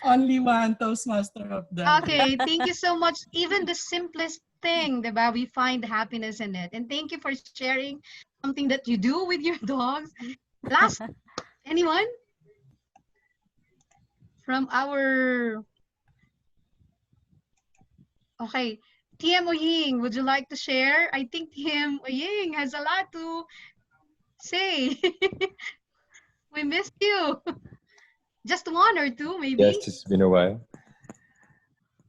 Only one Toastmaster of the day. Okay, thank you so much. Even the simplest thing, diba, we find happiness in it. And thank you for sharing something that you do with your dogs. Last, anyone from our, okay, TM Oying, would you like to share? I think TM Oying has a lot to say. We missed you. Just one or two, Yes, maybe. it's been a while.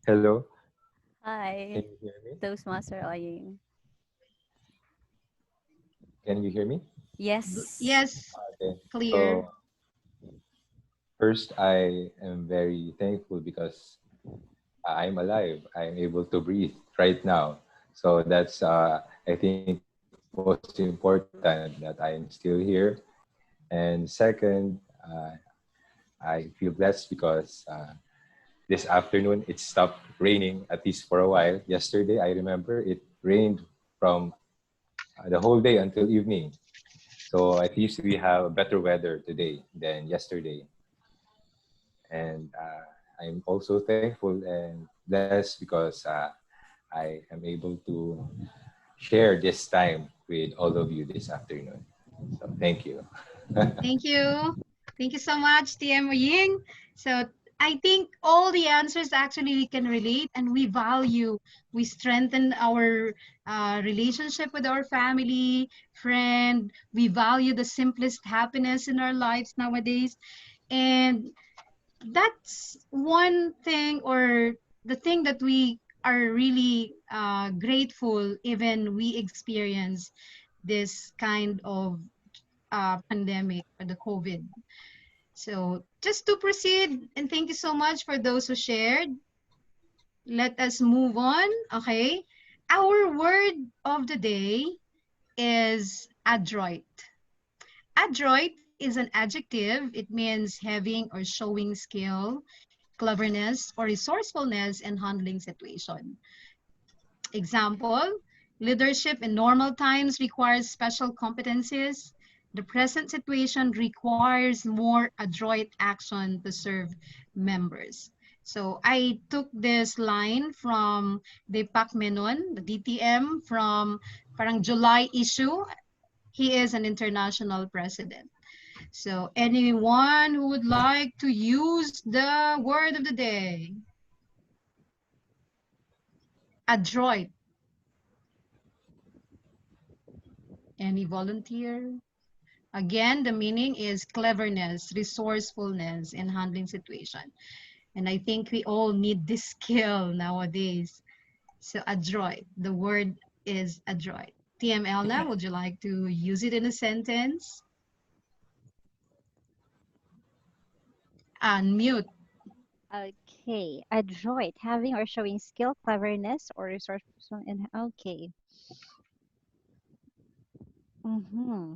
Hello, can Hi, you hear me? Toastmaster Oying. Can you hear me? Yes. Yes, Okay. clear. So first, I am very thankful because I'm alive. I'm able to breathe right now. So that's, I think, most important that I'm still here. And second, I feel blessed because this afternoon it stopped raining, at least for a while. Yesterday, I remember it rained from the whole day until evening. So at least we have better weather today than yesterday. And I'm also thankful and blessed because I am able to share this time with all of you this afternoon. So thank you. Thank you. Thank you so much, TM Ying. So I think all the answers actually we can relate and we value. We strengthen our relationship with our family, friend. We value the simplest happiness in our lives nowadays. And that's one thing or the thing that we are really grateful even we experience this kind of pandemic or the COVID. So just to proceed, and thank you so much for those who shared. Let us move on. Okay. Our word of the day is adroit. Adroit is an adjective. It means having or showing skill, cleverness, or resourcefulness in handling situation. Example, leadership in normal times requires special competencies. The present situation requires more adroit action to serve members. So I took this line from Deepak Menon, the DTM, from parang July issue. He is an international president. So anyone who would like to use the word of the day? Adroit. Any volunteer? Again, the meaning is cleverness, resourcefulness in handling situation. And I think we all need this skill nowadays. So adroit, the word is adroit. TM Elna, would you like to use it in a sentence? Unmute. Okay, adroit, having or showing skill, cleverness, or resourceful. And okay. Mm-hmm.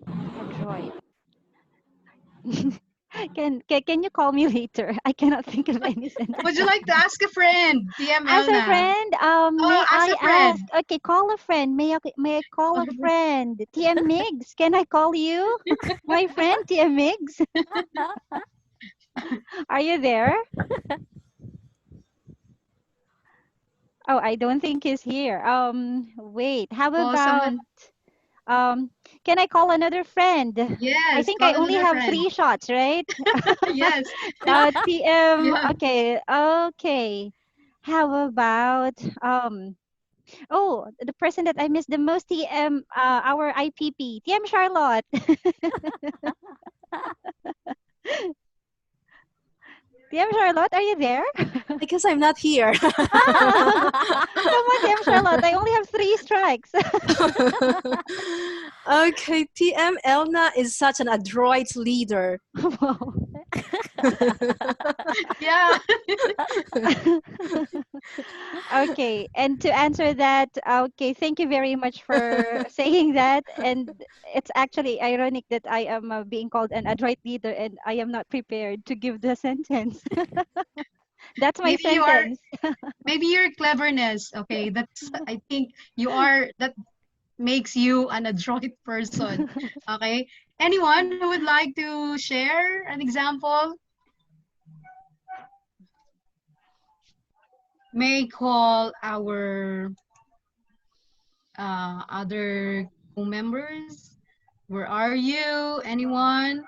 Adroit. Can you call me later? I cannot think of any Would sentence. you like to ask a friend? TM As a Elna. friend, Oh, may ask I a ask? friend. Okay, call a friend. May I call a friend? TM Migs, can I call you? My friend TM Migs, are you there? Oh, I don't think he's here. Wait. How Call about someone. um? Can I call another friend? I Yes, think I call only another have friend. 3 shots, right? Yes. TM. Yeah. Okay. Okay. How about Oh, the person that I miss the most, TM, our IPP, TM Charlotte. TM Charlotte, are you there? I guess I'm not here. Ah, come on, TM Charlotte. I only have 3 strikes. Okay, TM Elna is such an adroit leader. Wow. Yeah. Okay, and to answer that, okay, thank you very much for saying that. And it's actually ironic that I am being called an adroit leader and I am not prepared to give the sentence. That's my Maybe you are sentence. maybe your cleverness. Okay, that's I think you are that makes you an adroit person. Okay, Anyone who would like to share an example? May call our other co-members. Where are you? Anyone?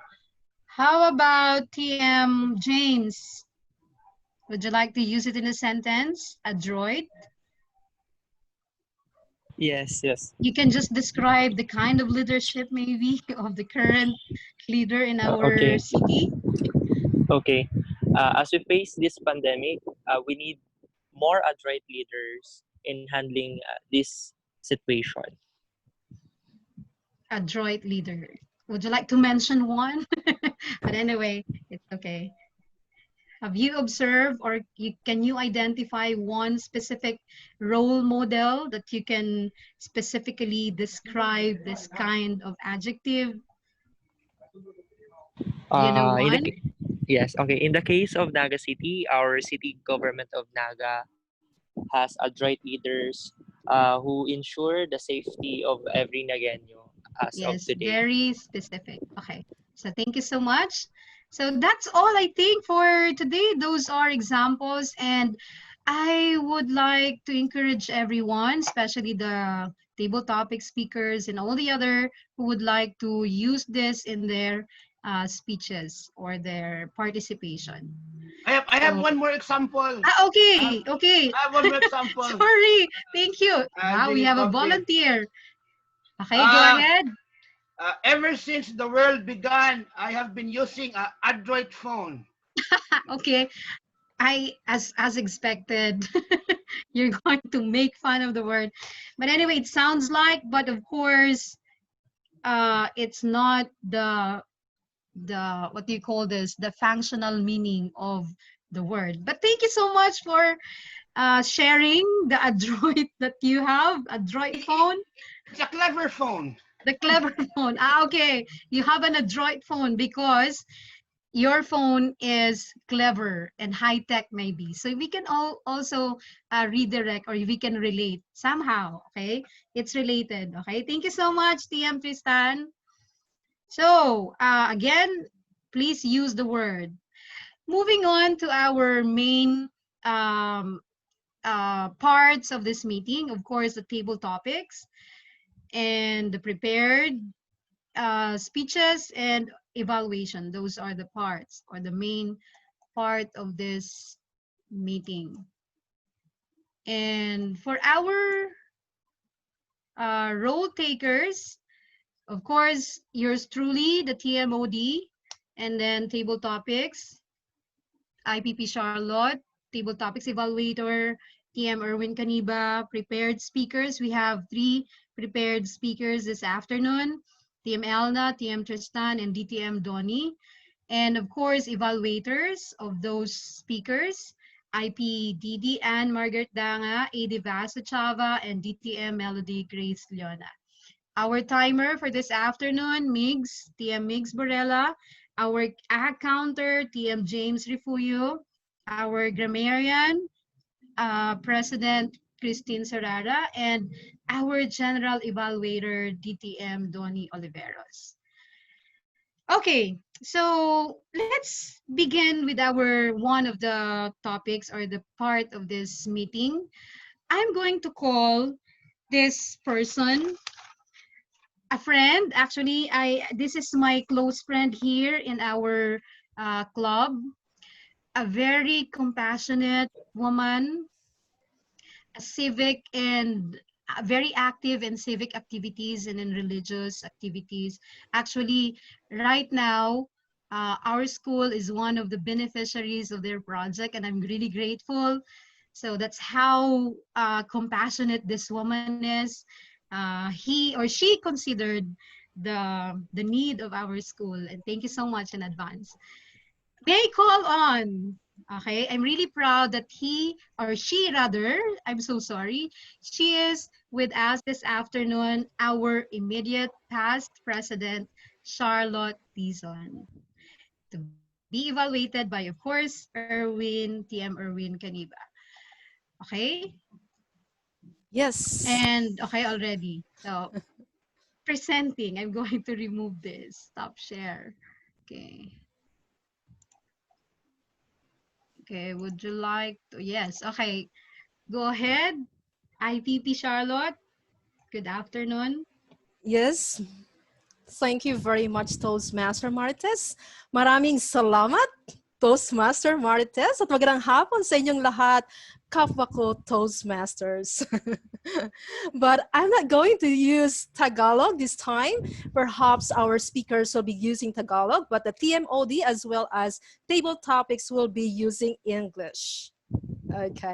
How about TM James? Would you like to use it in a sentence? Adroit? Yes, yes. You can just describe the kind of leadership maybe of the current leader in our Okay. city. Okay. As we face this pandemic, we need more adroit leaders in handling this situation. Adroit leader. Would you like to mention one? But anyway, it's okay. Have you observed or can you identify one specific role model that you can specifically describe this kind of adjective? Do you know In the one? yes, okay. In the case of Naga City, our city government of Naga has adroit leaders who ensure the safety of every Nagueño as of Yes, today. very specific. Okay, so thank you so much. So that's all I think for today. Those are examples, and I would like to encourage everyone, especially the table topic speakers and all the other who would like to use this in their speeches or their participation. I have So, one more example. okay, okay. I have one more example. Sorry, thank you. Wow, we Sige, have a konti. volunteer. Okay, go ahead. Ever since the world began, I have been using an Android phone. Okay, as expected, you're going to make fun of the word, but anyway, it sounds like. But of course, it's not the what do you call this? The functional meaning of the word. But thank you so much for sharing the adroit that you have, adroit phone. It's a clever phone. The clever phone. Okay, you have an adroit phone because your phone is clever and high tech maybe, so we can also redirect or we can relate somehow. Okay, it's related. Okay, thank you so much, TM Tristan. So again, please use the word. Moving on to our main um, parts of this meeting, of course, the table topics and the prepared speeches and evaluation. Those are the parts or the main part of this meeting. And for our role takers, of course, yours truly, the TMOD, and then table topics, IPP Charlotte, table topics evaluator, TM Erwin Caniba, prepared speakers. We have 3 prepared speakers this afternoon, TM Elna, TM Tristan, and DTM Donnie. And of course, evaluators of those speakers, IPDD Anne Margaret Danga, AD Vasa Chava, and DTM Melody Grace Leona. Our timer for this afternoon, Migs, TM Migs Borella, our AG counter, TM James Rifuyo, our grammarian, President Christine Serrara, and our general evaluator, DTM Donnie Oliveros. Okay, so let's begin with our one of the topics or the part of this meeting. I'm going to call this person a friend. Actually, this is my close friend here in our club, a very compassionate woman, a civic and very active in civic activities and in religious activities. Actually, right now, our school is one of the beneficiaries of their project, and I'm really grateful. So that's how compassionate this woman is. He or she considered the need of our school, and thank you so much in advance. May I call on? Okay, I'm really proud that he or she rather, I'm so sorry, she is with us this afternoon, our immediate past president, Charlotte Dizon, to be evaluated by, of course, TM Erwin Caniba. Okay? Yes. And okay already. So presenting. I'm going to remove this. Stop share. Okay. Okay, would you like to? Yes, okay. Go ahead. ITT Charlotte, good afternoon. Yes. Thank you very much, Toastmaster Marites. Maraming salamat, Toastmaster Marites. At magandang hapon sa inyong lahat, kapwa ko Toastmasters. But I'm not going to use Tagalog this time. Perhaps our speakers will be using Tagalog, but the TMOD as well as table topics will be using English. Okay.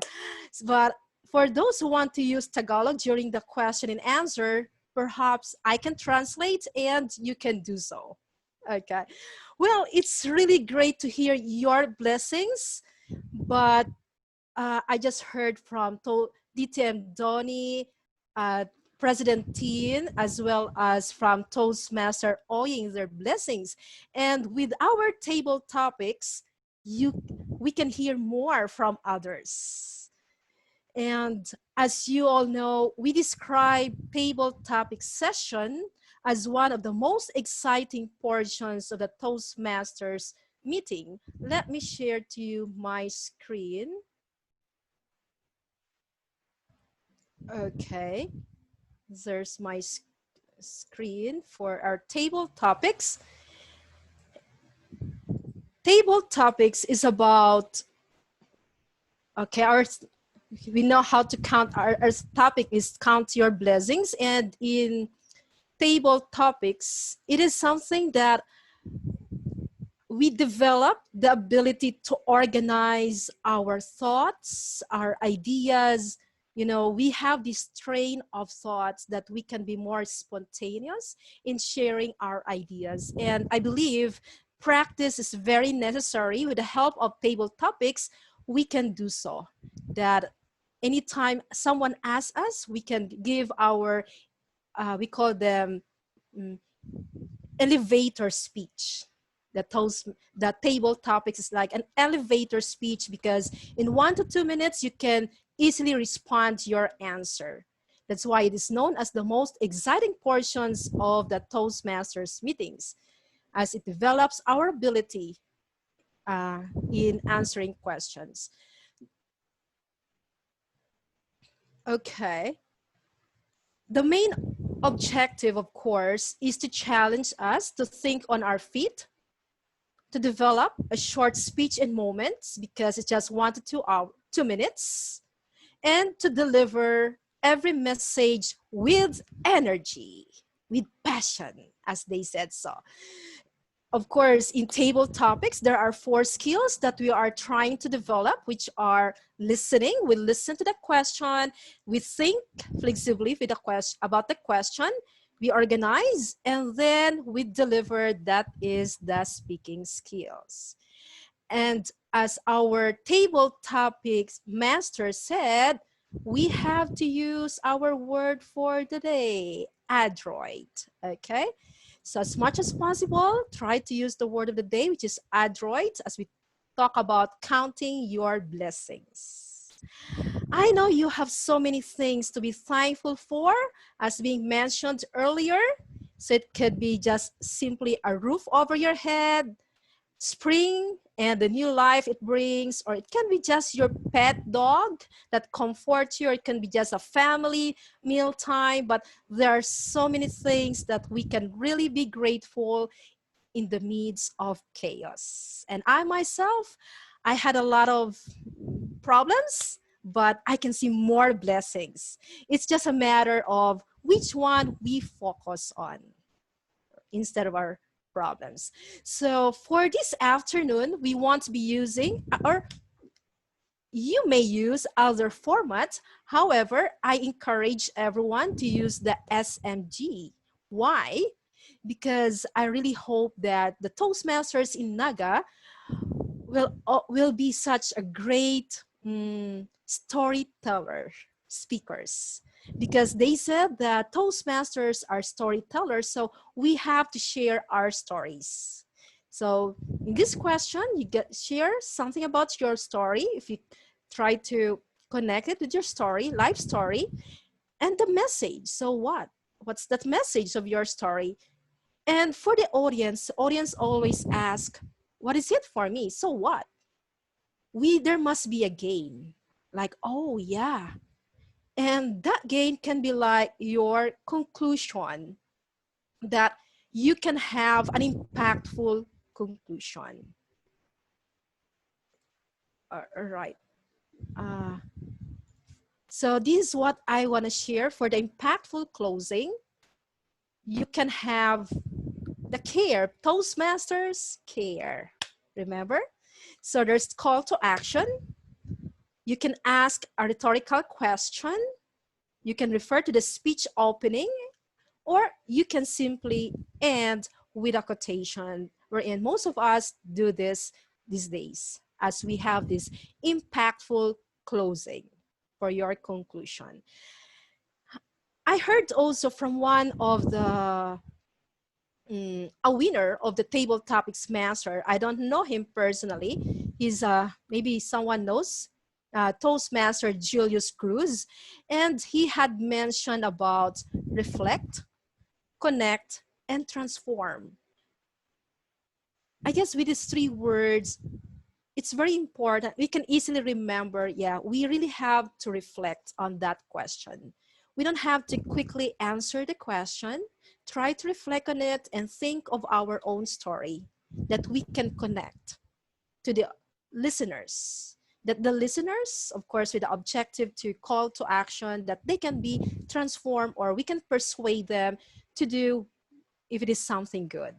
But for those who want to use Tagalog during the question and answer, perhaps I can translate and you can do so. Okay. Well, it's really great to hear your blessings, but I just heard from DTM Donnie, President Teen, as well as from Toastmaster owing their blessings. And with our table topics, we can hear more from others. And as you all know, we describe table topic session as one of the most exciting portions of the Toastmasters meeting. Let me share to you my screen. Okay, there's my screen for our table topics. Table topics is about, okay, we know how to count. Our topic is count your blessings, and in table topics, it is something that we develop the ability to organize our thoughts, our ideas. You know, we have this train of thoughts that we can be more spontaneous in sharing our ideas. And I believe practice is very necessary. With the help of table topics, we can do so. That anytime someone asks us, we can give our, we call them elevator speech. The table topics is like an elevator speech, because in 1 to 2 minutes, you can easily respond to your answer. That's why it is known as the most exciting portions of the Toastmasters meetings, as it develops our ability in answering questions. Okay. The main objective, of course, is to challenge us to think on our feet, to develop a short speech in moments, because it's just 1 to 2 minutes, and to deliver every message with energy, with passion, as they said so. Of course, in table topics, there are 4 skills that we are trying to develop, which are listening. We listen to the question. We think flexibly with the about the question. We organize, and then we deliver. That is the speaking skills. And as our table topics master said, we have to use our word for the day, adroit. Okay. So as much as possible, try to use the word of the day, which is adroit, as we talk about counting your blessings. I know you have so many things to be thankful for, as being mentioned earlier. So it could be just simply a roof over your head, spring and the new life it brings, or it can be just your pet dog that comforts you, or it can be just a family meal time. But there are so many things that we can really be grateful in the midst of chaos. And I myself, I had a lot of problems, but I can see more blessings. It's just a matter of which one we focus on instead of our problems. So for this afternoon, we want to be using, or you may use other formats. However, I encourage everyone to use the SMG. Why? Because I really hope that the Toastmasters in Naga will be such a great storyteller speakers, because they said that Toastmasters are storytellers, so we have to share our stories. So in this question, you share something about your story. If you try to connect it with your story, life story, and the message. So what what's that message of your story? And for the audience always ask, what is it for me? So what? There must be a gain. Like, oh yeah. And that gain can be like your conclusion, that you can have an impactful conclusion. All right. So this is what I want to share for the impactful closing. You can have the care, Toastmasters care. Remember? So there's call to action. You can ask a rhetorical question. You can refer to the speech opening, or you can simply end with a quotation, wherein most of us do this these days, as we have this impactful closing for your conclusion. I heard also from one of the a winner of the Table Topics Master. I don't know him personally. He's maybe someone knows, Toastmaster Julius Cruz, and he had mentioned about reflect, connect, and transform. I guess with these three words, it's very important. We can easily remember, yeah, we really have to reflect on that question. We don't have to quickly answer the question. Try to reflect on it and think of our own story that we can connect to the listeners. That the listeners, of course, with the objective to call to action, that they can be transformed, or we can persuade them to do if it is something good.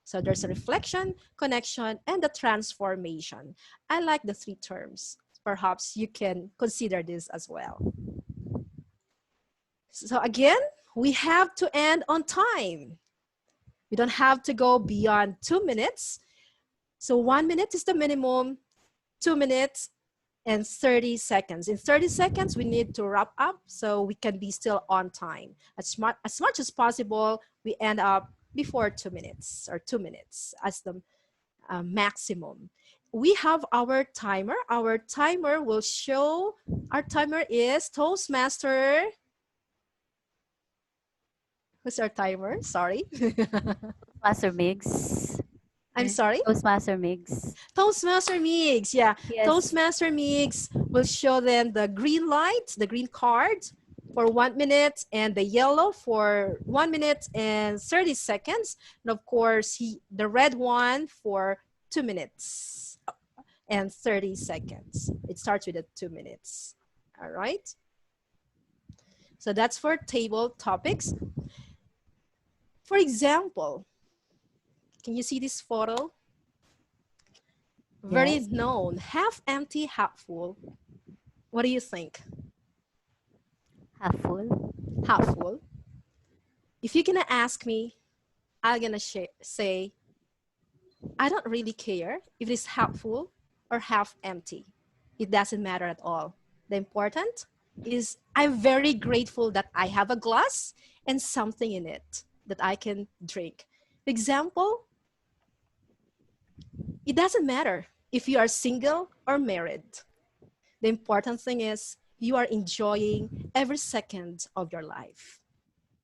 So there's a reflection, connection, and the transformation. I like the three terms. Perhaps you can consider this as well. So again, we have to end on time. We don't have to go beyond 2 minutes. So 1 minute is the minimum, 2 minutes, and 30 seconds. In 30 seconds, we need to wrap up so we can be still on time. As much as possible, we end up before 2 minutes, or 2 minutes as the maximum. We have our timer. Our timer will show, our timer is Toastmaster. Who's our timer? Sorry. Master Migs. I'm sorry? Toastmaster Migs. Toastmaster Mix, yeah. Yes. Toastmaster Mix will show them the green light, the green card for 1 minute, and the yellow for 1 minute and 30 seconds. And of course, the red one for 2 minutes and 30 seconds. It starts with the 2 minutes. All right. So that's for table topics. For example, can you see this photo? Very Yes. known, half empty, half full. What do you think? Half full. Half full. If you're gonna ask me, I'm gonna say, I don't really care if it is half full or half empty. It doesn't matter at all. The important is I'm very grateful that I have a glass and something in it that I can drink. For example, it doesn't matter if you are single or married. The important thing is you are enjoying every second of your life.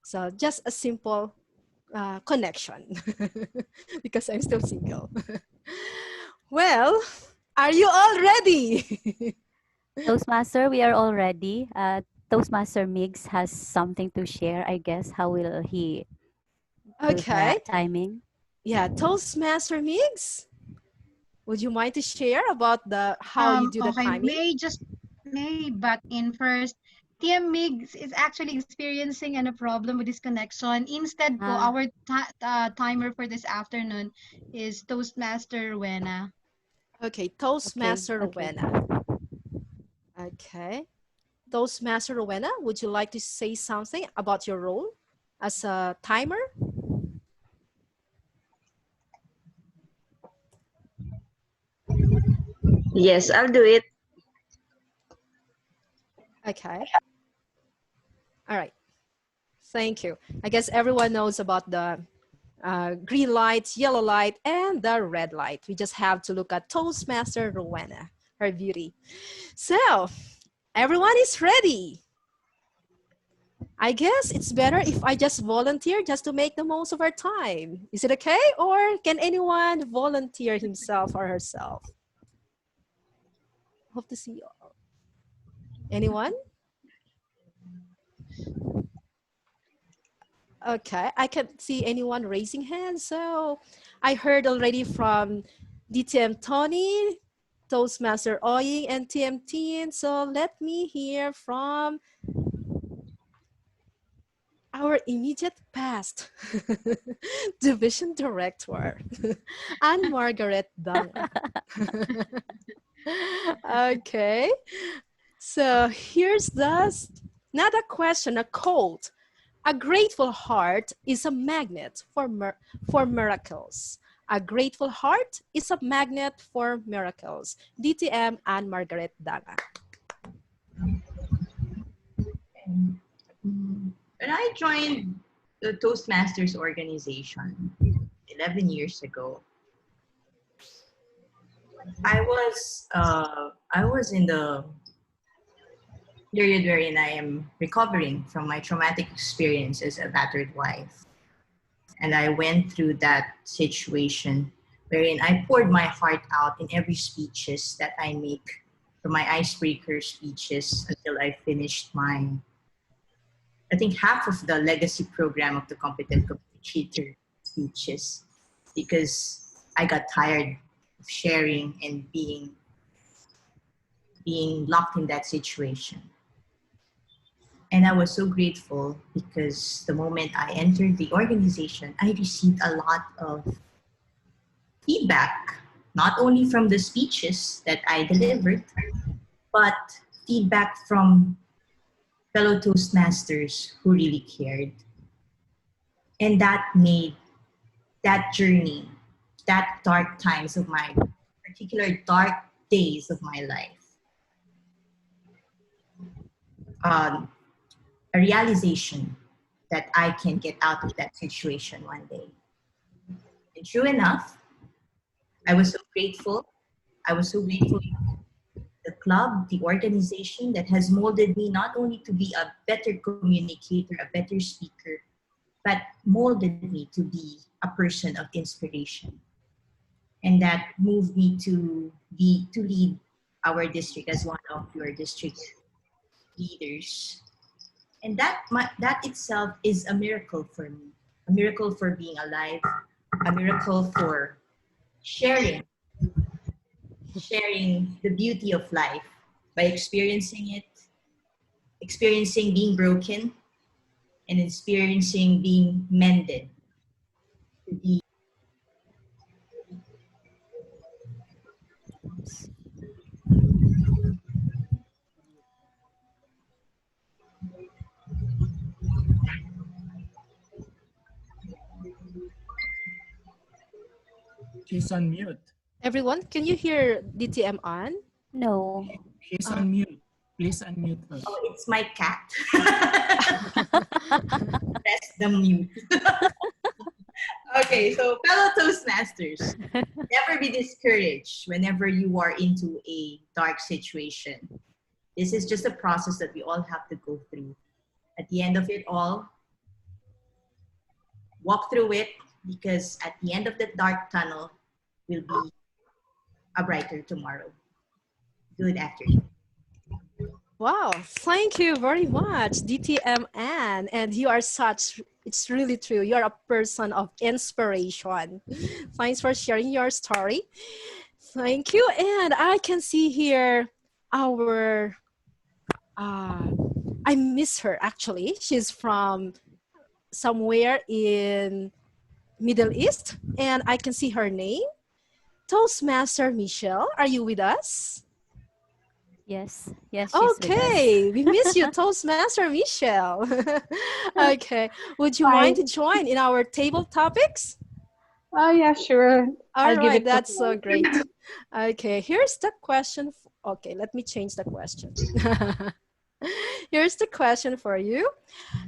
So just a simple connection because I'm still single. Well, are you all ready? Toastmaster, we are all ready. Toastmaster Migs has something to share, I guess. How will he do Okay. the timing? Yeah, Toastmaster Migs, would you mind to share about how you do the Okay, timing? may butt in first. TM Migs is actually experiencing a problem with this connection. Instead po, our timer for this afternoon is Toastmaster Rowena. Okay, Toastmaster Rowena. Okay. Toastmaster Rowena, would you like to say something about your role as a timer? Yes, I'll do it. Okay. All right. Thank you. I guess everyone knows about the green light, yellow light, and the red light. We just have to look at Toastmaster Rowena, her beauty. So, everyone is ready. I guess it's better if I just volunteer just to make the most of our time. Is it okay? Or can anyone volunteer himself or herself? Hope to see you all. Anyone? Okay, I can't see anyone raising hands. So I heard already from DTM Tony, Toastmaster Oying, and TM Teen. So let me hear from our immediate past division director, Anne Margaret Danga. Okay, so here's another question, a quote. A grateful heart is a magnet for miracles. A grateful heart is a magnet for miracles. DTM and Margaret Danga. When I joined the Toastmasters organization 11 years ago, I was in the period wherein I am recovering from my traumatic experience as a battered wife. And I went through that situation wherein I poured my heart out in every speeches that I make, from my icebreaker speeches until I finished I think half of the legacy program of the competent communicator speeches, because I got tired of sharing and being locked in that situation. And I was so grateful because the moment I entered the organization, I received a lot of feedback, not only from the speeches that I delivered, but feedback from fellow Toastmasters who really cared. And that made that journey, that dark times of my particular dark days of my life, a realization that I can get out of that situation one day. And true enough, I was so grateful. I was so grateful to the club, the organization that has molded me not only to be a better communicator, a better speaker, but molded me to be a person of inspiration. And that moved me to lead our district as one of your district leaders. And that itself is a miracle for me, a miracle for being alive, a miracle for sharing the beauty of life by experiencing it, experiencing being broken, and experiencing being mended. To be She's on mute. Everyone, can you hear DTM on? No. She's on mute. Please unmute her. Oh, it's my cat. Press the mute. Okay, so fellow Toastmasters, never be discouraged whenever you are into a dark situation. This is just a process that we all have to go through. At the end of it all, walk through it, because at the end of that dark tunnel will be a brighter tomorrow. Good afternoon. Wow, thank you very much, DTM Ann. And you are it's really true. You're a person of inspiration. Thanks for sharing your story. Thank you. And I can see here I miss her actually. She's from somewhere in Middle East, and I can see her name. Toastmaster Michelle, are you with us? Yes, yes, she's with us. Okay, we miss you, Toastmaster Michelle. Okay, would you mind to join in our table topics? Oh, yeah, sure. All I'll give right, it that's so great. Okay, here's the question. Okay, let me change the question. Here's the question for you.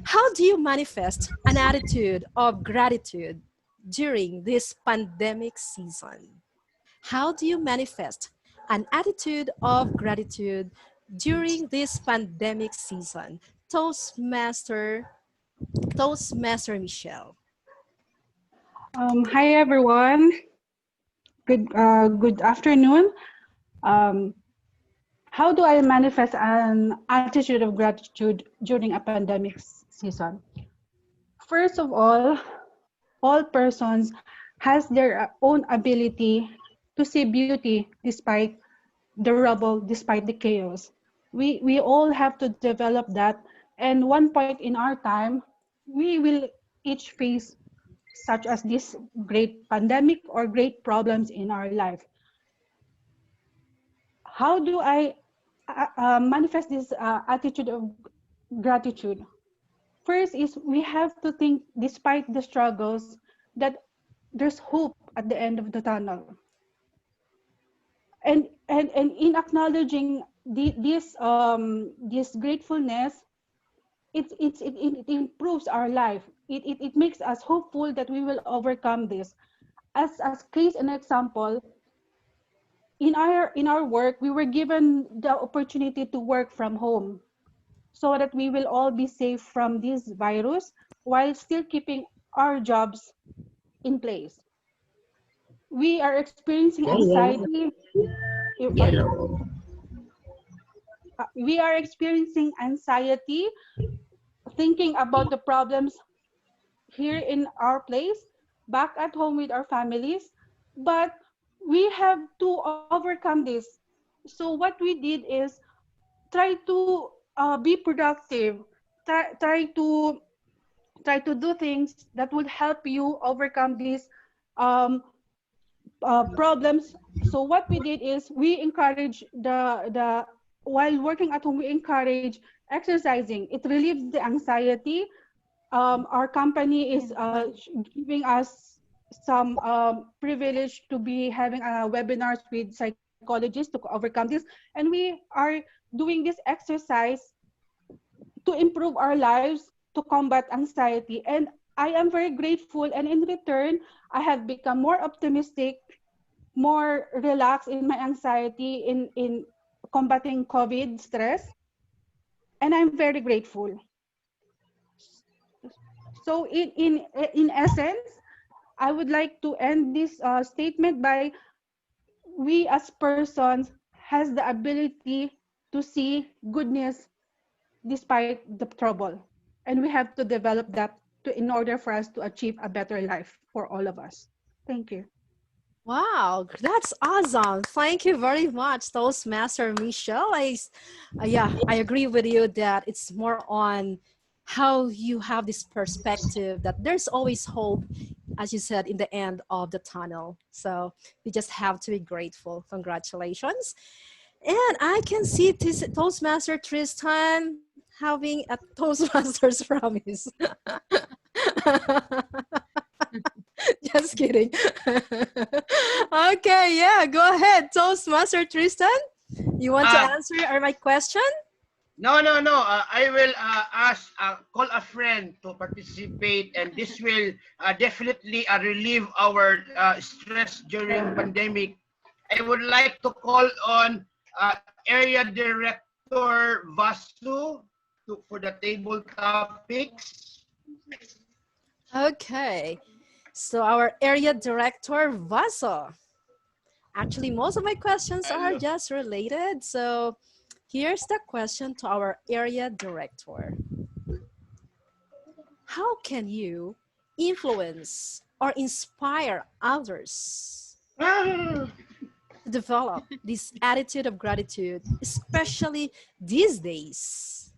How do you manifest an attitude of gratitude during this pandemic season? How do you manifest an attitude of gratitude during this pandemic season? Toastmaster Michelle. Hi everyone. Good afternoon. Um, how do I manifest an attitude of gratitude during a pandemic season? First of all persons has their own ability to see beauty despite the rubble, despite the chaos. We all have to develop that. And one point in our time, we will each face such as this great pandemic or great problems in our life. How do I manifest this attitude of gratitude? First is we have to think, despite the struggles, that there's hope at the end of the tunnel. And in acknowledging this gratefulness, it improves our life. It makes us hopeful that we will overcome this. As case an example, in our work, we were given the opportunity to work from home so that we will all be safe from this virus while still keeping our jobs in place. We are experiencing anxiety. Yellow. We are experiencing anxiety thinking about the problems here in our place, back at home with our families, but we have to overcome this. So what we did is try to be productive, try to do things that would help you overcome these um, problems. So what we did is we encourage the while working at home, we encourage exercising. It relieves the anxiety. Our company is giving us some privilege to be having webinars with psychologists to overcome this, and we are doing this exercise to improve our lives, to combat anxiety. And I am very grateful, and in return, I have become more optimistic, more relaxed in my anxiety in combating COVID stress, and I'm very grateful. So in essence, I would like to end this statement by we as persons has the ability to see goodness despite the trouble, and we have to develop that in order for us to achieve a better life for all of us. Thank you. Wow, that's awesome. Thank you very much, Toastmaster Michelle. I agree with you that it's more on how you have this perspective that there's always hope, as you said, in the end of the tunnel. So we just have to be grateful. Congratulations. And I can see Toastmaster Tristan having a Toastmaster's promise. Just kidding. Okay, yeah, go ahead, Toastmaster Tristan. You want to answer my question? No. I will call a friend to participate, and this will definitely relieve our stress during pandemic. I would like to call on Area Director Vasu for the table topics. Okay, so our area director, Vaso. Actually, most of my questions are just related. So here's the question to our area director. How can you influence or inspire others to develop this attitude of gratitude, especially these days?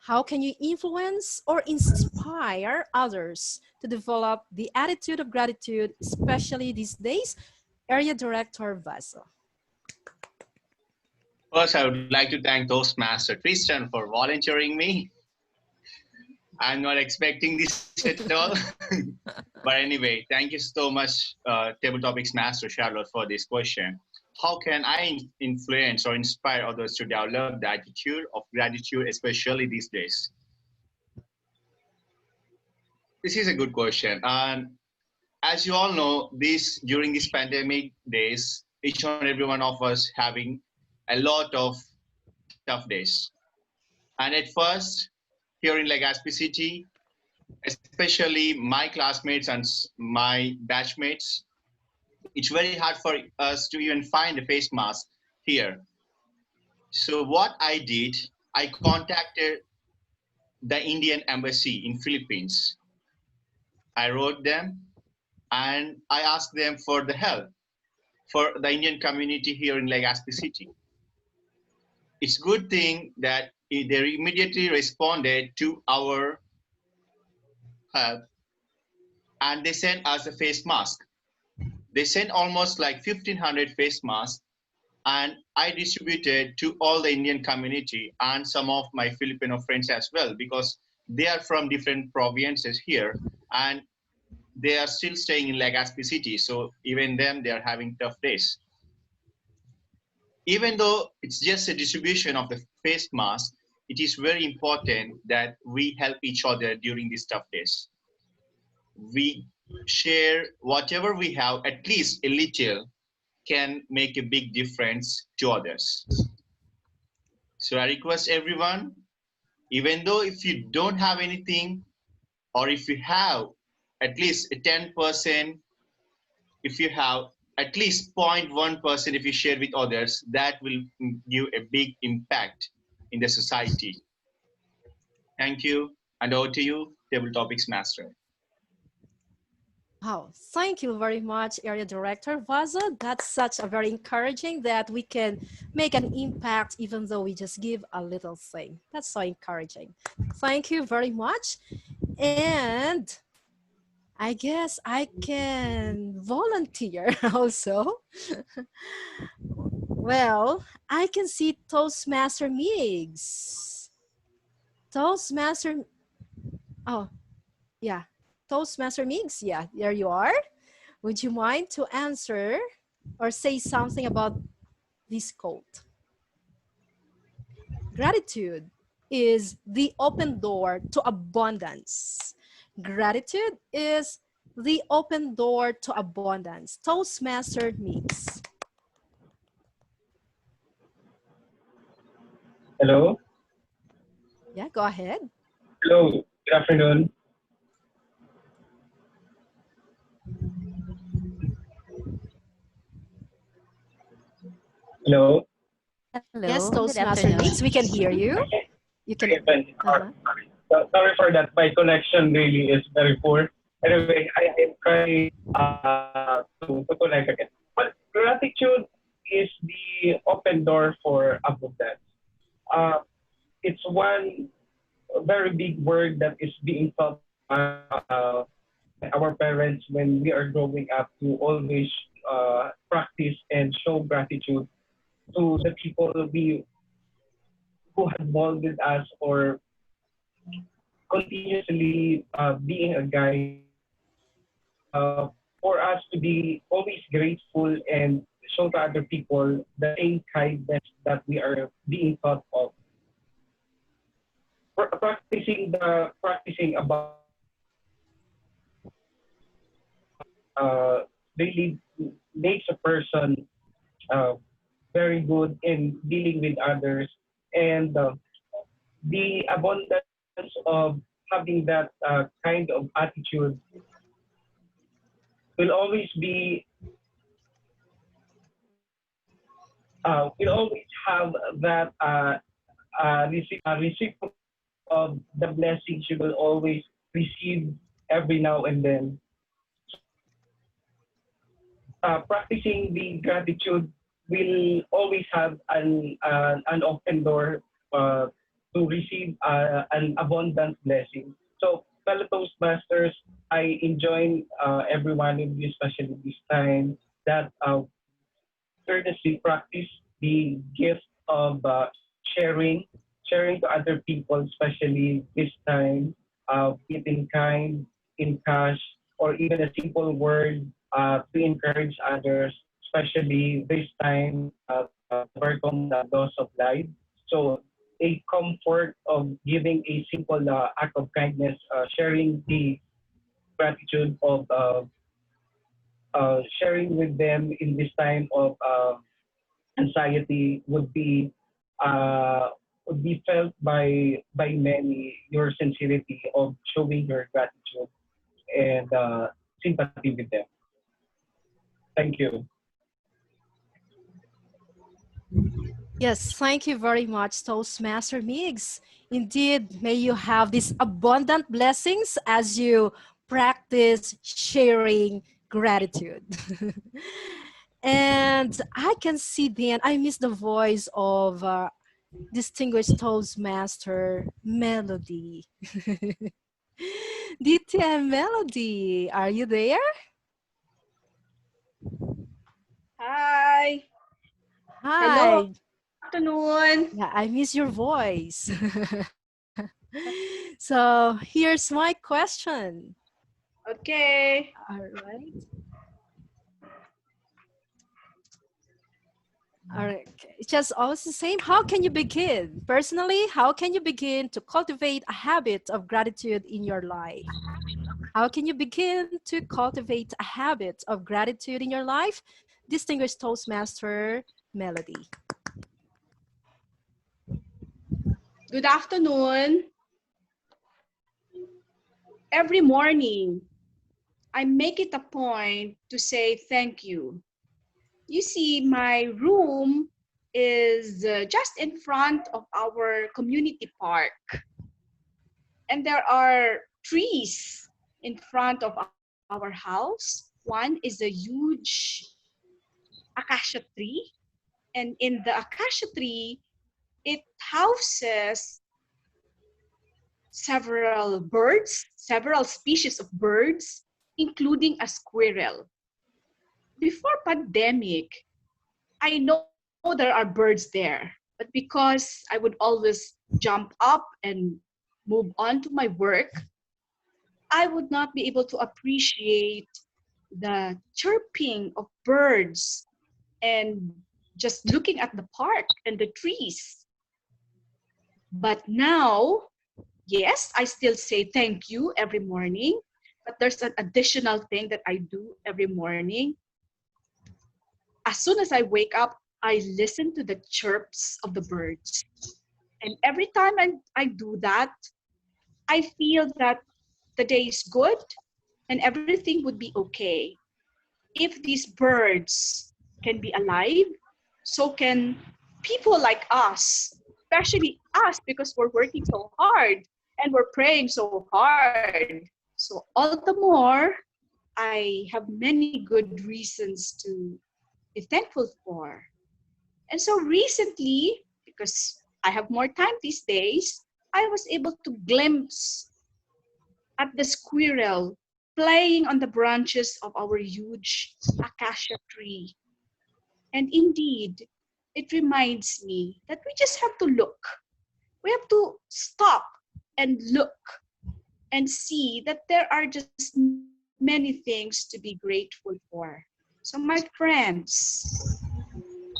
How can you influence or inspire others to develop the attitude of gratitude, especially these days? Area Director Vaso. First, I would like to thank Toastmaster Tristan for volunteering me. I'm not expecting this at all. But anyway, thank you so much, Table Topics Master Charlotte, for this question. How can I influence or inspire others to develop the attitude of gratitude, especially these days? This is a good question. And as you all know, during this pandemic days, each and every one of us having a lot of tough days. And at first, here in Legazpi City, especially my classmates and my batchmates, it's very hard for us to even find a face mask here. So what I did, I contacted the Indian embassy in Philippines. I wrote them and I asked them for the help for the Indian community here in Legazpi City. It's good thing that they immediately responded to our help and they sent us a face mask. They sent almost like 1,500 face masks and I distributed to all the Indian community and some of my Filipino friends as well because they are from different provinces here and they are still staying in Legazpi City. So even them, they are having tough days. Even though it's just a distribution of the face mask, it is very important that we help each other during these tough days. We share whatever we have, at least a little, can make a big difference to others. So I request everyone, even though if you don't have anything, or if you have at least a 10%, if you have at least 0.1% if you share with others, that will give a big impact in the society. Thank you, and over to you, Table Topics Master. Wow, thank you very much, Area Director Vaza. That's such a very encouraging that we can make an impact even though we just give a little thing. That's so encouraging. Thank you very much. And I guess I can volunteer also. Well, I can see Toastmaster Meigs. Toastmaster, oh, yeah. Toastmaster Meigs, yeah, there you are. Would you mind to answer or say something about this quote? Gratitude is the open door to abundance. Gratitude is the open door to abundance. Toastmaster Meigs. Hello. Yeah, go ahead. Hello. Good afternoon. Hello. Hello. Yes, Good Toastmaster afternoon. Meigs, we can hear you. You can. Sorry for that. My connection really is very poor. Anyway, I am trying to connect again. But gratitude is the open door for abundance. Uh, it's one very big word that is being taught uh, by our parents when we are growing up to always practice and show gratitude to the people who have molded us or continuously being a guide for us to be always grateful and show to other people the same kindness that we are being taught of. Practicing about really makes a person uh, very good in dealing with others and the abundance of having that kind of attitude will always be will always have that reciprocal of the blessings you will always receive every now and then. Practicing the gratitude will always have an open door to receive an abundant blessing. So, fellow Toastmasters, I enjoy every one of you, especially this time, that courtesy practice the gift of sharing, sharing to other people, especially this time, be it in kind, in cash, or even a simple word to encourage others, especially this time, overcome the loss of life. So a comfort of giving a simple act of kindness, sharing the gratitude of sharing with them in this time of anxiety would be uh, could be felt by many your sincerity of showing your gratitude and sympathy with them. Thank you. Yes, thank you very much, Toastmaster Migs. Indeed, may you have these abundant blessings as you practice sharing gratitude. And I can see then, I miss the voice of distinguished Toastmaster Melody. DTM Melody, are you there? Hi. Hello. Hi. Afternoon. Yeah, I miss your voice. So here's my question. Okay. All right. All right. It's just always the same. How can you begin? Personally, how can you begin to cultivate a habit of gratitude in your life? How can you begin to cultivate a habit of gratitude in your life? Distinguished Toastmaster Melody. Good afternoon. Every morning, I make it a point to say thank you. You see, my room is just in front of our community park. And there are trees in front of our house. One is a huge acacia tree. And in the acacia tree, it houses several species of birds, including a squirrel. Before pandemic, I know there are birds there, but because I would always jump up and move on to my work, I would not be able to appreciate the chirping of birds and just looking at the park and the trees. But now, yes, I still say thank you every morning, but there's an additional thing that I do every morning. As soon as I wake up, I listen to the chirps of the birds. And every time I do that, I feel that the day is good and everything would be okay. If these birds can be alive, so can people like us, especially us because we're working so hard and we're praying so hard. So all the more, I have many good reasons to be thankful for. And so recently, because I have more time these days, I was able to glimpse at the squirrel playing on the branches of our huge acacia tree. And indeed, it reminds me that we just have to look. We have to stop and look and see that there are just many things to be grateful for. So, my friends,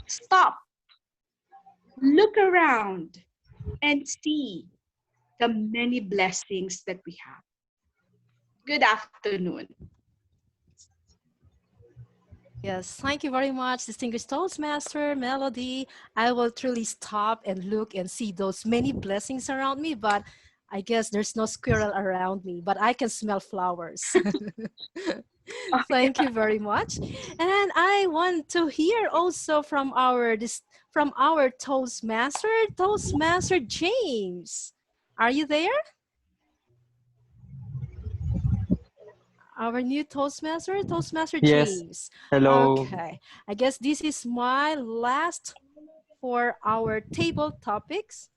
stop, look around, and see the many blessings that we have. Good afternoon. Yes, thank you very much, distinguished Toastmaster Melody. I will truly stop and look and see those many blessings around me, but I guess there's no squirrel around me, but I can smell flowers. Thank you very much. And I want to hear also from our Toastmaster James. Are you there? Our new Toastmaster Yes. James. Hello. Okay, I guess this is my last for our table topics.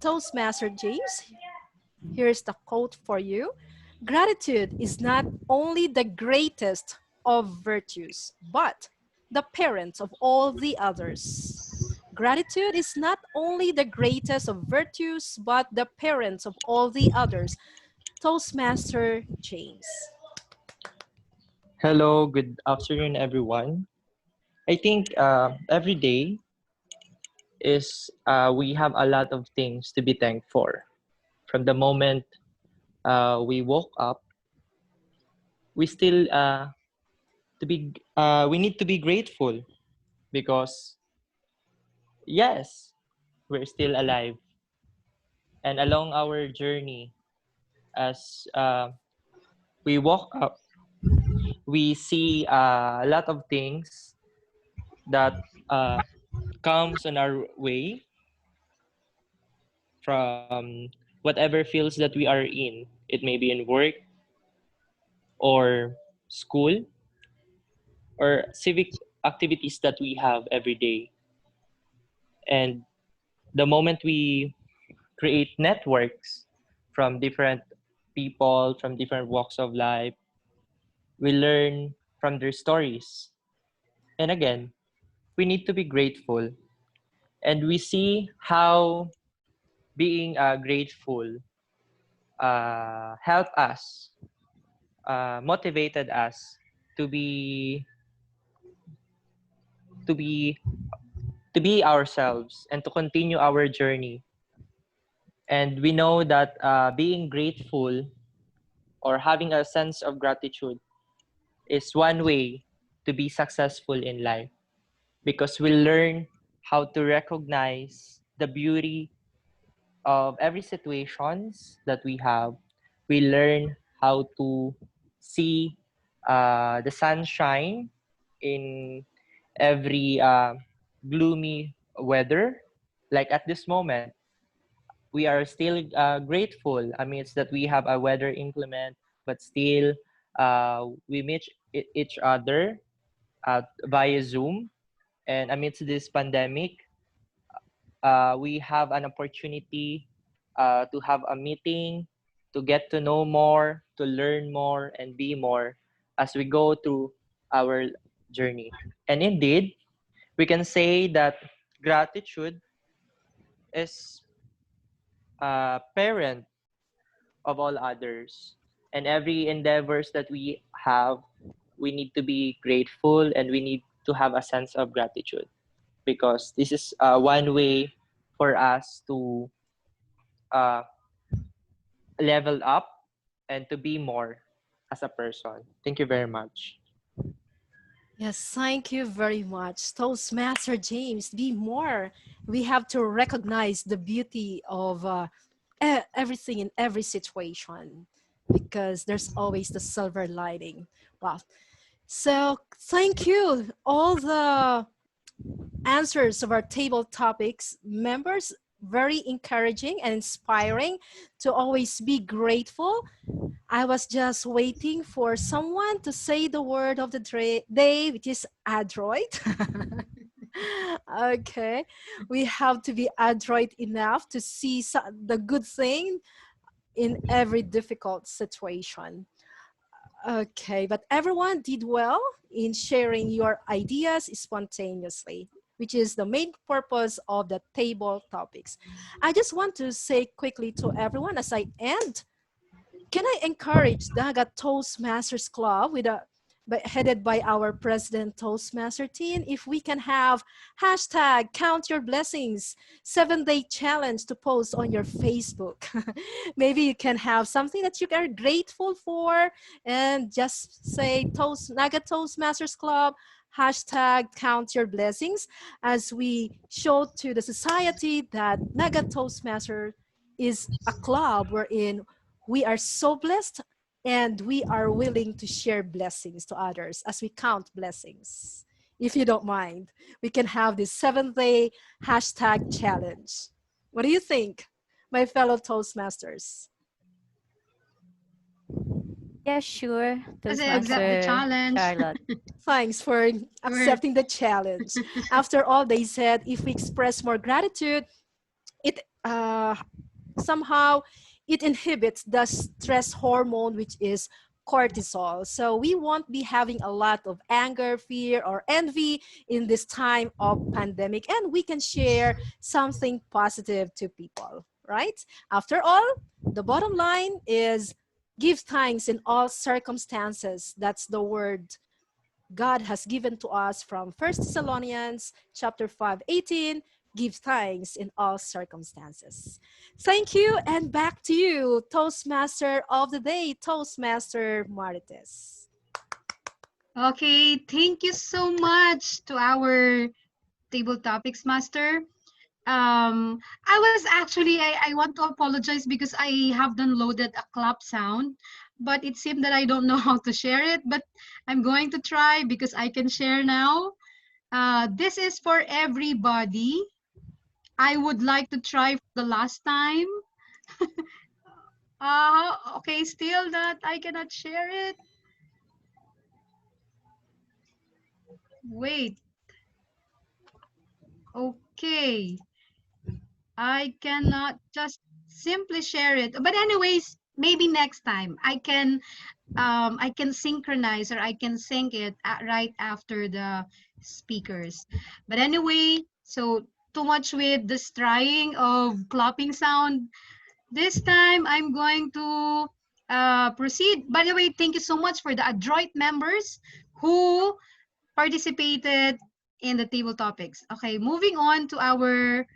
Toastmaster James, here's the quote for you. Gratitude is not only the greatest of virtues, but the parent of all the others. Gratitude is not only the greatest of virtues, but the parent of all the others. Toastmaster James. Hello. Good afternoon, everyone. I think every day is we have a lot of things to be thankful for. From the moment we woke up, we still we need to be grateful because yes, we're still alive. And along our journey, as we walk up, we see a lot of things that uh, comes on our way from whatever fields that we are in. It may be in work or school or civic activities that we have every day. And the moment we create networks from different people, from different walks of life, we learn from their stories. And again, we need to be grateful. And we see how being grateful help us, motivated us to be to be to be ourselves and to continue our journey. And we know that being grateful or having a sense of gratitude is one way to be successful in life, because we learn how to recognize the beauty of every situations that we have. We learn how to see the sunshine in every gloomy weather. Like at this moment, we are still grateful amidst that we have a weather inclement, but still we meet each other via Zoom. And amidst this pandemic, we have an opportunity to have a meeting, to get to know more, to learn more, and be more as we go through our journey. And indeed, we can say that gratitude is a parent of all others. And every endeavors that we have, we need to be grateful and we need to have a sense of gratitude, because this is one way for us to uh, level up and to be more as a person. Thank you very much. Yes, thank you very much. Toastmaster James, be more. We have to recognize the beauty of everything in every situation, because there's always the silver lining. Wow. So thank you. All the answers of our table topics members, very encouraging and inspiring to always be grateful. I was just waiting for someone to say the word of the day, which is adroit. Okay, we have to be adroit enough to see the good thing in every difficult situation. Okay, but everyone did well in sharing your ideas spontaneously, which is the main purpose of the table topics. I just want to say quickly to everyone as I end, can I encourage Naga Toastmasters Club headed by our president Toastmaster team, if we can have hashtag count your blessings 7-day challenge to post on your Facebook. Maybe you can have something that you are grateful for and just say Naga Toastmasters Club hashtag count your blessings, as we show to the society that Naga Toastmaster is a club wherein we are so blessed and we are willing to share blessings to others as we count blessings. If you don't mind, we can have this 7-day hashtag challenge. What do you think, my fellow Toastmasters? Yeah, sure. Kasi accept the Toastmaster challenge. Charlotte. Thanks for accepting the challenge. After all, they said if we express more gratitude, it somehow it inhibits the stress hormone, which is cortisol. So we won't be having a lot of anger, fear, or envy in this time of pandemic, and we can share something positive to people, right? After all, the bottom line is give thanks in all circumstances. That's the word God has given to us from 1 Thessalonians chapter 5:18. Give thanks in all circumstances. Thank you, and back to you, Toastmaster of the day, Toastmaster Marites. Okay, thank you so much to our table topics master. I was actually, I want to apologize because I have downloaded a clap sound, but it seemed that I don't know how to share it, but I'm going to try because I can share now. This is for everybody. I would like to try for the last time. Okay, still that I cannot share it. Wait. Okay. I cannot just simply share it. But anyways, maybe next time I can synchronize or I can sync it right after the speakers. But anyway, so too much with this trying of clapping sound. This time I'm going to proceed. By the way, thank you so much for the adroit members who participated in the table topics. Okay, moving on to our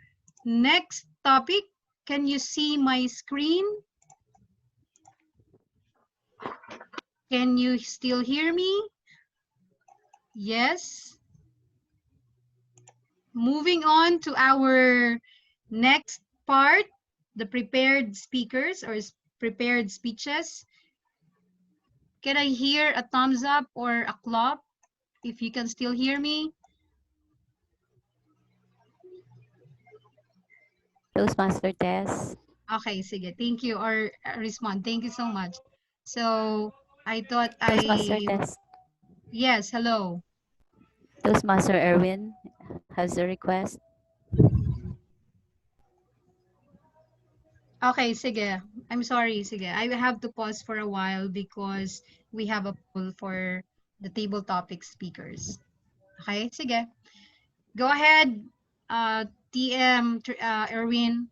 next topic. Can you see my screen? Can you still hear me? Yes. Moving on to our next part, the prepared speakers or prepared speeches. Can I hear a thumbs up or a clap if you can still hear me? Toastmaster test. Okay, sige. Thank you or respond. Thank you so much. So, I thought Toastmaster test. Yes, hello. Toastmaster Erwin has a request. Okay, sige. I'm sorry, sige. I will have to pause for a while because we have a poll for the table topic speakers. Okay, sige. Go ahead, TM Erwin.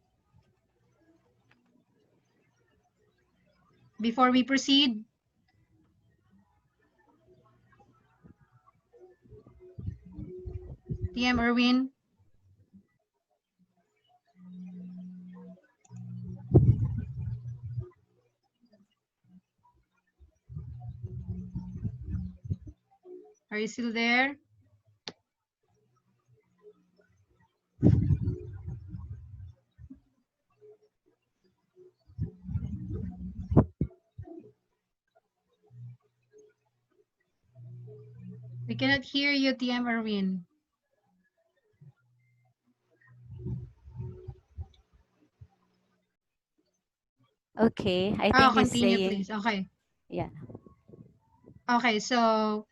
Before we proceed, TM Erwin. Are you still there? We cannot hear you, TM Erwin. Okay, I think he's Continue, saying, please. Okay. yeah. Okay, so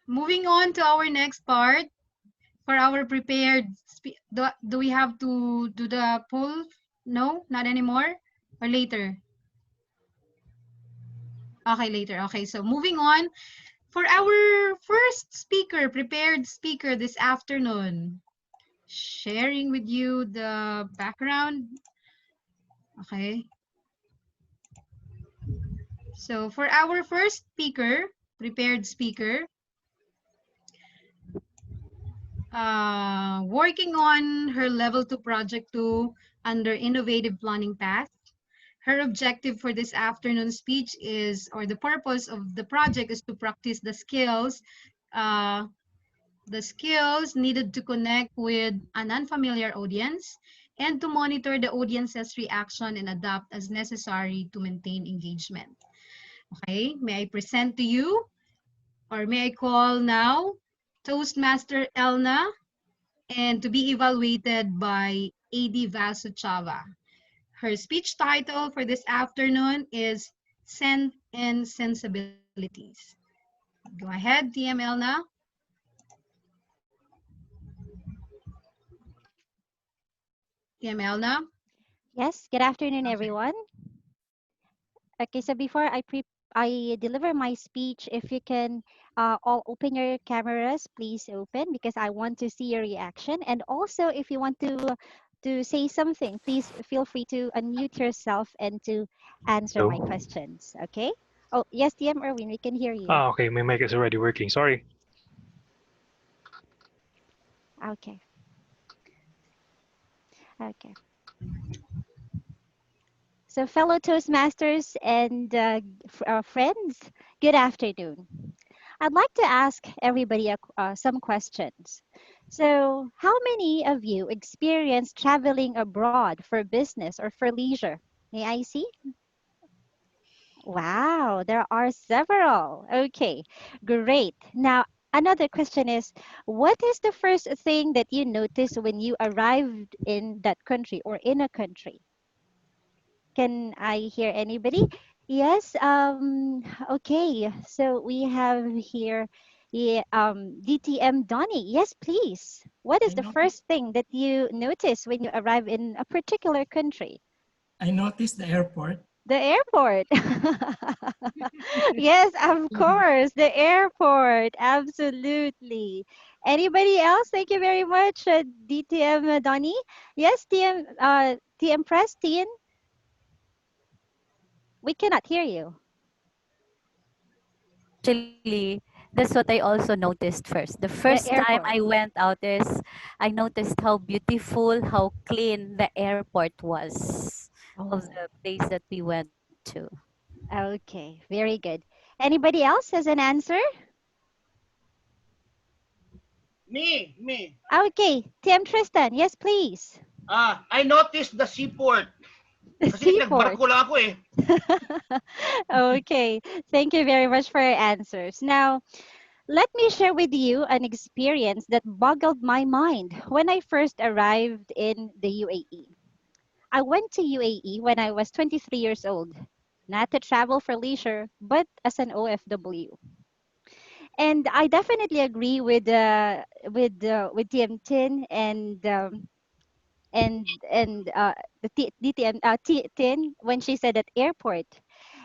moving on to our next part for our prepared. Do we have to do the poll? No, not anymore. Or later? Okay, later. Okay, so moving on. For our first speaker, prepared speaker this afternoon, sharing with you the background. Okay. So for our first speaker, prepared speaker, working on her level 2 project 2 under innovative planning path. Her objective for this afternoon speech is, or the purpose of the project is to practice uh, the skills needed to connect with an unfamiliar audience and to monitor the audience's reaction and adapt as necessary to maintain engagement. Okay, may I present to you, or may I call now Toastmaster Elna, and to be evaluated by AD Vasuchava. Her speech title for this afternoon is Scent and Sensibilities. Go ahead, TM Elna. TM Elna. Yes, good afternoon, everyone. Okay, so before I deliver my speech, if you can all open your cameras, please open because I want to see your reaction. And also, if you want to say something, please feel free to unmute yourself and to answer my Hello. questions. Okay? Oh, yes, DM Erwin, we can hear you. Ah, okay, my mic is already working. Sorry. Okay. Okay. So, fellow Toastmasters and friends, good afternoon. I'd like to ask everybody some questions. So, how many of you experience traveling abroad for business or for leisure? May I see? Wow, there are several. Okay, great. Now, another question is, what is the first thing that you noticed when you arrived in that country or in a country? Can I hear anybody? Yes, okay. So we have here DTM Donnie. Yes, please. What is I the noticed first thing that you notice when you arrive in a particular country? I noticed the airport. The airport. Yes, of course, the airport. Absolutely. Anybody else? Thank you very much, DTM Donnie. Yes, TM Preston. We cannot hear you. Actually, that's what I also noticed first. The The first time airport. I went out is I noticed how beautiful, how clean the airport was of Oh, the place that we went to. okay. Very good. Anybody else has an answer? Me. Okay. TM Tristan. Yes, please. I noticed the seaport. The Kasi seaport. nagbarko lang ako eh. Okay. Thank you very much for your answers. Now, let me share with you an experience that boggled my mind when I first arrived in the UAE. I went to UAE when I was 23 years old, not to travel for leisure, but as an OFW. And I definitely agree with TM Tin and the DTM Tin when she said at airport,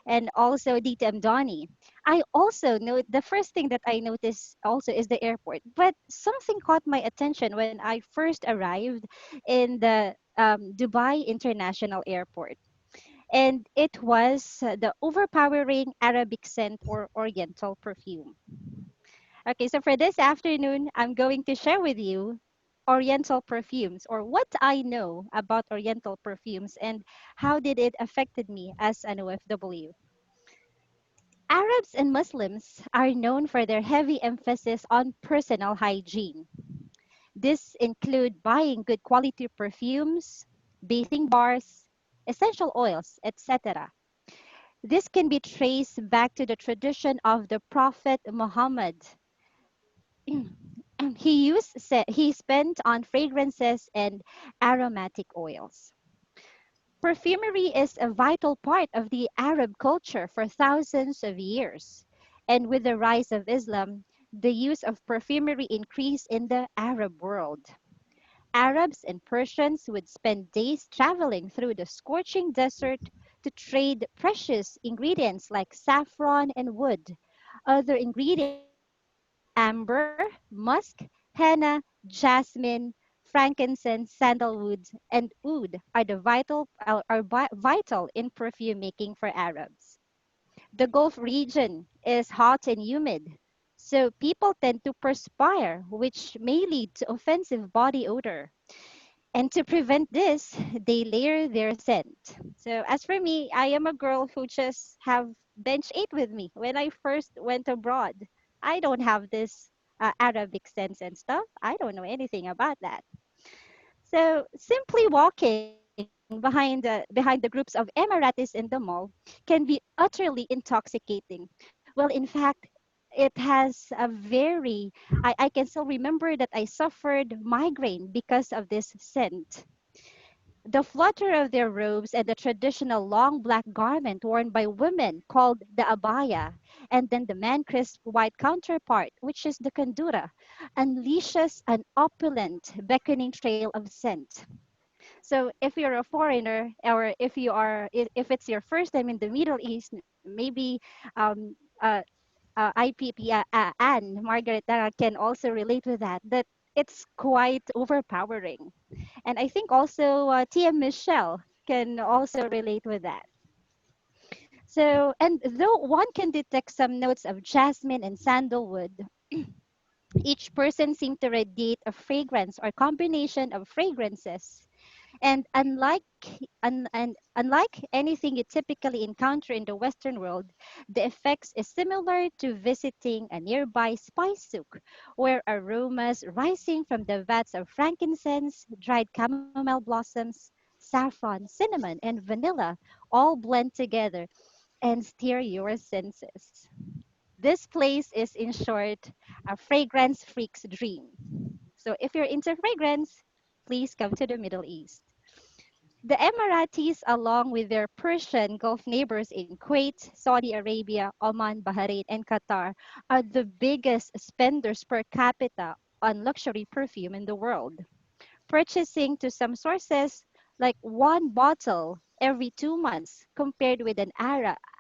and also DTM Donnie. I also know the first thing that I noticed also is the airport. But something caught my attention when I first arrived in the Dubai International Airport, and it was the overpowering Arabic scent or Oriental perfume. Okay, so for this afternoon, I'm going to share with you Oriental perfumes, or what I know about Oriental perfumes and how did it affected me as an OFW. Arabs and Muslims are known for their heavy emphasis on personal hygiene. This include buying good quality perfumes, bathing bars, essential oils, etc. This can be traced back to the tradition of the Prophet Muhammad. He spent on fragrances and aromatic oils. Perfumery is a vital part of the Arab culture for thousands of years. And with the rise of Islam, the use of perfumery increased in the Arab world. Arabs and Persians would spend days traveling through the scorching desert to trade precious ingredients like saffron and wood. Other ingredients like amber, musk, henna, jasmine, frankincense, sandalwood, and oud are vital in perfume making for Arabs. The Gulf region is hot and humid, so people tend to perspire, which may lead to offensive body odor. And to prevent this, they layer their scent. So as for me, I am a girl who just have bench 8 with me when I first went abroad. I don't have this Arabic scents and stuff. I don't know anything about that. So simply walking behind the groups of Emiratis in the mall can be utterly intoxicating. Well, in fact, it has a very I can still remember that I suffered migraine because of this scent. The flutter of their robes and the traditional long black garment worn by women called the abaya, and then the man crisp white counterpart, which is the kandura, unleashes an opulent, beckoning trail of scent. So if you're a foreigner, or if it's your first time in the Middle East, maybe um, uh, IPP Anne Margaret can also relate with that. That it's quite overpowering, and I think also TM Michelle can also relate with that. So, and though one can detect some notes of jasmine and sandalwood, each person seemed to radiate a fragrance or combination of fragrances. And unlike anything you typically encounter in the Western world, the effects is similar to visiting a nearby spice souk, where aromas rising from the vats of frankincense, dried chamomile blossoms, saffron, cinnamon, and vanilla all blend together and stir your senses. This place is, in short, a fragrance freak's dream. So if you're into fragrance, please come to the Middle East. The Emiratis, along with their Persian Gulf neighbors in Kuwait, Saudi Arabia, Oman, Bahrain, and Qatar, are the biggest spenders per capita on luxury perfume in the world, purchasing to some sources like one bottle every 2 months, compared with an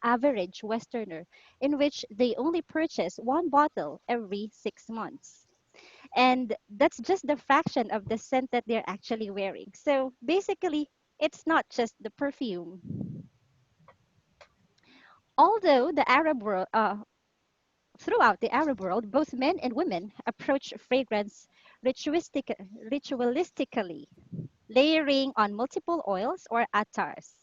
average Westerner, in which they only purchase one bottle every 6 months. And that's just the fraction of the scent that they're actually wearing. So basically, it's not just the perfume. Although the Arab world, throughout the Arab world, both men and women approach fragrance ritualistically, layering on multiple oils or attars.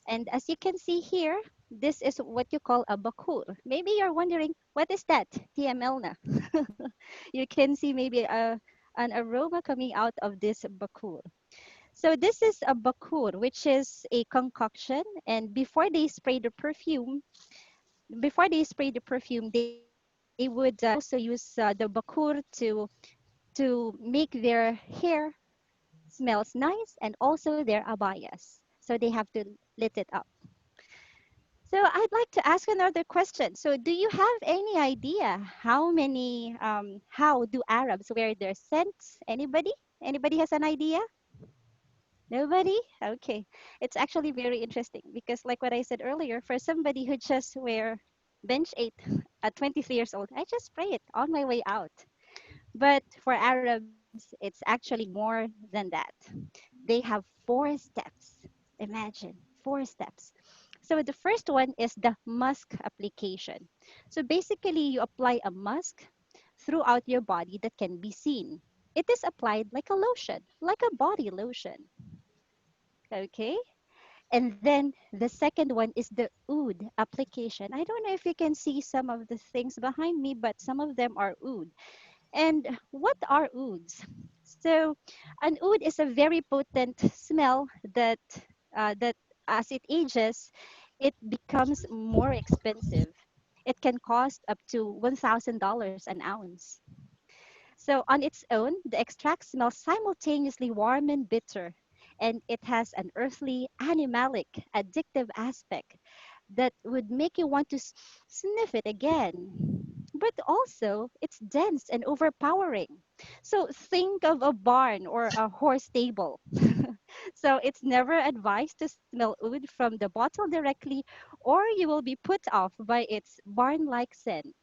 And as you can see here, this is what you call a bakur. Maybe you're wondering, what is that, Tia Melna? You can see maybe an aroma coming out of this bakur. So this is a bakur, which is a concoction. And before they would also use the bakur to make their hair smells nice, and also their abayas. So they have to lit it up. So I'd like to ask another question. So do you have any idea how do Arabs wear their scents? Anybody? Anybody has an idea? Nobody? Okay. It's actually very interesting because like what I said earlier, for somebody who just wear bench 8 at 23 years old, I just spray it on my way out. But for Arabs, it's actually more than that. They have 4 steps. Imagine 4 steps. So the first one is the musk application. So basically, you apply a musk throughout your body that can be seen. It is applied like a lotion, like a body lotion. Okay. And then the second one is the oud application. I don't know if you can see some of the things behind me, but some of them are oud. And what are ouds? So, an oud is a very potent smell that as it ages, it becomes more expensive. It can cost up to $1,000 an ounce. So, on its own, the extract smells simultaneously warm and bitter, and it has an earthly, animalic, addictive aspect that would make you want to sniff it again. But also, it's dense and overpowering. So think of a barn or a horse stable. So it's never advised to smell oud from the bottle directly, or you will be put off by its barn like scent.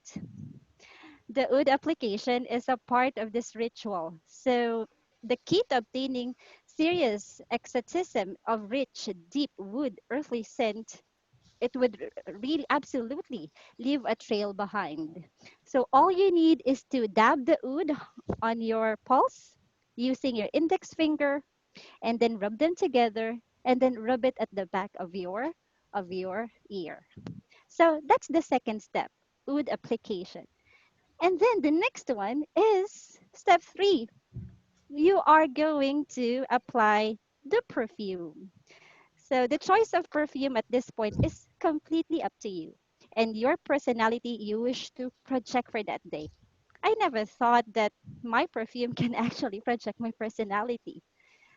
The oud application is a part of this ritual. So the key to obtaining serious exotism of rich, deep wood, earthly scent, it would really absolutely leave a trail behind. So all you need is to dab the oud on your pulse using your index finger, and then rub them together, and then rub it at the back of your ear. So that's the second step, oud application. And then the next one is step 3. You are going to apply the perfume. So the choice of perfume at this point is completely up to you and your personality you wish to project for that day. I never thought that my perfume can actually project my personality.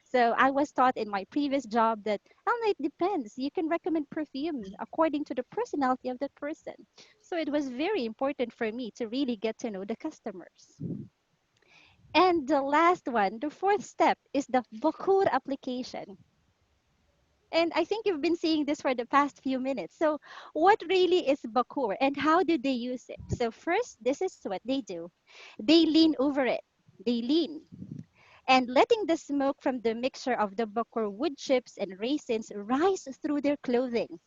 So I was taught in my previous job that, oh, no, it depends. You can recommend perfume according to the personality of that person. So it was very important for me to really get to know the customers. And the last one, the fourth step, is the Bakur application. And I think you've been seeing this for the past few minutes. So what really is Bakur and how do they use it? So first, this is what they do. They lean over it. They lean. And letting the smoke from the mixture of the Bakur wood chips and raisins rise through their clothing.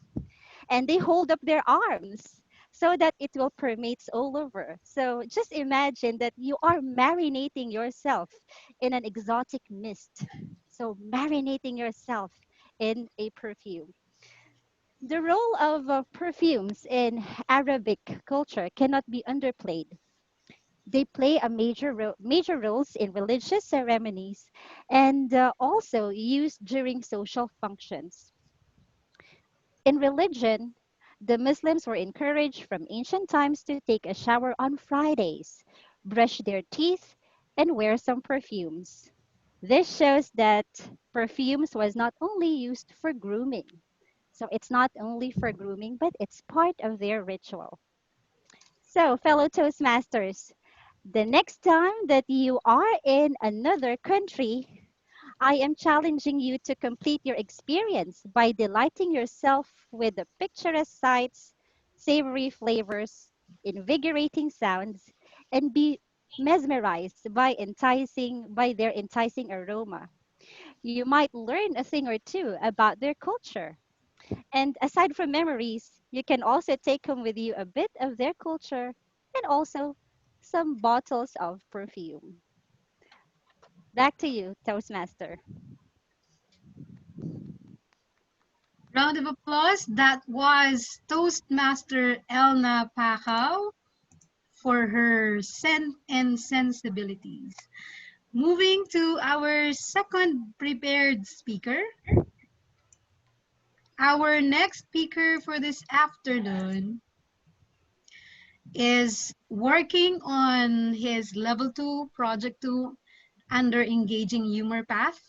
And they hold up their arms. so that it will permeate all over. So just imagine that you are marinating yourself in an exotic mist. So marinating yourself in a perfume. The role of perfumes in Arabic culture cannot be underplayed. They play a major roles in religious ceremonies and also used during social functions. In religion, the Muslims were encouraged from ancient times to take a shower on Fridays, brush their teeth, and wear some perfumes. This shows that perfumes was not only used for grooming. So it's not only for grooming, but it's part of their ritual. So, fellow Toastmasters, the next time that you are in another country, I am challenging you to complete your experience by delighting yourself with the picturesque sights, savory flavors, invigorating sounds, and be mesmerized by their enticing aroma. You might learn a thing or two about their culture. And aside from memories, you can also take home with you a bit of their culture and also some bottles of perfume. Back to you, Toastmaster. Round of applause. That was Toastmaster Elna Pacau for her scent and sensibilities. Moving to our second prepared speaker. Our next speaker for this afternoon is working on his level 2, project 2 under engaging humor path.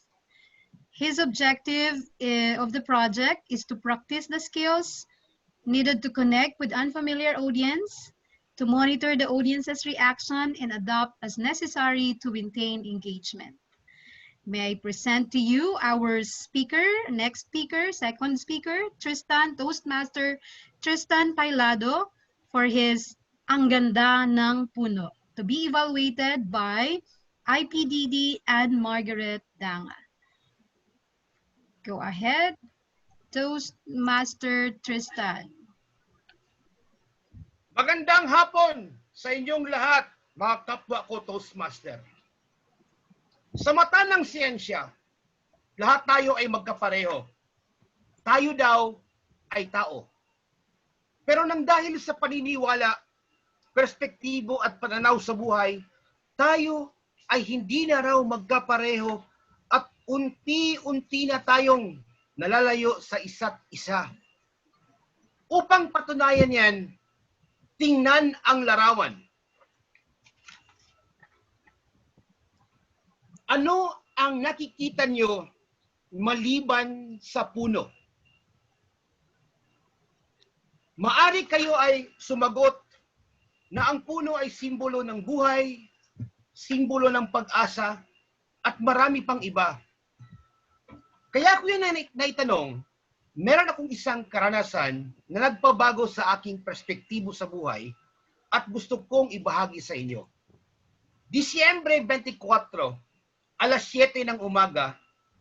His objective of the project is to practice the skills needed to connect with unfamiliar audience, to monitor the audience's reaction and adapt as necessary to maintain engagement. May I present to you our speaker, next speaker, second speaker, Toastmaster Tristan Pailado for his Ang Ganda ng Puno, to be evaluated by IPDD and Margaret Danga. Go ahead, Toastmaster Tristan. Magandang hapon sa inyong lahat, mga kapwa ko Toastmaster. Sa mata ng siyensya, lahat tayo ay magkapareho. Tayo daw ay tao. Pero nang dahil sa paniniwala, perspektibo at pananaw sa buhay, tayo ay hindi na raw magkapareho at unti-unti na tayong nalalayo sa isa't isa. Upang patunayan yan, tingnan ang larawan. Ano ang nakikita nyo maliban sa puno? Maari kayo ay sumagot na ang puno ay simbolo ng buhay, simbolo ng pag-asa, at marami pang iba. Kaya ko yun naitanong, meron akong isang karanasan na nagpabago sa aking perspektibo sa buhay at gusto kong ibahagi sa inyo. Disyembre 24, alas 7 ng umaga,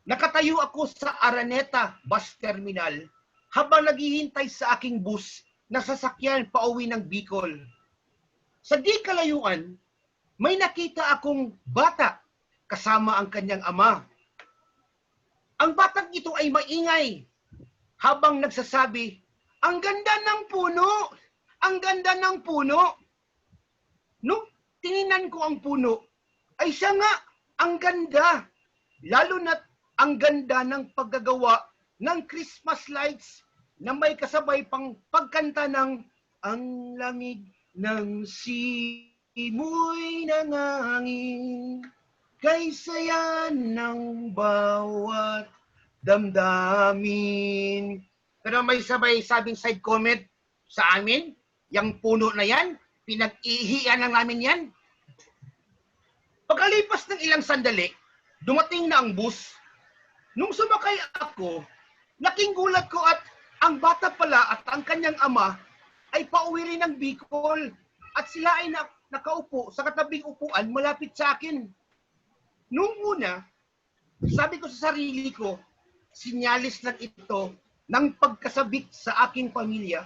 nakatayo ako sa Araneta Bus Terminal habang naghihintay sa aking bus na sasakyan pauwi ng Bicol. Sa di kalayuan, may nakita akong bata kasama ang kanyang ama. Ang batang ito ay maingay habang nagsasabi, "Ang ganda ng puno! Ang ganda ng puno!" Nung tingnan ko ang puno, ay siya nga, ang ganda. Lalo na't ang ganda ng paggagawa ng Christmas lights na may kasabay pang pagkanta ng "Ang lamig ng simoy ng hangin, kay saya ng bawat damdamin." Pero may sabay sabing side comment sa amin, yung puno na yan, pinag-ihian lang namin yan. Pagkalipas ng ilang sandali, dumating na ang bus. Nung sumakay ako, laking gulat ko at ang bata pala at ang kanyang ama ay pauwi rin ng Bicol at sila ay nakaupo sa katabing upuan malapit sa akin. Nung una, sabi ko sa sarili ko, sinyalis lang ito ng pagkasabik sa aking pamilya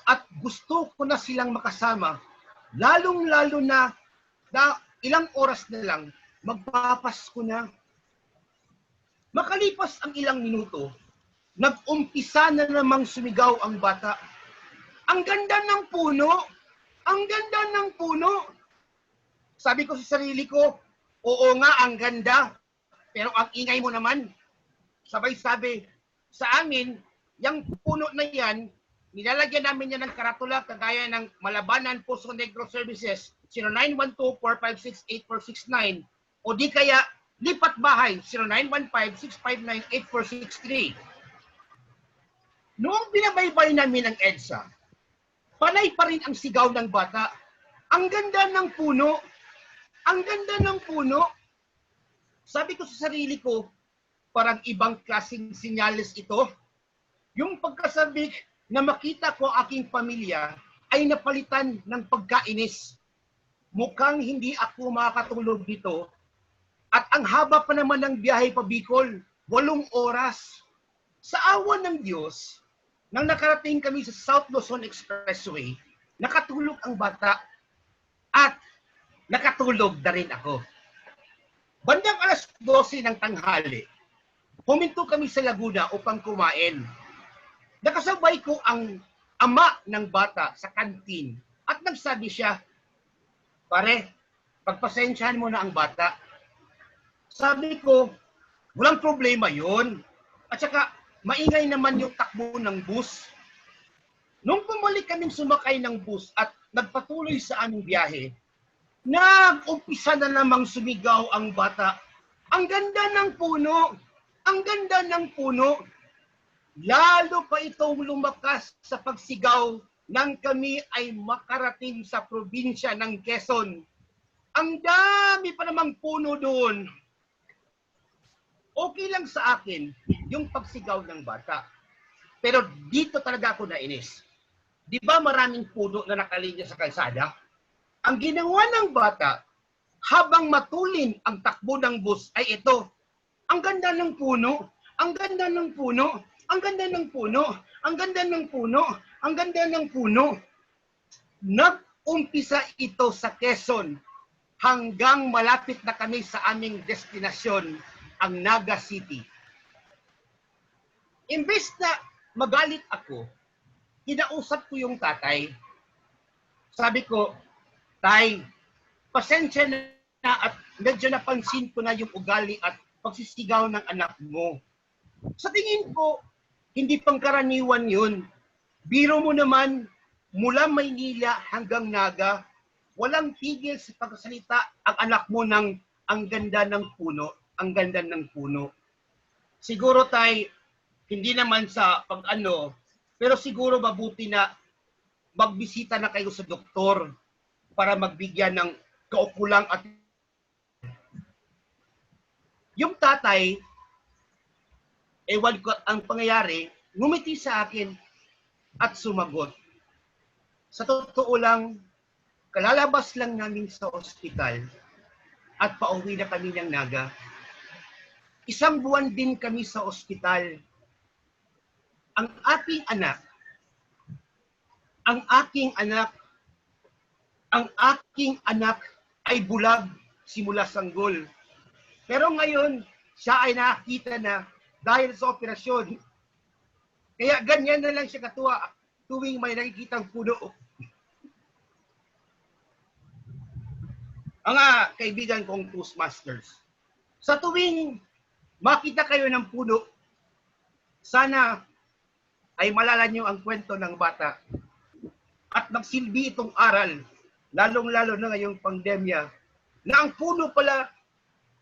at gusto ko na silang makasama, lalong-lalo na ilang oras na lang, magpapasko na. Makalipas ang ilang minuto, nag-umpisa na namang sumigaw ang bata. Ang ganda ng puno! Ang ganda ng puno! Sabi ko sa sarili ko, oo nga, ang ganda. Pero ang ingay mo naman. Sabay sabi, sa amin, yung puno na yan, nilalagyan namin yan ng karatula kagaya ng Malabanan Poso Negro Services 0912-456-8469 o di kaya lipat bahay 0915-659-8463. Noong binabaybay namin ang EDSA, panay pa rin ang sigaw ng bata. Ang ganda ng puno! Ang ganda ng puno! Sabi ko sa sarili ko, parang ibang klaseng sinyales ito. Yung pagkasabi na makita ko aking pamilya ay napalitan ng pagkainis. Mukhang hindi ako makakatulog dito. At ang haba pa naman ng biyahe pa Bicol, 8 oras. Sa awa ng Diyos, nang nakarating kami sa South Luzon Expressway, nakatulog ang bata at nakatulog na rin ako. Bandang alas 12 ng tanghali, huminto kami sa Laguna upang kumain. Nakasabay ko ang ama ng bata sa kantin at nagsabi siya, pare, pagpasensyahan mo na ang bata. Sabi ko, walang problema yon. At saka, maingay naman yung takbo ng bus. Nung bumalik kaming sumakay ng bus at nagpatuloy sa aming biyahe, nag-umpisa na namang sumigaw ang bata. Ang ganda ng puno! Ang ganda ng puno! Lalo pa itong lumakas sa pagsigaw nang kami ay makarating sa probinsya ng Quezon. Ang dami pa namang puno doon. Okay lang sa akin yung pagsigaw ng bata. Pero dito talaga ako nainis. Di ba maraming puno na nakalinya sa kalsada? Ang ginawa ng bata, habang matulin ang takbo ng bus ay ito. Ang ganda ng puno, ang ganda ng puno, ang ganda ng puno, ang ganda ng puno, ang ganda ng puno. Nag-umpisa ito sa Quezon hanggang malapit na kami sa aming destinasyon, ang Naga City. Imbes na magalit ako, kinausap ko yung tatay. Sabi ko, Tay, pasensya na at medyo napansin ko na yung ugali at pagsisigaw ng anak mo. Sa tingin ko, hindi pangkaraniwan yun. Biro mo naman, mula Maynila hanggang Naga, walang tigil sa pagkasalita ang anak mo ng ang ganda ng puno, ang ganda ng puno. Siguro tay, hindi naman sa pag-ano, pero siguro mabuti na magbisita na kayo sa doktor para magbigyan ng kaukulang at yung tatay, ewan ko ang pangyayari, ngumiti sa akin at sumagot. Sa totoo lang, kalalabas lang namin sa ospital at pauwi na kami ng Naga. 1 buwan din kami sa ospital. Ang aking anak, ang aking ay bulag simula sanggol. Pero ngayon, siya ay nakakita na dahil sa operasyon. Kaya ganyan na lang siya katuwa tuwing may nakikitang puno. Ang kaibigan kong Toastmasters, sa tuwing makita kayo ng puno, sana ay malala niyo ang kwento ng bata at magsilbi itong aral, lalong-lalo na ngayong pandemya, na ang puno pala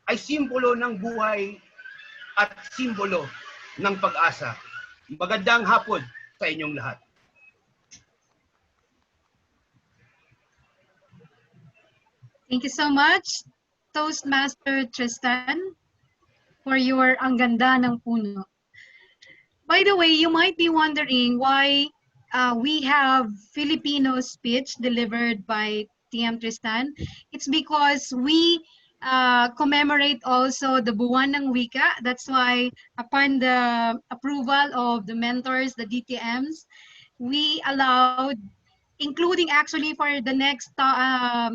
ay simbolo ng buhay at simbolo ng pag-asa. Magandang hapon sa inyong lahat. Thank you so much, Toastmaster Tristan, for your Ang Ganda ng Puno. By the way, you might be wondering why we have Filipino speech delivered by TM Tristan. It's because we commemorate also the Buwan ng Wika. That's why upon the approval of the mentors, the DTMs, we allowed, including actually for the next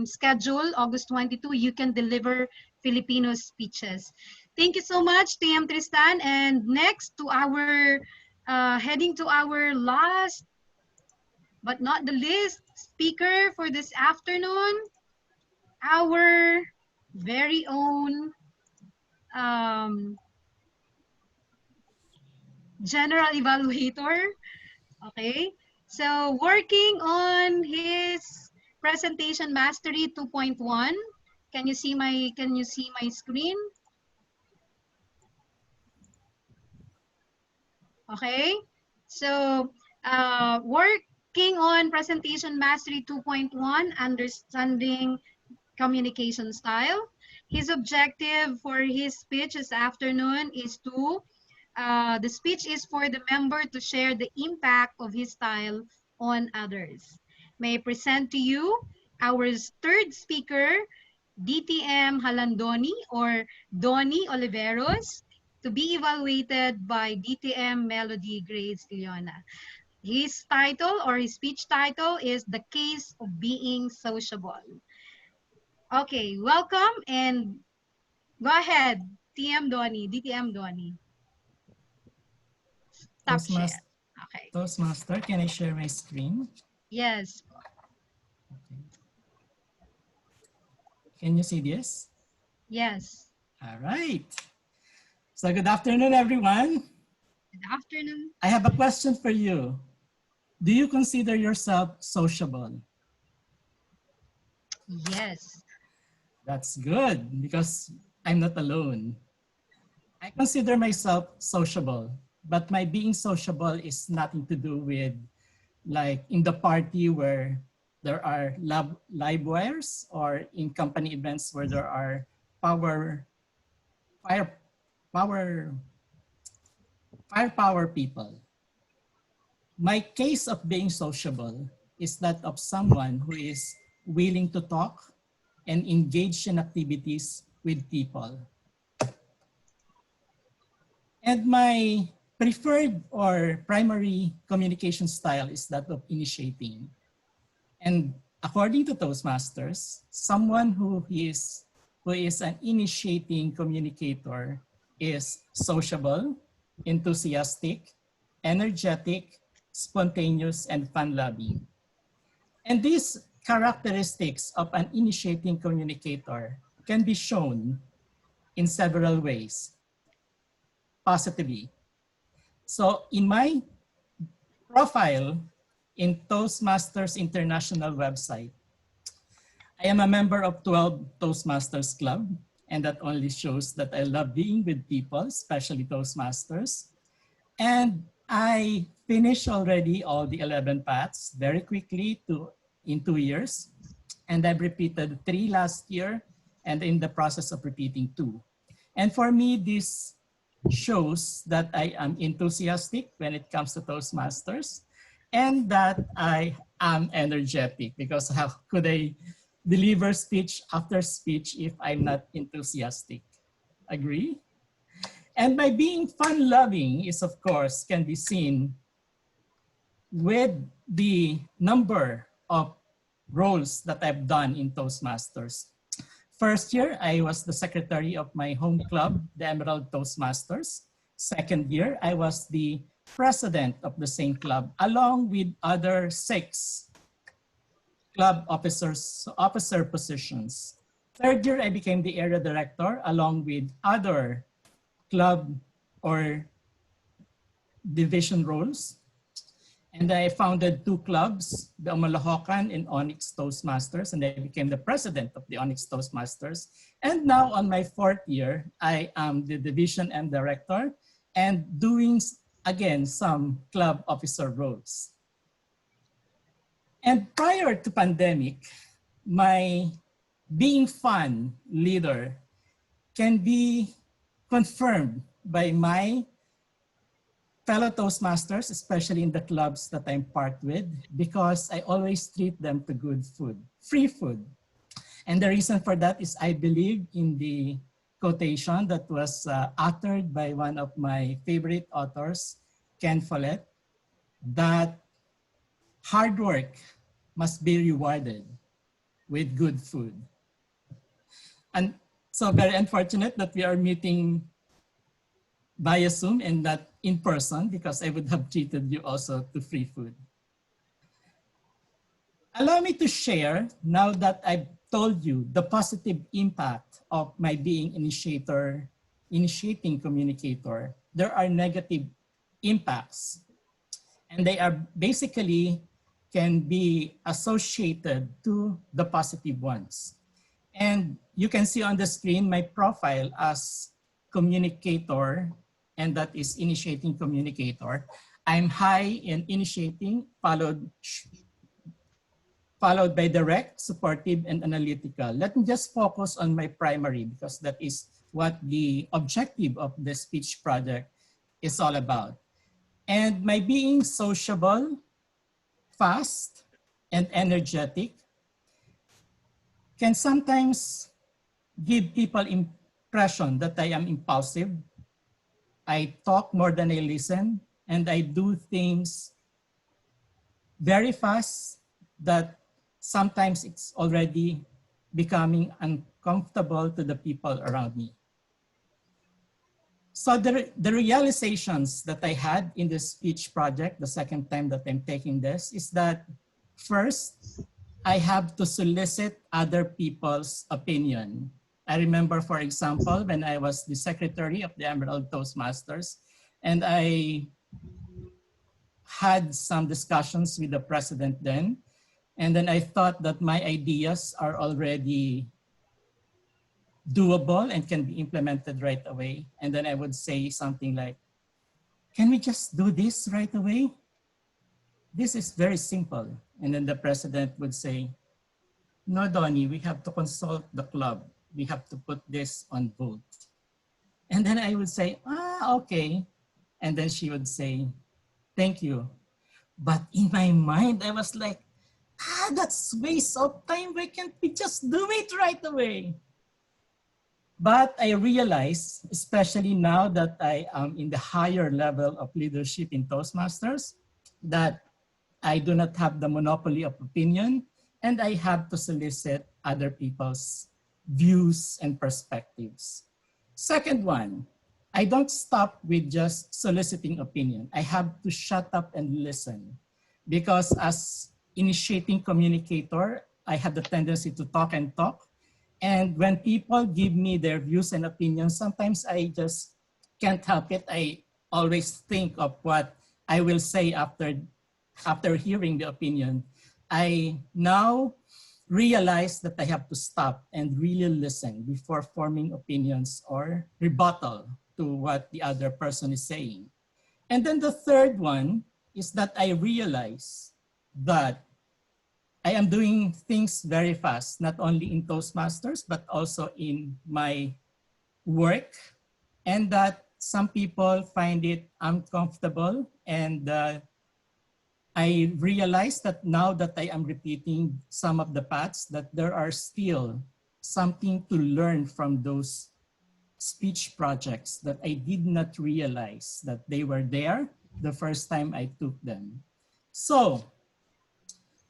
schedule, August 22, you can deliver Filipino speeches. Thank you so much, TM Tristan. And next to our, heading to our last but not the least speaker for this afternoon, our very own um, general evaluator. Okay, so working on his presentation mastery 2.1. Can you see my screen? Okay, so working on presentation mastery 2.1, understanding communication style. His objective for his speech this afternoon is to, the speech is for the member to share the impact of his style on others. May I present to you our third speaker, DTM Halandoni or Donnie Oliveros, to be evaluated by DTM Melody Grace Leona. His title or his speech title is The Case of Being Sociable. Okay, welcome and go ahead, TM Donnie, DTM Donnie. Stop share. Okay. Toastmaster, can I share my screen? Yes. Okay. Can you see this? Yes. All right. So good afternoon, everyone. Good afternoon. I have a question for you. Do you consider yourself sociable? Yes. That's good because I'm not alone. I consider myself sociable, but my being sociable is nothing to do with like in the party where there are live wires or in company events where there are power, fire, power, firepower people. My case of being sociable is that of someone who is willing to talk and engage in activities with people. And my preferred or primary communication style is that of initiating. And according to Toastmasters, someone who is an initiating communicator is sociable, enthusiastic, energetic, spontaneous, and fun-loving. And these characteristics of an initiating communicator can be shown in several ways positively. So in my profile in Toastmasters International website, I am a member of 12 Toastmasters Club, and that only shows that I love being with people, especially Toastmasters. And I finished already all the 11 paths very quickly in 2 years. And I've repeated 3 last year and in the process of repeating 2. And for me, this shows that I am enthusiastic when it comes to Toastmasters and that I am energetic, because how could I deliver speech after speech if I'm not enthusiastic? Agree? And by being fun-loving is, of course, can be seen with the number of roles that I've done in Toastmasters. First year, I was the secretary of my home club, the Emerald Toastmasters. Second year, I was the president of the same club, along with other 6 club officer positions. Third year, I became the area director, along with other club or division roles. And I founded 2 clubs, the Omalahocan and Onyx Toastmasters, and I became the president of the Onyx Toastmasters. And now on my 4th year, I am the division and director and doing, again, some club officer roles. And prior to pandemic, my being fun leader can be confirmed by my fellow Toastmasters, especially in the clubs that I'm part with, because I always treat them to good food, free food. And the reason for that is I believe in the quotation that was uttered by one of my favorite authors, Ken Follett, that hard work must be rewarded with good food. And so very unfortunate that we are meeting via Zoom and not in person, because I would have treated you also to free food. Allow me to share, now that I've told you the positive impact of my being initiating communicator, there are negative impacts, and they are basically can be associated to the positive ones. And you can see on the screen my profile as communicator, and that is initiating communicator. I'm high in initiating, followed by direct, supportive, and analytical. Let me just focus on my primary, because that is what the objective of the speech project is all about. And my being sociable, fast, and energetic can sometimes give people impression that I am impulsive. I talk more than I listen, and I do things very fast that sometimes it's already becoming uncomfortable to the people around me. So the realizations that I had in this speech project, the second time that I'm taking this, is that first, I have to solicit other people's opinion. I remember, for example, when I was the secretary of the Emerald Toastmasters, and I had some discussions with the president then, and then I thought that my ideas are already doable and can be implemented right away. And then I would say something like, can we just do this right away? This is very simple. And then the president would say, no, Donnie, we have to consult the club. We have to put this on vote. And then I would say, okay. And then she would say, thank you. But in my mind, I was like, that's waste of time. Why can't we just do it right away? But I realize, especially now that I am in the higher level of leadership in Toastmasters, that I do not have the monopoly of opinion, and I have to solicit other people's views and perspectives. Second one, I don't stop with just soliciting opinion. I have to shut up and listen, because as initiating communicator, I have the tendency to talk and talk. And when people give me their views and opinions, sometimes I just can't help it. I always think of what I will say after hearing the opinion. I now realize that I have to stop and really listen before forming opinions or rebuttal to what the other person is saying. And then the third one is that I realize that I am doing things very fast, not only in Toastmasters, but also in my work, and that some people find it uncomfortable. And I realize that now that I am repeating some of the paths, that there are still something to learn from those speech projects that I did not realize that they were there the first time I took them. So,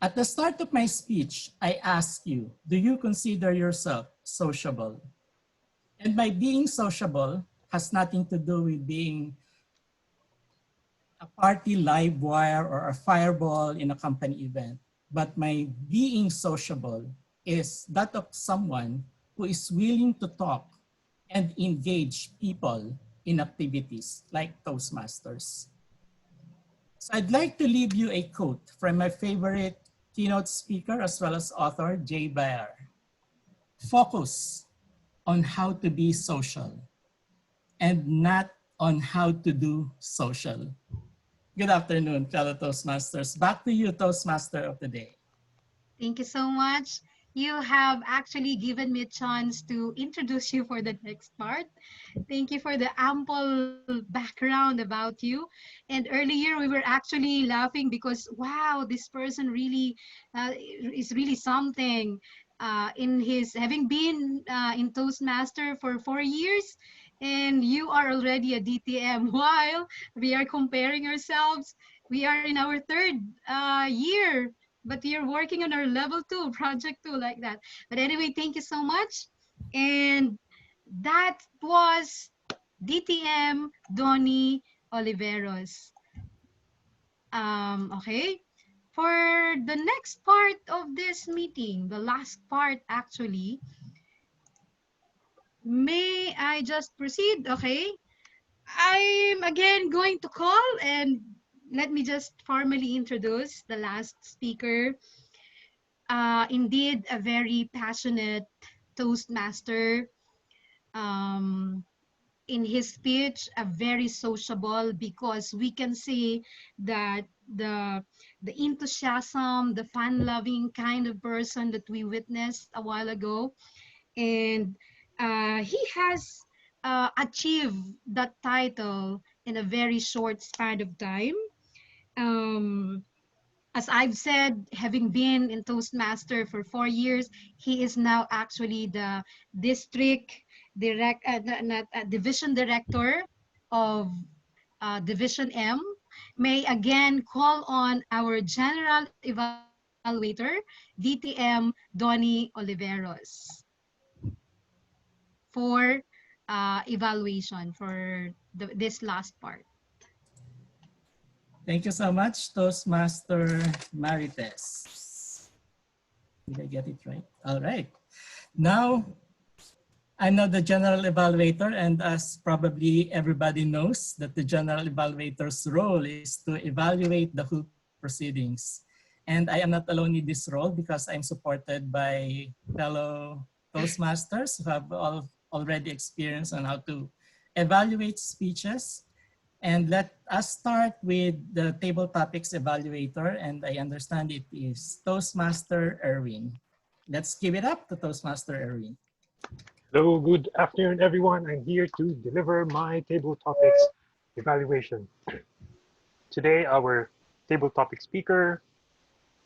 at the start of my speech, I ask you, do you consider yourself sociable? And by being sociable has nothing to do with being a party live wire or a fireball in a company event. But my being sociable is that of someone who is willing to talk and engage people in activities like Toastmasters. So I'd like to leave you a quote from my favorite keynote speaker as well as author, Jay Baer. Focus on how to be social and not on how to do social. Good afternoon, fellow Toastmasters. Back to you, Toastmaster of the day. Thank you so much. You have actually given me a chance to introduce you for the next part. Thank you for the ample background about you. And earlier we were actually laughing because, wow, this person really is really something. In his having been in Toastmaster for 4 years, and you are already a DTM, while we are comparing ourselves. We are in our third year, but you're working on our level two, project two, like that. But anyway, thank you so much. And that was DTM Donny Oliveros. Okay. For the next part of this meeting, the last part actually, may I just proceed? Okay. I'm again going to call and let me just formally introduce the last speaker. Indeed, a very passionate Toastmaster. Um, in his speech, a very sociable, because we can see that the enthusiasm, the fun-loving kind of person that we witnessed a while ago, and he has achieved that title in a very short span of time. Um, as I've said, having been in Toastmaster for 4 years, he is now actually the district division director of Division M. May again call on our general evaluator, DTM Donny Oliveros, for evaluation for this last part. Thank you so much, Toastmaster Marites. Did I get it right? All right. Now, I'm not the general evaluator, and as probably everybody knows, that the general evaluator's role is to evaluate the whole proceedings. And I am not alone in this role because I'm supported by fellow Toastmasters who have already experience on how to evaluate speeches. And let us start with the table topics evaluator, and I understand it is Toastmaster Erwin. Let's give it up to Toastmaster Erwin. Hello, good afternoon, everyone. I'm here to deliver my table topics evaluation. Today, our table topic speaker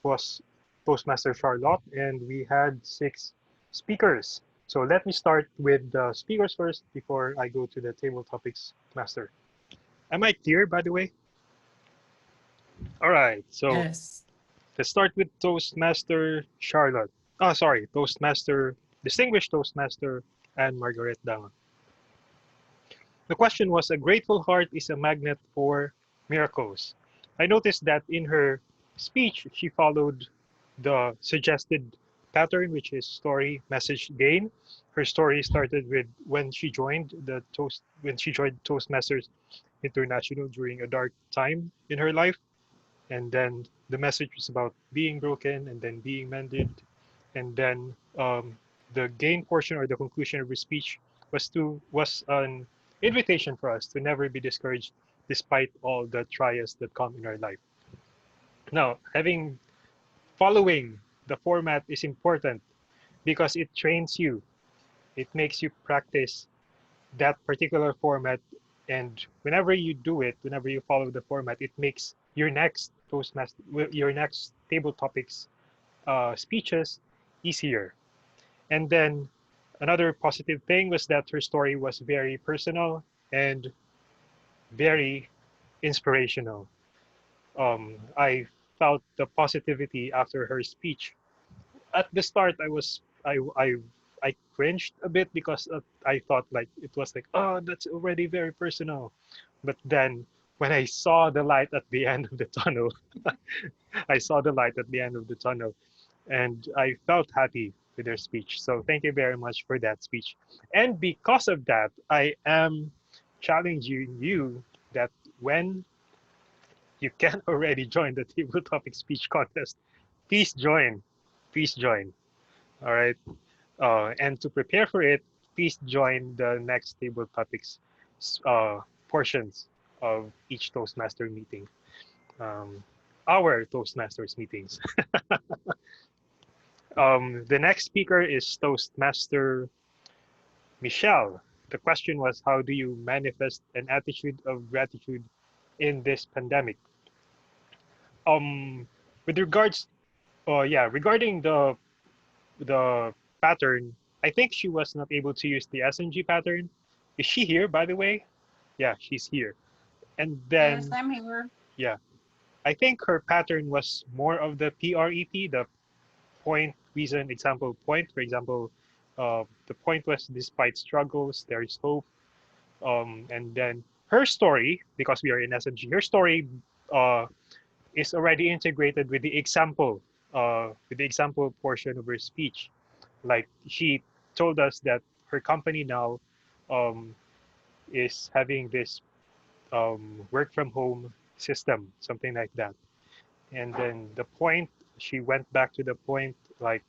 was Toastmaster Charlotte, and we had 6 speakers. So let me start with the speakers first before I go to the table topics master. Am I clear, by the way? All right, so yes. Let's start with Toastmaster Charlotte. Distinguished Toastmaster Anne Margaret Down. The question was, a grateful heart is a magnet for miracles. I noticed that in her speech, she followed the suggested pattern, which is story, message, gain. Her story started with when she joined Toastmasters International during a dark time in her life. And then the message was about being broken and then being mended. And then the gain portion, or the conclusion of her speech, was an invitation for us to never be discouraged despite all the trials that come in our life. Now, following the format is important because it trains you. It makes you practice that particular format, and whenever you do it, whenever you follow the format, it makes your next table topics speeches easier. And then another positive thing was that her story was very personal and very inspirational. I felt the positivity after her speech. At the start, I cringed a bit because I thought like it was like, oh, that's already very personal. But then when I saw the light at the end of the tunnel, I saw the light at the end of the tunnel, and I felt happy with their speech. So thank you very much for that speech. And because of that, I am challenging you that when you can already join the table topic speech contest, please join. Please join. All right. And to prepare for it, please join the next table topics portions of each Toastmaster meeting. Our Toastmasters meetings. The next speaker is Toastmaster Michelle. The question was, how do you manifest an attitude of gratitude in this pandemic? With regards, regarding the pattern, I think she was not able to use the SNG pattern. Is she here, by the way? Yeah, she's here. And Yes, then, I'm here. yeah, I think her pattern was more of the PREP, the point, reason, example, point. For example, the point was despite struggles, there is hope. And then her story, because we are in SMG, her story uh, is already integrated with the example portion of her speech. Like she told us that her company now um, is having this work from home system, something like that. And then the point, she went back to the point, like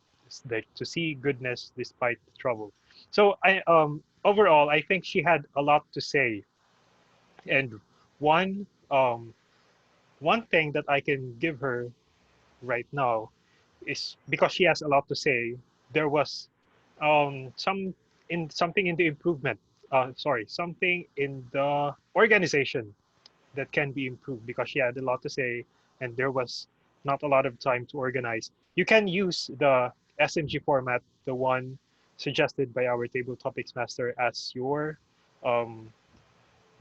to see goodness despite trouble. So I overall, I think she had a lot to say. And one one thing that I can give her right now is because she has a lot to say. There was something in the improvement. Sorry, something in the organization that can be improved because she had a lot to say and there was not a lot of time to organize. You can use the SMG format, the one suggested by our table topics master, um,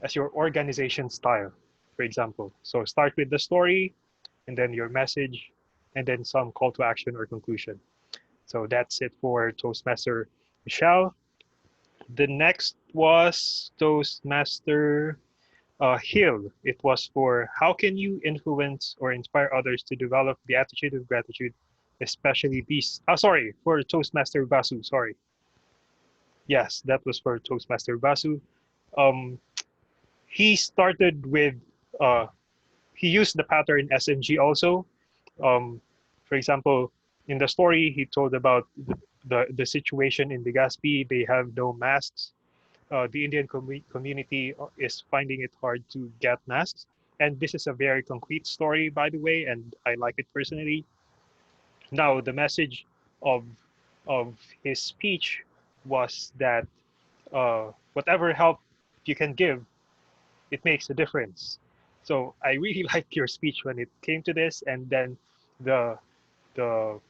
as your organization style, for example. So start with the story and then your message and then some call to action or conclusion. So that's it for Toastmaster Michelle. The next was Toastmaster Hill. It was for how can you influence or inspire others to develop the attitude of gratitude, especially these. Sorry, for Toastmaster Basu. Sorry. Yes, that was for Toastmaster Basu. Um, he started with, uh, he used the pattern SNG also. Um, for example, in the story, he told about the situation in Legazpi. They have no masks. The Indian community is finding it hard to get masks. And this is a very concrete story, by the way, and I like it personally. Now, the message of of his speech was that whatever help you can give, it makes a difference. So I really liked your speech when it came to this, and then the the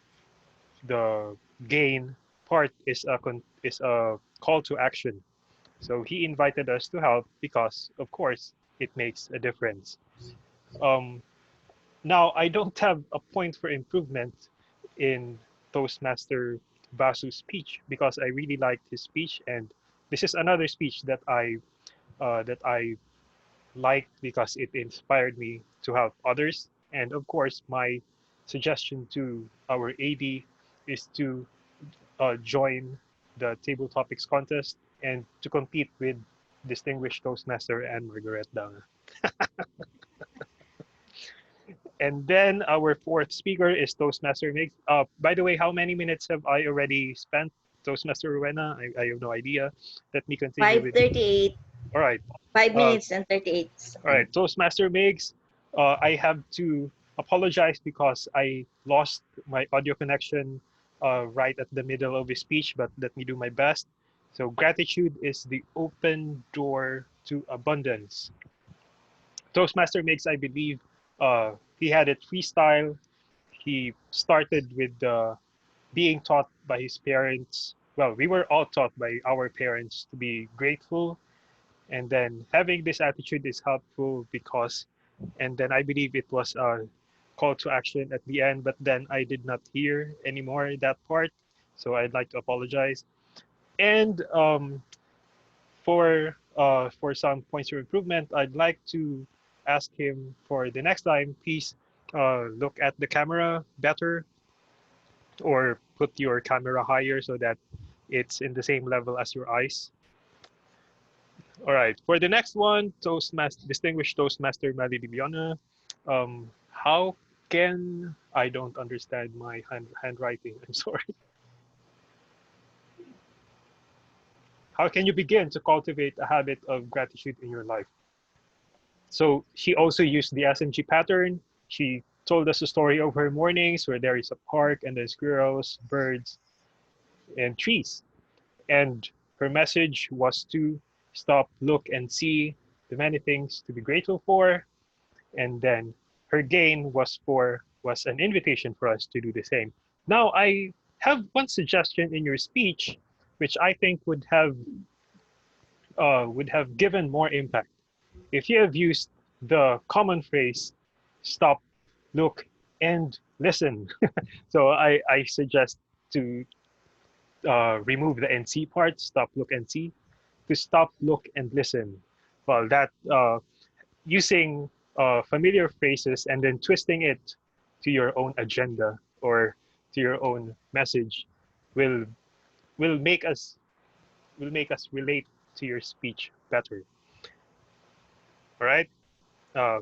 the gain part is is a call to action. So he invited us to help because, of course, it makes a difference. Um, Now, I don't have a point for improvement in Toastmaster Basu's speech because I really liked his speech, and this is another speech that I liked because it inspired me to help others. And of course, my suggestion to our AD is to join the table topics contest and to compete with distinguished Toastmaster and Margaret Downer. And then our fourth speaker is Toastmaster Mix. By the way, how many minutes have I already spent? Toastmaster Rowena? I have no idea. Let me continue with. 5:38. All right. 5 minutes and 38 All right, seconds. Toastmaster Migs, I have to apologize because I lost my audio connection right at the middle of his speech, but let me do my best. So, gratitude is the open door to abundance. Toastmaster Migs, I believe, he had it freestyle. He started with being taught by his parents. Well, we were all taught by our parents to be grateful, and then having this attitude is helpful because, and then I believe it was a call to action at the end, but then I did not hear anymore that part, so I'd like to apologize. And for some points of improvement, I'd like to ask him for the next time, please look at the camera better or put your camera higher so that it's in the same level as your eyes. All right. For the next one, distinguished Toastmaster Mali Bibiana. How can I don't understand my handwriting? I'm sorry. How can you begin to cultivate a habit of gratitude in your life? So she also used the SMG pattern. She told us a story of her mornings where there is a park and then squirrels, birds, and trees. And her message was to stop, look, and see the many things to be grateful for. And then her gain was an invitation for us to do the same. Now I have one suggestion in your speech, which I think would have given more impact if you have used the common phrase "stop, look, and listen. So I suggest to remove the NC part, stop, look, and see, to stop, look, and listen. Well, that using familiar phrases and then twisting it to your own agenda or to your own message will will make us will make us relate to your speech better. All right. Uh,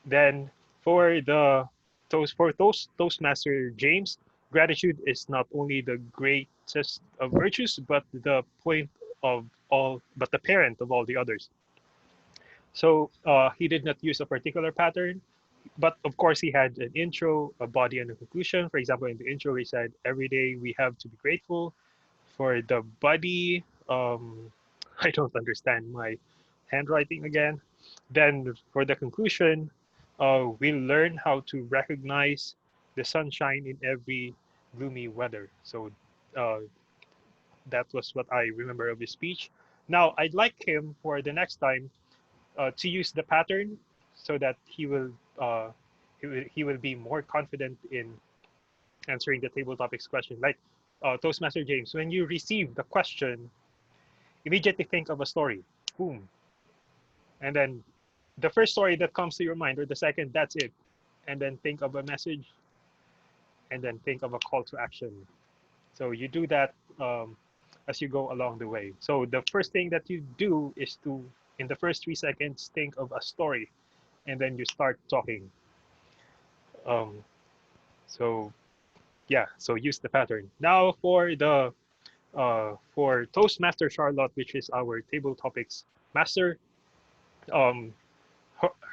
then for the Toastmaster James, gratitude is not only the greatest of virtues, but the point of all, but the parent of all the others. So he did not use a particular pattern, but of course he had an intro, a body, and a conclusion. For example, in the intro, he said, "Every day we have to be grateful." For the body, I don't understand my handwriting again. Then for the conclusion, we learn how to recognize the sunshine in every gloomy weather. So uh, that was what I remember of his speech. Now, I'd like him for the next time to use the pattern so that he will be more confident in answering the table topics question. Like Toastmaster James, when you receive the question, immediately think of a story. Boom. And then the first story that comes to your mind, or the second, that's it. And then think of a message, and then think of a call to action. So you do that as you go along the way. So the first thing that you do is to, in the first 3 seconds, think of a story, and then you start talking. Um, so yeah, so use the pattern. Now for Toastmaster Charlotte, which is our table topics master, um,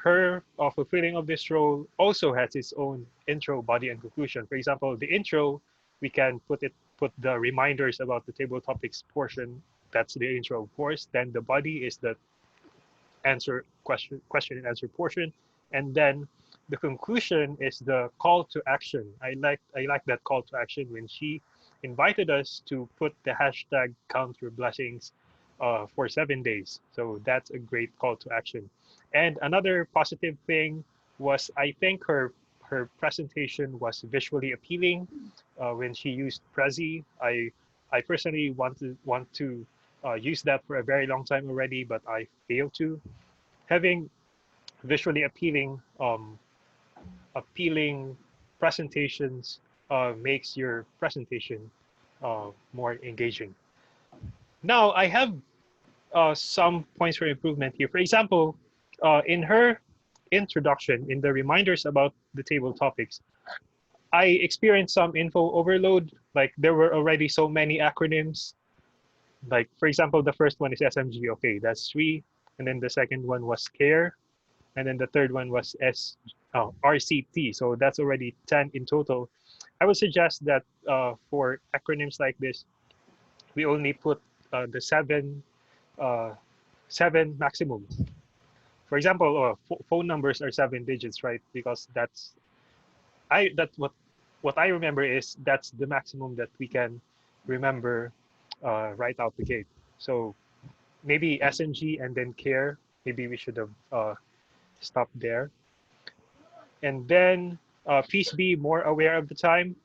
her fulfilling of this role also has its own intro, body, and conclusion. For example, the intro, we can put the reminders about the table topics portion. That's the intro, of course. Then the body is the question and answer portion, and then the conclusion is the call to action. I like that call to action when she invited us to put the hashtag count your blessings for 7 days. So that's a great call to action. And another positive thing was, I think her presentation was visually appealing when she used Prezi. I personally want to use that for a very long time already, but I failed to. Having visually appealing presentations makes your presentation more engaging. Now I have some points for improvement here. For example, in her introduction, in the reminders about the table topics, I experienced some info overload. Like there were already so many acronyms. Like for example, the first one is SMG. Okay, that's 3. And then the second one was CARE. And then the third one was RCT. So that's already 10 in total. I would suggest that for acronyms like this, we only put the uh, seven maximum. For example, phone numbers are 7 digits, right? Because that's what I remember is that's the maximum that we can remember right out the gate. So maybe SNG and then CARE. Maybe we should have stopped there. And then please be more aware of the time.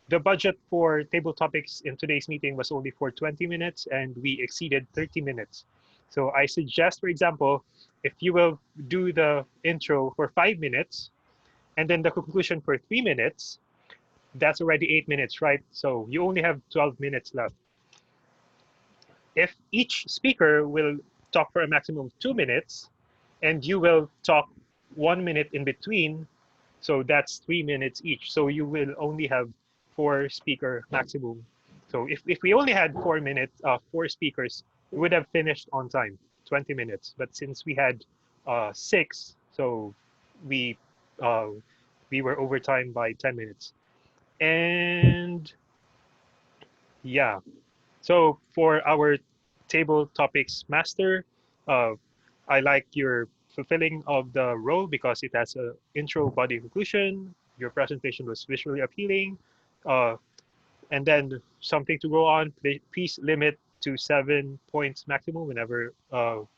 The budget for table topics in today's meeting was only for 20 minutes, and we exceeded 30 minutes. So I suggest, for example, if you will do the intro for 5 minutes, and then the conclusion for 3 minutes, that's already 8 minutes, right? So you only have 12 minutes left. If each speaker will talk for a maximum of 2 minutes, and you will talk 1 minute in between, so that's 3 minutes each. So you will only have 4 speaker maximum. So if we only had 4 minutes, 4 speakers, we would have finished on time, 20 minutes. But since we had 6, so we uh, we were over time by 10 minutes. And yeah, so for our table topics master, uh, I like your fulfilling of the role because it has a intro, body, conclusion. Your presentation was visually appealing, uh, and then something to go on. Please limit to 7 points maximum whenever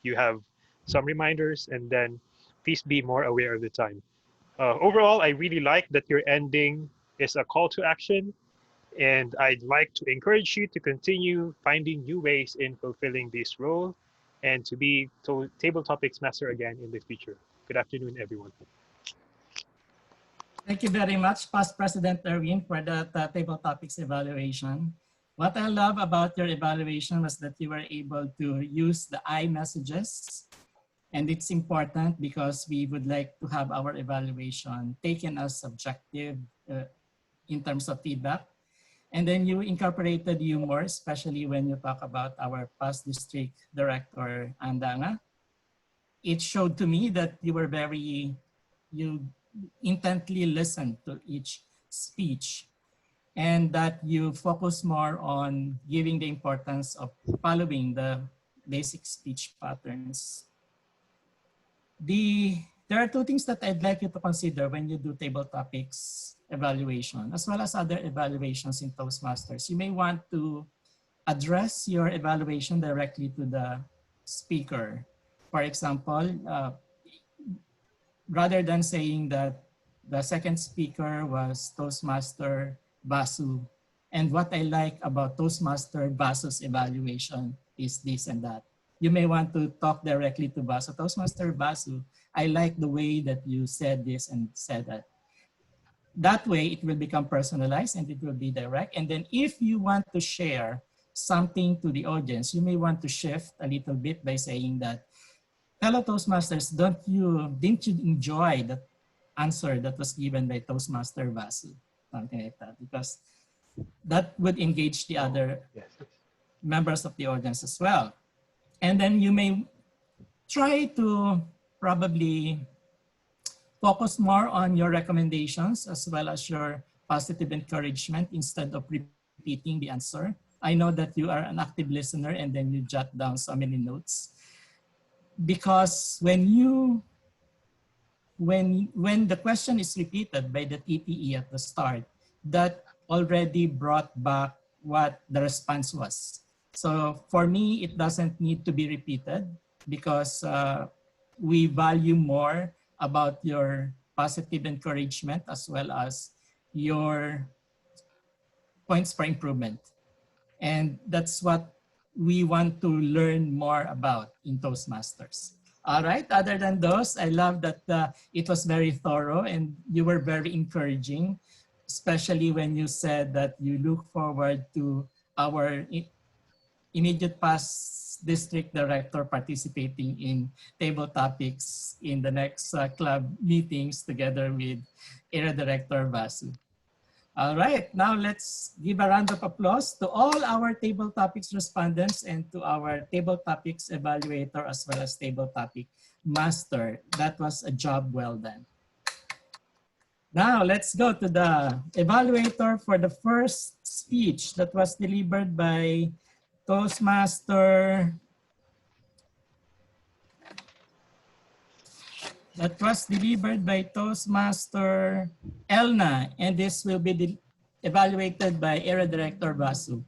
you have some reminders, and then please be more aware of the time. Overall, I really like that your ending is a call to action, and I'd like to encourage you to continue finding new ways in fulfilling this role and to be table topics master again in the future. Good afternoon, everyone. Thank you very much, Past President Erwin, for that table topics evaluation. What I love about your evaluation was that you were able to use the I messages. And it's important because we would like to have our evaluation taken as subjective in terms of feedback. And then you incorporated humor, especially when you talk about our past district director, Andanga. It showed to me that you intently listened to each speech and that you focus more on giving the importance of following the basic speech patterns. There are two things that I'd like you to consider when you do table topics evaluation, as well as other evaluations in Toastmasters. You may want to address your evaluation directly to the speaker. For example, rather than saying that the second speaker was Toastmaster Basu, and what I like about Toastmaster Basu's evaluation is this and that. You may want to talk directly to Basu. Toastmaster Basu, I like the way that you said this and said that. That way it will become personalized and it will be direct. And then if you want to share something to the audience, you may want to shift a little bit by saying that, fellow Toastmasters, didn't you enjoy the answer that was given by Toastmaster Basu? Something like that, because that would engage the other members of the audience as well. And then you may try to probably focus more on your recommendations as well as your positive encouragement instead of repeating the answer. I know that you are an active listener and then you jot down so many notes. Because when the question is repeated by the TTE at the start, that already brought back what the response was. So for me, it doesn't need to be repeated because we value more about your positive encouragement as well as your points for improvement. And that's what we want to learn more about in Toastmasters. All right, other than those, I love that it was very thorough and you were very encouraging, especially when you said that you look forward to our immediate past district director participating in table topics in the next club meetings together with area director Vasu. All right, now let's give a round of applause to all our table topics respondents and to our table topics evaluator as well as table topic master. That was a job well done. Now let's go to the evaluator for the first speech that was delivered by Toastmaster. That was delivered by Toastmaster Elna, and this will be evaluated by Area Director Basu.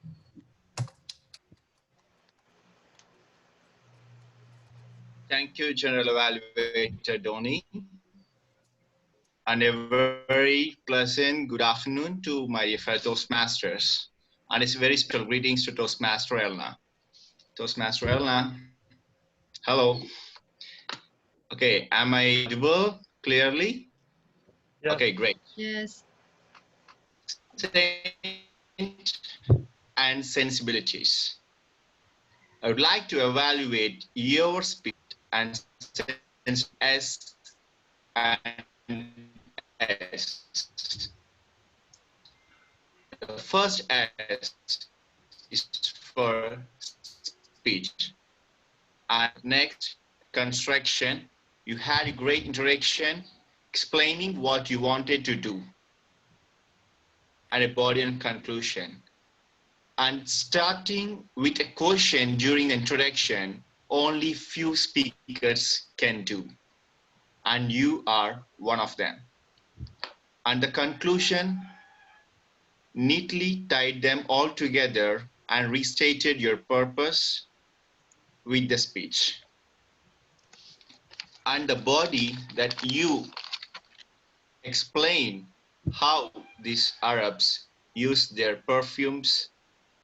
Thank you, General Evaluator Doni. And a very pleasant good afternoon to my fellow Toastmasters. And it's very special greetings to Toastmaster Elna. Toastmaster Elna, hello. Okay, am I audible clearly? Yeah. Okay, great. Yes. And sensibilities. I would like to evaluate your speed and S and S. The first S is for speech. And next, construction. You had a great interaction explaining what you wanted to do. And a body and conclusion. And starting with a question during the introduction, only few speakers can do. And you are one of them. And the conclusion neatly tied them all together and restated your purpose with the speech. And the body that you explain how these Arabs use their perfumes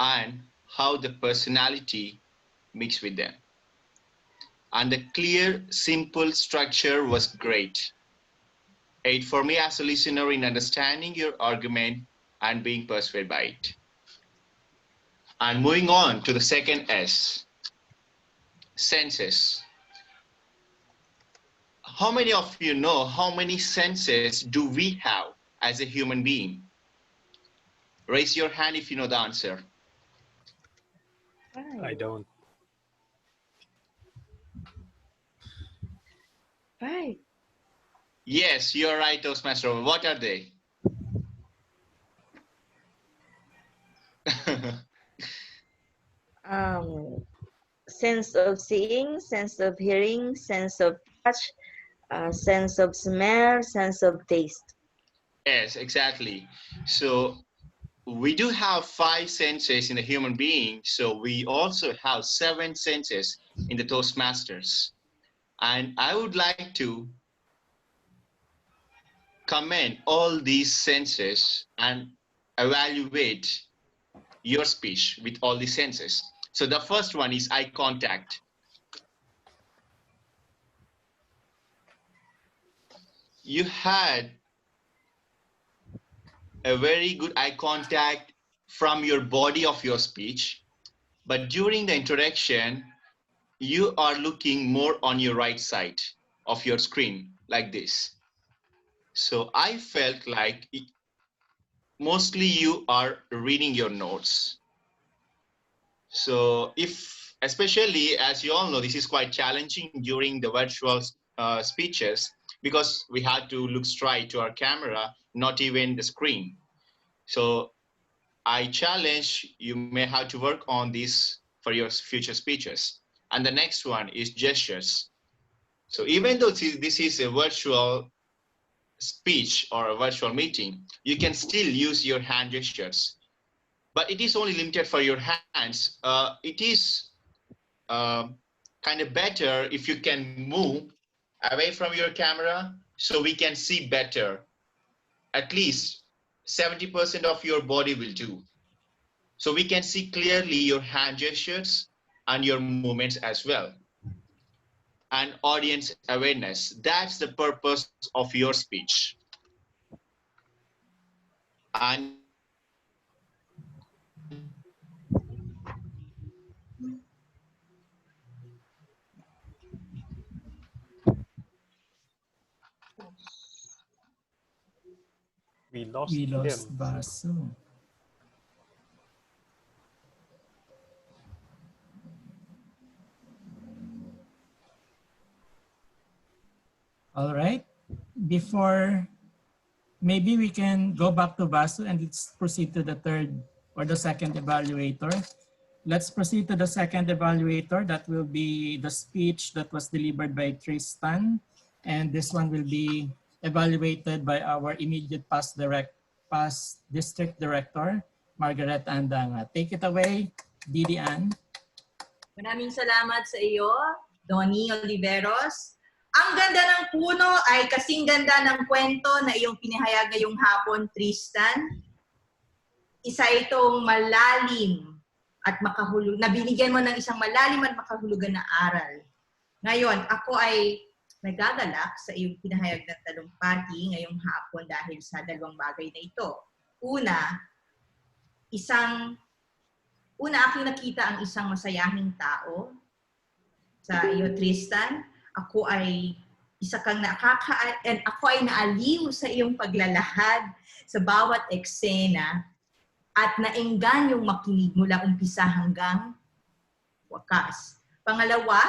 and how the personality mix with them. And the clear, simple structure was great. Aid for me as a listener in understanding your argument and being persuaded by it. And moving on to the second S, senses. How many of you know how many senses do we have as a human being? Raise your hand if you know the answer. I don't. 5. Yes, you're right, Toastmaster. What are they? Sense of seeing, sense of hearing, sense of touch, sense of smell, sense of taste. Yes, exactly. So we do have 5 senses in the human being. So we also have 7 senses in the Toastmasters. And I would like to comment all these senses and evaluate your speech with all the senses. So the first one is eye contact. You had a very good eye contact from your body of your speech, but during the introduction, you are looking more on your right side of your screen like this. So I felt like mostly you are reading your notes. So especially as you all know, this is quite challenging during the virtual speeches because we had to look straight to our camera, not even the screen. So I challenge you may have to work on this for your future speeches. And the next one is gestures. So even though this is a virtual speech or a virtual meeting, you can still use your hand gestures. But it is only limited for your hands. It is kind of better if you can move away from your camera so we can see better. At least 70% of your body will do. So we can see clearly your hand gestures and your movements as well. And audience awareness, that's the purpose of your speech. And We lost We lost him. Basu. All right. Before, maybe we can go back to Basu and let's proceed to the third or the second evaluator. Let's proceed to the second evaluator. That will be the speech that was delivered by Tristan. And this one will be evaluated by our immediate past district director, Margaret Andanga. Take it away, Didi Ann. Maraming salamat sa iyo, Donnie Oliveros. Ang ganda ng puno ay kasing ganda ng kwento na iyong pinahayag ngayong hapon, Tristan. Isa itong malalim at makahulog, nabinigyan mo ng isang malalim at makahulugan na aral. Ngayon, ako ay nagagalak sa iyong pinahayag ng talumpati ngayong hapon dahil sa dalawang bagay na ito. Una, aking nakita ang isang masayahing tao sa iyo, Tristan. Ako ay ako ay naaliw sa iyong paglalahad sa bawat eksena at naenggan yung makinig mula umpisa hanggang wakas. Pangalawa,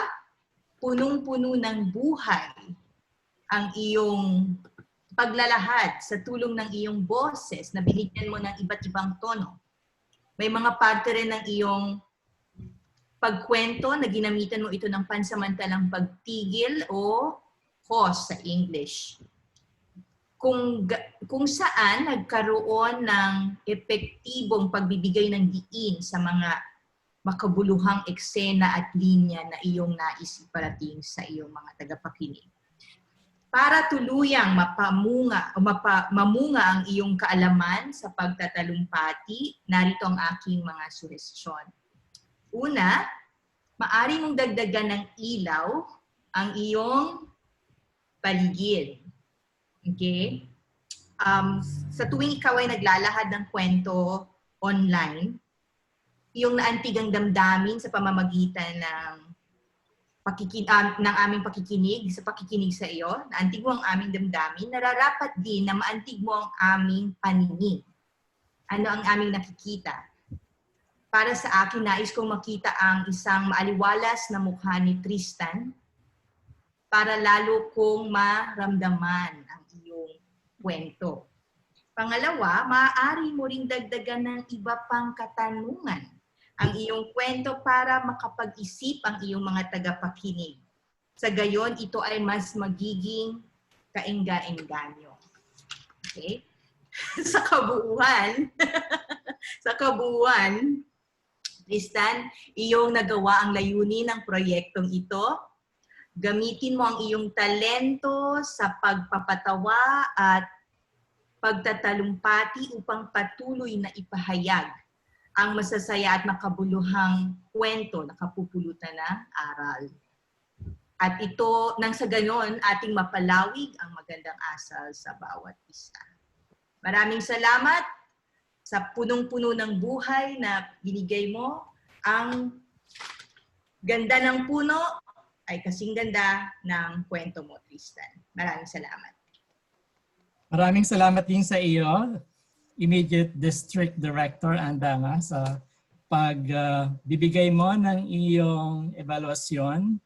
punong-puno ng buhay ang iyong paglalahad sa tulong ng iyong boses na binigyan mo ng iba't ibang tono. May mga parte rin ng iyong pagkwento na ginamitan mo ito ng pansamantalang pagtigil o pause sa English. Kung saan nagkaroon ng epektibong pagbibigay ng diin sa mga makabuluhang eksena at linya na iyong nais iparating sa iyong mga tagapakinig. Para tuluyang mamunga ang iyong kaalaman sa pagtatalumpati, narito ang aking mga suhestyon. Una, maari mong dagdagan ng ilaw ang iyong paligid. Okay? Sa tuwing ikaw ay naglalahad ng kwento online, yung naantigang damdamin sa pamamagitan ng aming pakikinig sa iyo, naantig mo ang aming damdamin, nararapat din na maantig mo ang aming paningin. Ano ang aming nakikita? Para sa akin, nais kong makita ang isang maaliwalas na mukha ni Tristan para lalo kong maramdaman ang iyong kwento. Pangalawa, maaari mo ring dagdagan ng iba pang katanungan ang iyong kwento para makapag-isip ang iyong mga tagapakinig. Sa gayon, ito ay mas magiging kaengga-engganyo. Okay? Sa kabuuan, Tristan, iyong nagawa ang layunin ng proyektong ito. Gamitin mo ang iyong talento sa pagpapatawa at pagtatalumpati upang patuloy na ipahayag ang masasaya at makabuluhang kwento na kapupulutan ng aral. At ito, nang sa ganon, ating mapalawig ang magandang asal sa bawat isa. Maraming salamat sa punong-puno ng buhay na binigay mo. Ang ganda ng puno ay kasing ganda ng kwento mo, Tristan. Maraming salamat. Maraming salamat din sa iyo, Immediate District Director Andanga, sa pagbibigay mo ng iyong evaluasyon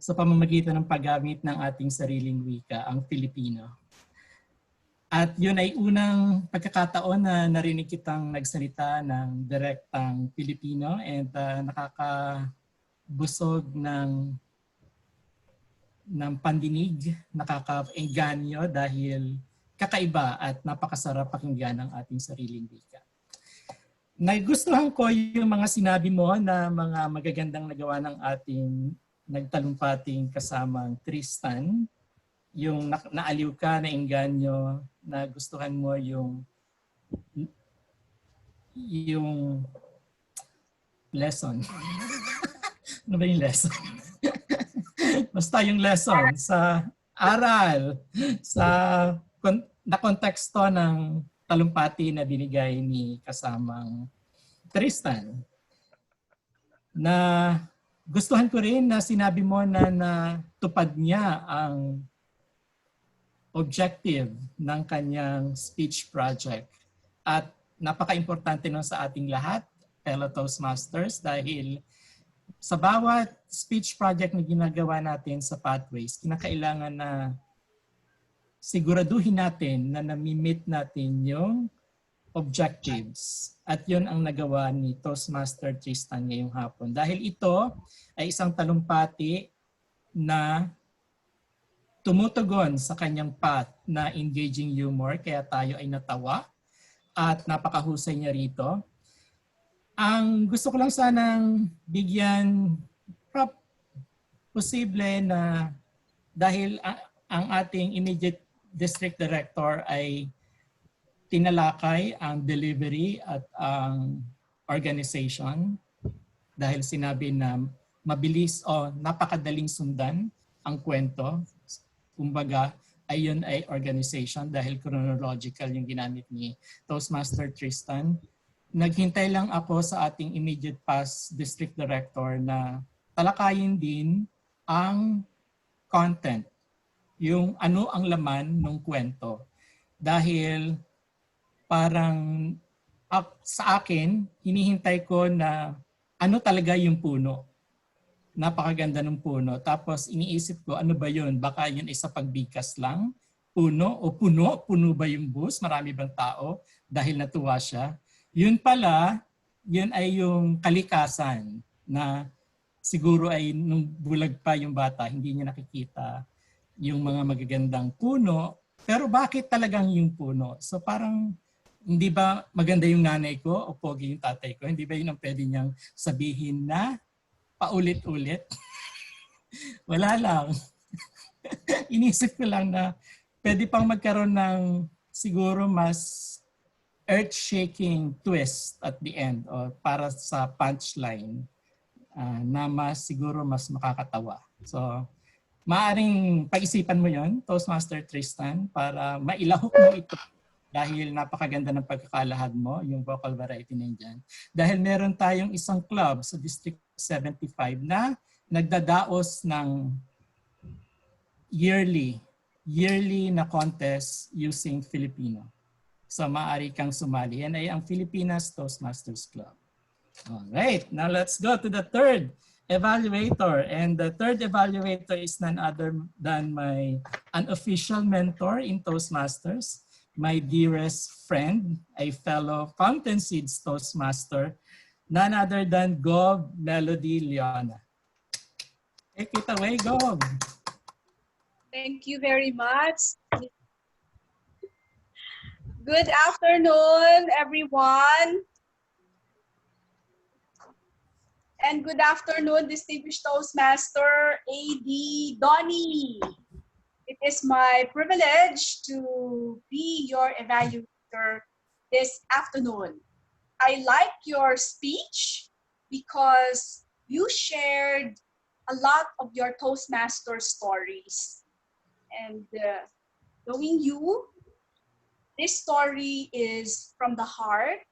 sa pamamagitan ng paggamit ng ating sariling wika, ang Filipino. At yun ay unang pagkakataon na narinig kitang nagsalita ng direktang Filipino and nakakabusog ng pandinig, nakaka-engganyo dahil kakaiba at napakasarap pakinggan ang ating sariling wika. Nagustuhan ko yung mga sinabi mo na mga magagandang nagawa ng ating nagtalumpating kasamang Tristan. Yung naaliw ka, naengganyo, nagustuhan mo yung lesson. Ano ba yung lesson? Basta yung lesson sa aral, sa na konteksto ng talumpati na binigay ni kasamang Tristan. Na gustuhan ko rin na sinabi mo na natupad niya ang objective ng kanyang speech project. At napaka-importante nun sa ating lahat, fellow Toastmasters, dahil sa bawat speech project na ginagawa natin sa Pathways, kinakailangan na siguraduhin natin na nami-meet natin yung objectives. At yun ang nagawa ni Toastmaster Tristan ngayong hapon. Dahil ito ay isang talumpati na tumutugon sa kanyang path na engaging humor, kaya tayo ay natawa at napakahusay niya rito. Ang gusto ko lang sanang bigyan posible na dahil ang ating immediate district director ay tinalakay ang delivery at ang organization dahil sinabi na mabilis o napakadaling sundan ang kwento. Kumbaga, ayun ay organization dahil chronological yung ginamit ni Toastmaster Tristan. Naghintay lang ako sa ating immediate past district director na talakayin din ang content, yung ano ang laman ng kwento. Dahil parang sa akin, hinihintay ko na ano talaga yung puno. Napakaganda ng puno. Tapos iniisip ko, ano ba yun? Baka yun ay sa pagbigkas lang? Puno o puno? Puno ba yung bus? Marami bang tao? Dahil natuwa siya. Yun pala, yun ay yung kalikasan na siguro ay nung bulag pa yung bata, hindi niya nakikita yung mga magagandang puno. Pero bakit talagang yung puno? So parang hindi ba maganda yung nanay ko o pogi yung tatay ko? Hindi ba yun ang pwede niyang sabihin na paulit-ulit? Wala lang. inisip ko lang na pwede pang magkaroon ng siguro mas earth-shaking twist at the end or para sa punchline na mas siguro mas makakatawa. So, maaring pag-isipan mo yon, Toastmaster Tristan, para mailahok mo ito dahil napakaganda ng pagkakalahad mo, yung vocal variety nandiyan. Dahil meron tayong isang club sa District 75 na nagdadaos ng yearly na contest using Filipino. So maaari kang sumali. Yan ay ang Filipinas Toastmasters Club. All right, now let's go to the third evaluator. And the third evaluator is none other than my unofficial mentor in Toastmasters, my dearest friend, a fellow Fountain Seeds Toastmaster, none other than Gob Melody Leona. Take it away, Gob. Thank you very much. Good afternoon, everyone. And good afternoon, distinguished Toastmaster AD Donnie. It is my privilege to be your evaluator this afternoon. I like your speech because you shared a lot of your Toastmaster stories. And knowing you, this story is from the heart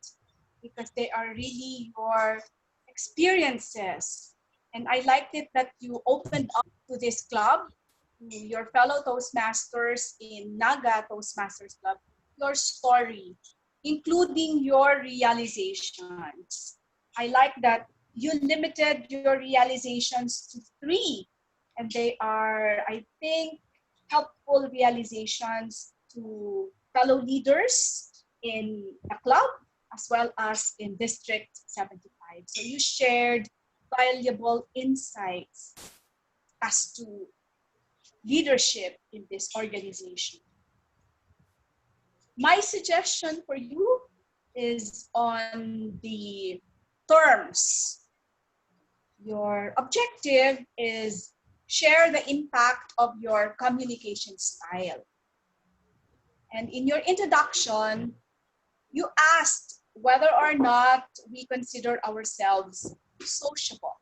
because they are really your experiences. And I liked it that you opened up to this club, to your fellow Toastmasters in Naga Toastmasters Club, your story, including your realizations. I like that you limited your realizations to 3. And they are, I think, helpful realizations to fellow leaders in the club as well as in District 75. So you shared valuable insights as to leadership in this organization. My suggestion for you is on the terms. Your objective is share the impact of your communication style. And in your introduction, you asked whether or not we consider ourselves sociable.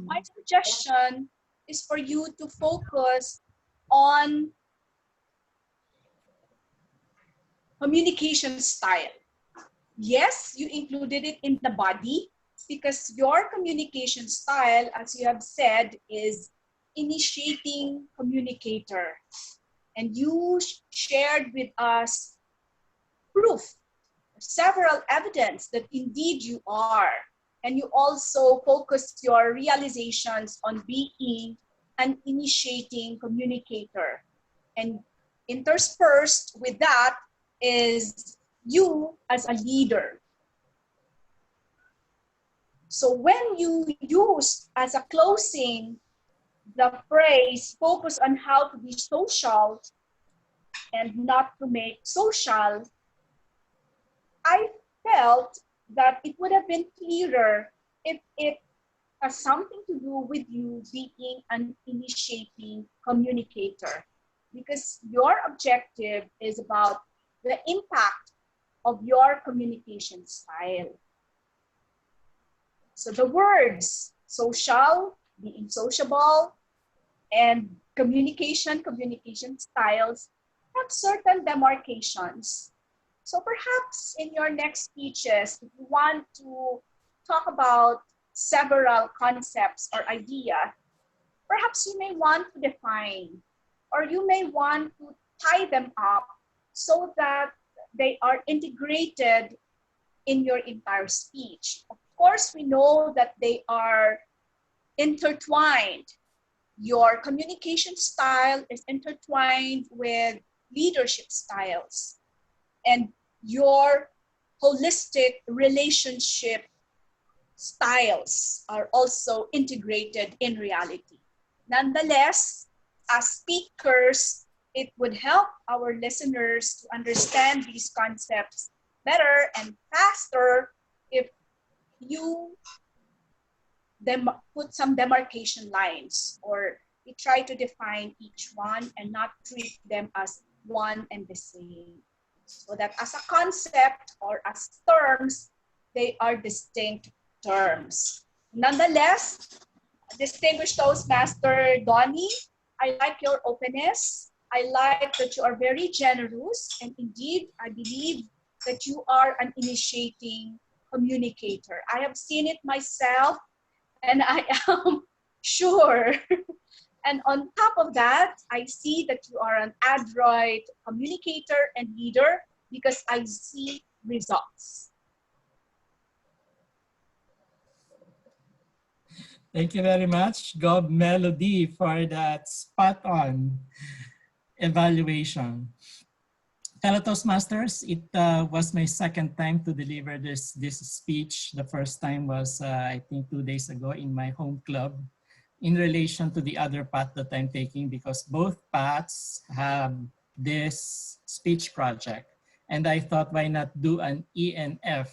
My suggestion is for you to focus on communication style. Yes, you included it in the body because your communication style, as you have said, is initiating communicator. And you shared with us proof, several evidence that indeed you are. And you also focused your realizations on being an initiating communicator. And interspersed with that is you as a leader. So when you use as a closing the phrase, focus on how to be social and not to make social, I felt that it would have been clearer if it has something to do with you being an initiating communicator, because your objective is about the impact of your communication style. So the words social, being sociable, and communication styles have certain demarcations. So perhaps in your next speeches, if you want to talk about several concepts or ideas, perhaps you may want to define, or you may want to tie them up so that they are integrated in your entire speech. Of course, we know that they are intertwined. Your communication style is intertwined with leadership styles, and your holistic relationship styles are also integrated in reality. Nonetheless, as speakers, it would help our listeners to understand these concepts better and faster if you put some demarcation lines, or we try to define each one and not treat them as one and the same. So that as a concept or as terms, they are distinct terms. Nonetheless, distinguished Toastmaster Donnie, I like your openness. I like that you are very generous. And indeed, I believe that you are an initiating communicator. I have seen it myself, and I am sure. And on top of that, I see that you are an adroit communicator and leader because I see results. Thank you very much, Gob Melody, for that spot-on evaluation. Fellow Toastmasters, it was my second time to deliver this speech. The first time was, I think, 2 days ago in my home club in relation to the other path that I'm taking, because both paths have this speech project. And I thought, why not do an ENF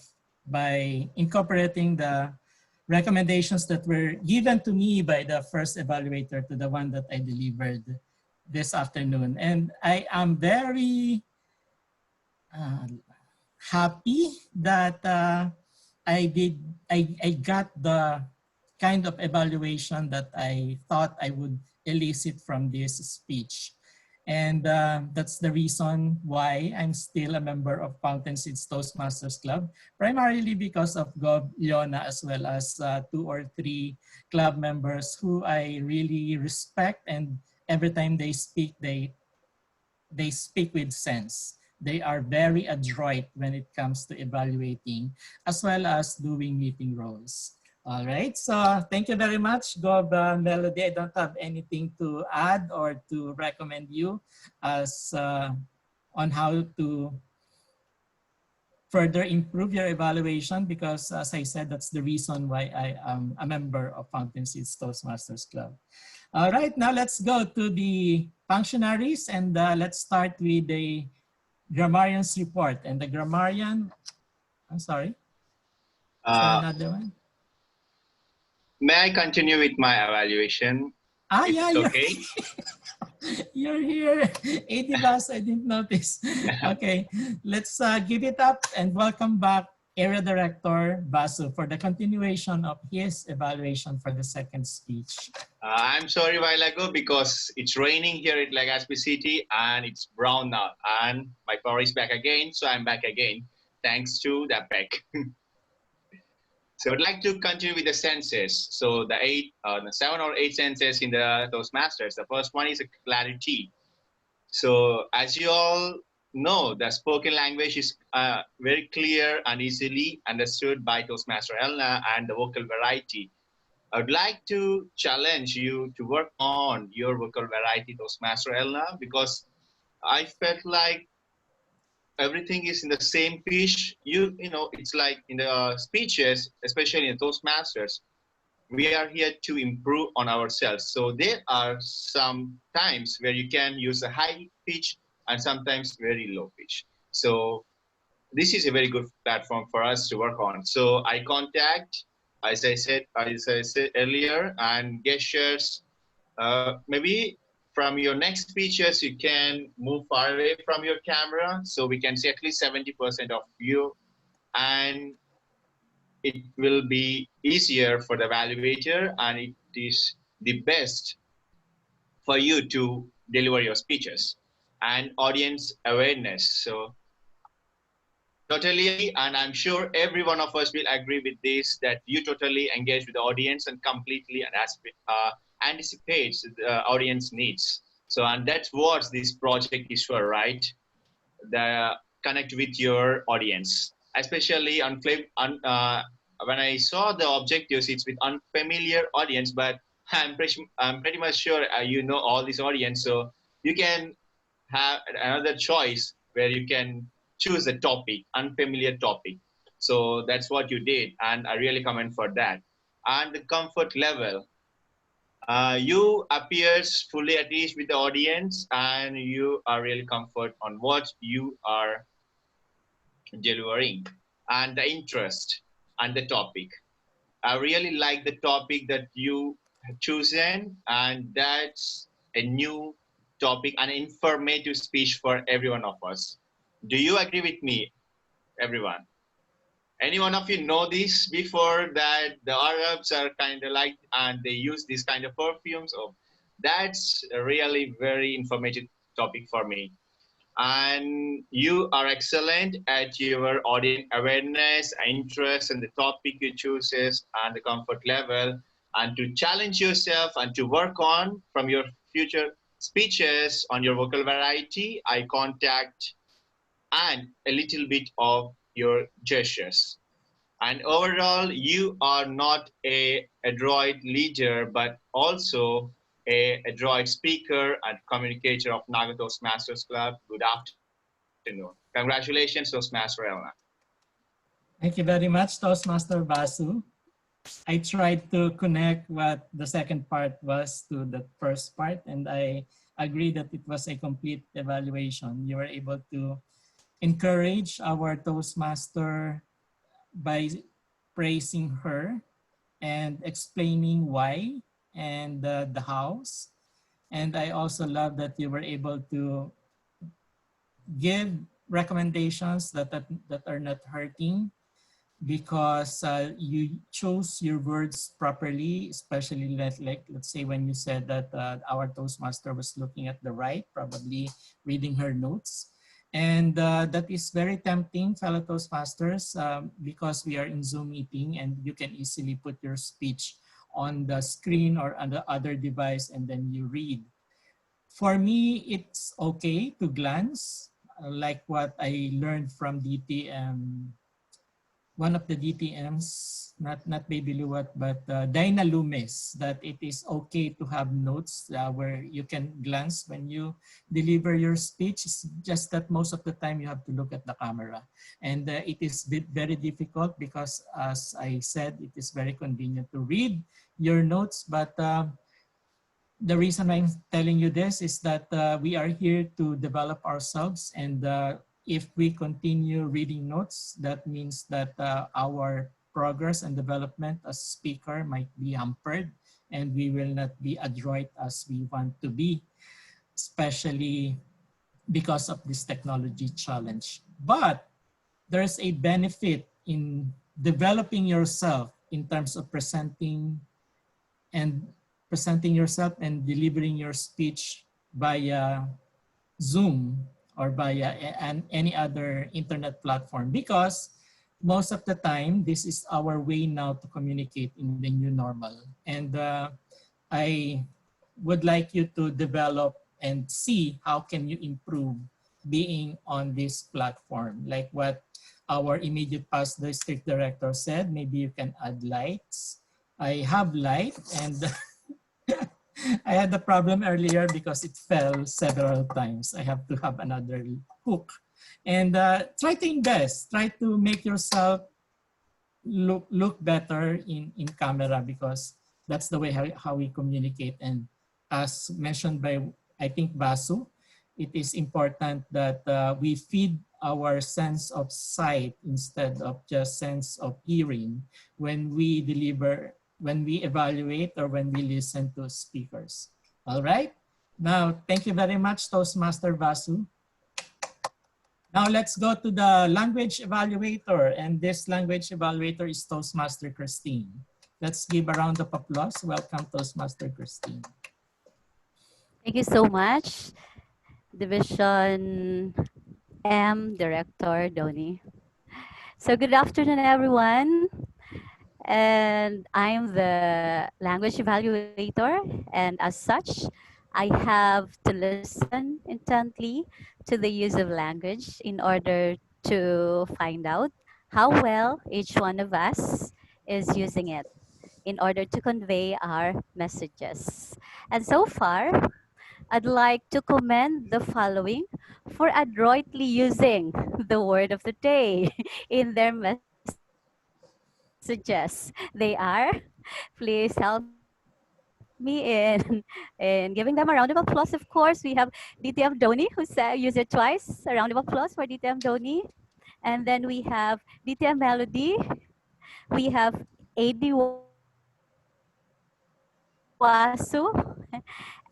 by incorporating the recommendations that were given to me by the first evaluator to the one that I delivered this afternoon. And I am very happy that I got the kind of evaluation that I thought I would elicit from this speech. And that's the reason why I'm still a member of Fountain Seeds Toastmasters Club, primarily because of Gob Leona, as well as 2 or 3 club members who I really respect, and every time they speak, they speak with sense. They are very adroit when it comes to evaluating as well as doing meeting roles. All right, so thank you very much, Gob Melody. I don't have anything to add or to recommend you as on how to further improve your evaluation, because as I said, that's the reason why I am a member of Fountain Seeds Toastmasters Club. All right, now let's go to the functionaries, and let's start with the grammarian's report. And the grammarian, I'm sorry, is there another one? May I continue with my evaluation? Ah, if yeah, it's yeah. okay. You're here. 80 bus, I didn't notice. Okay, let's give it up and welcome back Area Director Basu for the continuation of his evaluation for the second speech. I'm sorry a while ago because it's raining here at Legazpi City and it's brown now. And my power is back again, so I'm back again, thanks to the PEC. So I'd like to continue with the senses. So the 7 or 8 senses in the Toastmasters. The first one is a clarity. So as you all know, the spoken language is very clear and easily understood by Toastmaster Elna, and the vocal variety. I would like to challenge you to work on your vocal variety, Toastmaster Elna, because I felt like everything is in the same pitch. You know, it's like in the speeches, especially in Toastmasters, we are here to improve on ourselves. So there are some times where you can use a high pitch and sometimes very low pitch. So this is a very good platform for us to work on. So eye contact, as I said earlier, and gestures. Maybe from your next speeches, you can move far away from your camera, so we can see at least 70% of you, and it will be easier for the evaluator, and it is the best for you to deliver your speeches. And audience awareness. So totally, and I'm sure every one of us will agree with this, that you totally engage with the audience and completely and anticipates the audience needs. So, and that's what this project is for, right? The connect with your audience, especially when I saw the objectives, it's with unfamiliar audience, but I'm pretty much sure you know all this audience, so you can have another choice where you can choose a topic, unfamiliar topic. So that's what you did, and I really commend for that. And the comfort level, you appears fully at ease with the audience, and you are really comfort on what you are delivering, and the interest and the topic. I really like the topic that you chosen, and that's a new topic, an informative speech for every one of us. Do you agree with me, everyone? Any one of you know this before, that the Arabs are kind of like, and they use this kind of perfumes? Oh, that's a really very informative topic for me. And you are excellent at your audience awareness, interest, and the topic you chooses and the comfort level, and to challenge yourself and to work on from your future speeches on your vocal variety, eye contact, and a little bit of your gestures. And overall, you are not a adroit leader, but also a adroit speaker and communicator of Naga Masters Club. Good afternoon. Congratulations, Toastmaster Elna. Thank you very much, Toastmaster Basu. I tried to connect what the second part was to the first part, and I agree that it was a complete evaluation. You were able to encourage our Toastmaster by praising her and explaining why and the hows. And I also love that you were able to give recommendations that are not hurting because you chose your words properly, especially let's say when you said that our Toastmaster was looking at the right, probably reading her notes. And that is very tempting, fellow Toastmasters, because we are in Zoom meeting and you can easily put your speech on the screen or on the other device and then you read. For me, it's okay to glance, like what I learned from DTM, one of the DTMs, not Baby Luwat, but Dinah Loomis, that it is okay to have notes where you can glance when you deliver your speech. It's just that most of the time you have to look at the camera. And it is very difficult because, as I said, it is very convenient to read your notes, but the reason I'm telling you this is that we are here to develop ourselves, and if we continue reading notes, that means that our progress and development as speaker might be hampered and we will not be adroit as we want to be, especially because of this technology challenge. But there's a benefit in developing yourself in terms of and presenting yourself and delivering your speech via Zoom or via any other internet platform, because most of the time this is our way now to communicate in the new normal. And I would like you to develop and see how can you improve being on this platform, like what our immediate past district director said. Maybe you can add lights. I have light, and I had the problem earlier because it fell several times. I have to have another hook. And try to invest. Try to make yourself look better in camera, because that's the way how we communicate. And as mentioned by, I think, Basu, it is important that we feed our sense of sight instead of just sense of hearing when we deliver, when we evaluate, or when we listen to speakers. All right. Now, thank you very much, Toastmaster Basu. Now let's go to the language evaluator, and this language evaluator is Toastmaster Christine. Let's give a round of applause. Welcome, Toastmaster Christine. Thank you so much, Division M Director Doni. So good afternoon, everyone. And I'm the language evaluator, and as such, I have to listen intently to the use of language in order to find out how well each one of us is using it in order to convey our messages. And so far, I'd like to commend the following for adroitly using the word of the day in their messages. They are, please help me in giving them a round of applause. Of course, we have DTM Doni who used it twice. A round of applause for DTM Doni. And then we have DTM Melody. We have AD1, Wasu,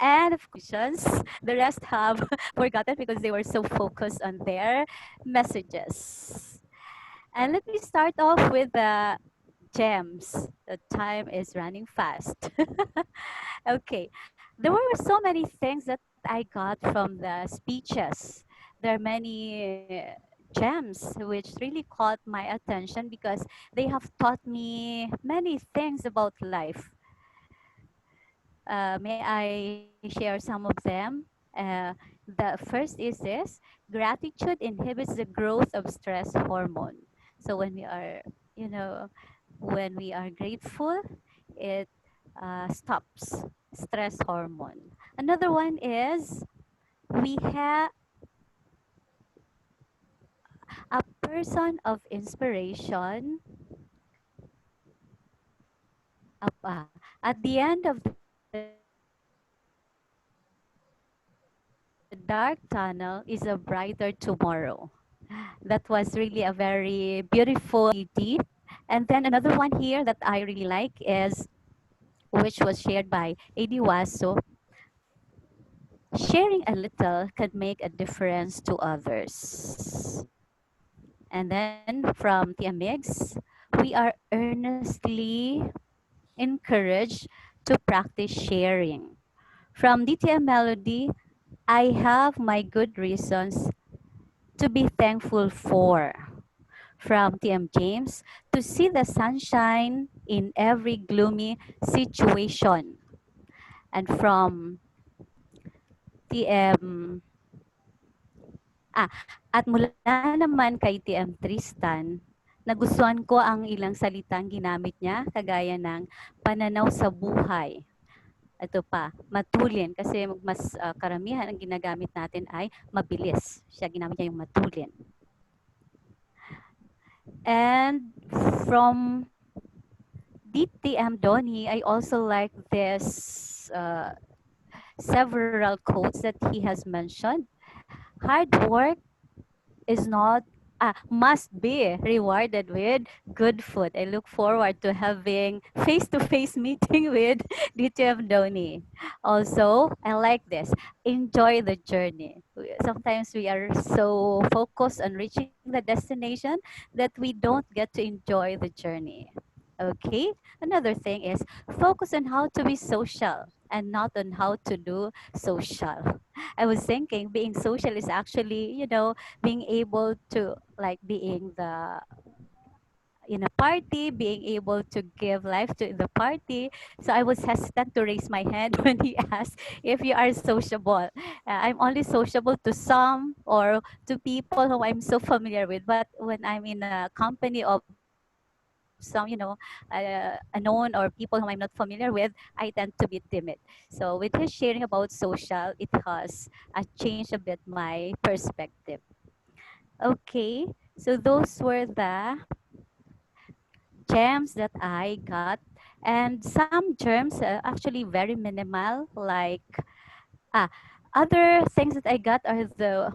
and of questions. The rest have forgotten because they were so focused on their messages. And let me start off with the gems. The time is running fast. Okay. There were so many things that I got from the speeches. There are many gems which really caught my attention because they have taught me many things about life. May I share some of them? The first is this: gratitude inhibits the growth of stress hormone. So when we are, you know, when we are grateful, it stops stress hormone. Another one is we have a person of inspiration at the end of the dark tunnel is a brighter tomorrow. That was really a very beautiful quality. And then another one here that I really like is, which was shared by AD Waso, sharing a little can make a difference to others. And then from Tia Migs, we are earnestly encouraged to practice sharing. From DTM Melody, I have my good reasons to be thankful for. From TM James, to see the sunshine in every gloomy situation. And from TM, at mula naman kay TM Tristan, nagustuhan ko ang ilang salitang ginamit niya, kagaya ng pananaw sa buhay. Ito pa, matulin, kasi mas karamihan ang ginagamit natin ay mabilis. Siya ginamit niya yung matulin. And from DTM Donny, I also like this several quotes that he has mentioned. Hard work is not must be rewarded with good food. I look forward to having face-to-face meeting with DTM Donny. Also, I like this. Enjoy the journey. Sometimes we are so focused on reaching the destination that we don't get to enjoy the journey. Okay. Another thing is focus on how to be social and not on how to do social. I was thinking being social is actually, being able to like being the in a party, being able to give life to the party. So I was hesitant to raise my hand when he asked if you are sociable. I'm only sociable to some or to people who I'm so familiar with. But when I'm in a company of some, unknown or people whom I'm not familiar with, I tend to be timid. So with his sharing about social, it has changed a bit my perspective. Okay, so those were the gems that I got. And some germs are actually very minimal, like ah, other things that I got are the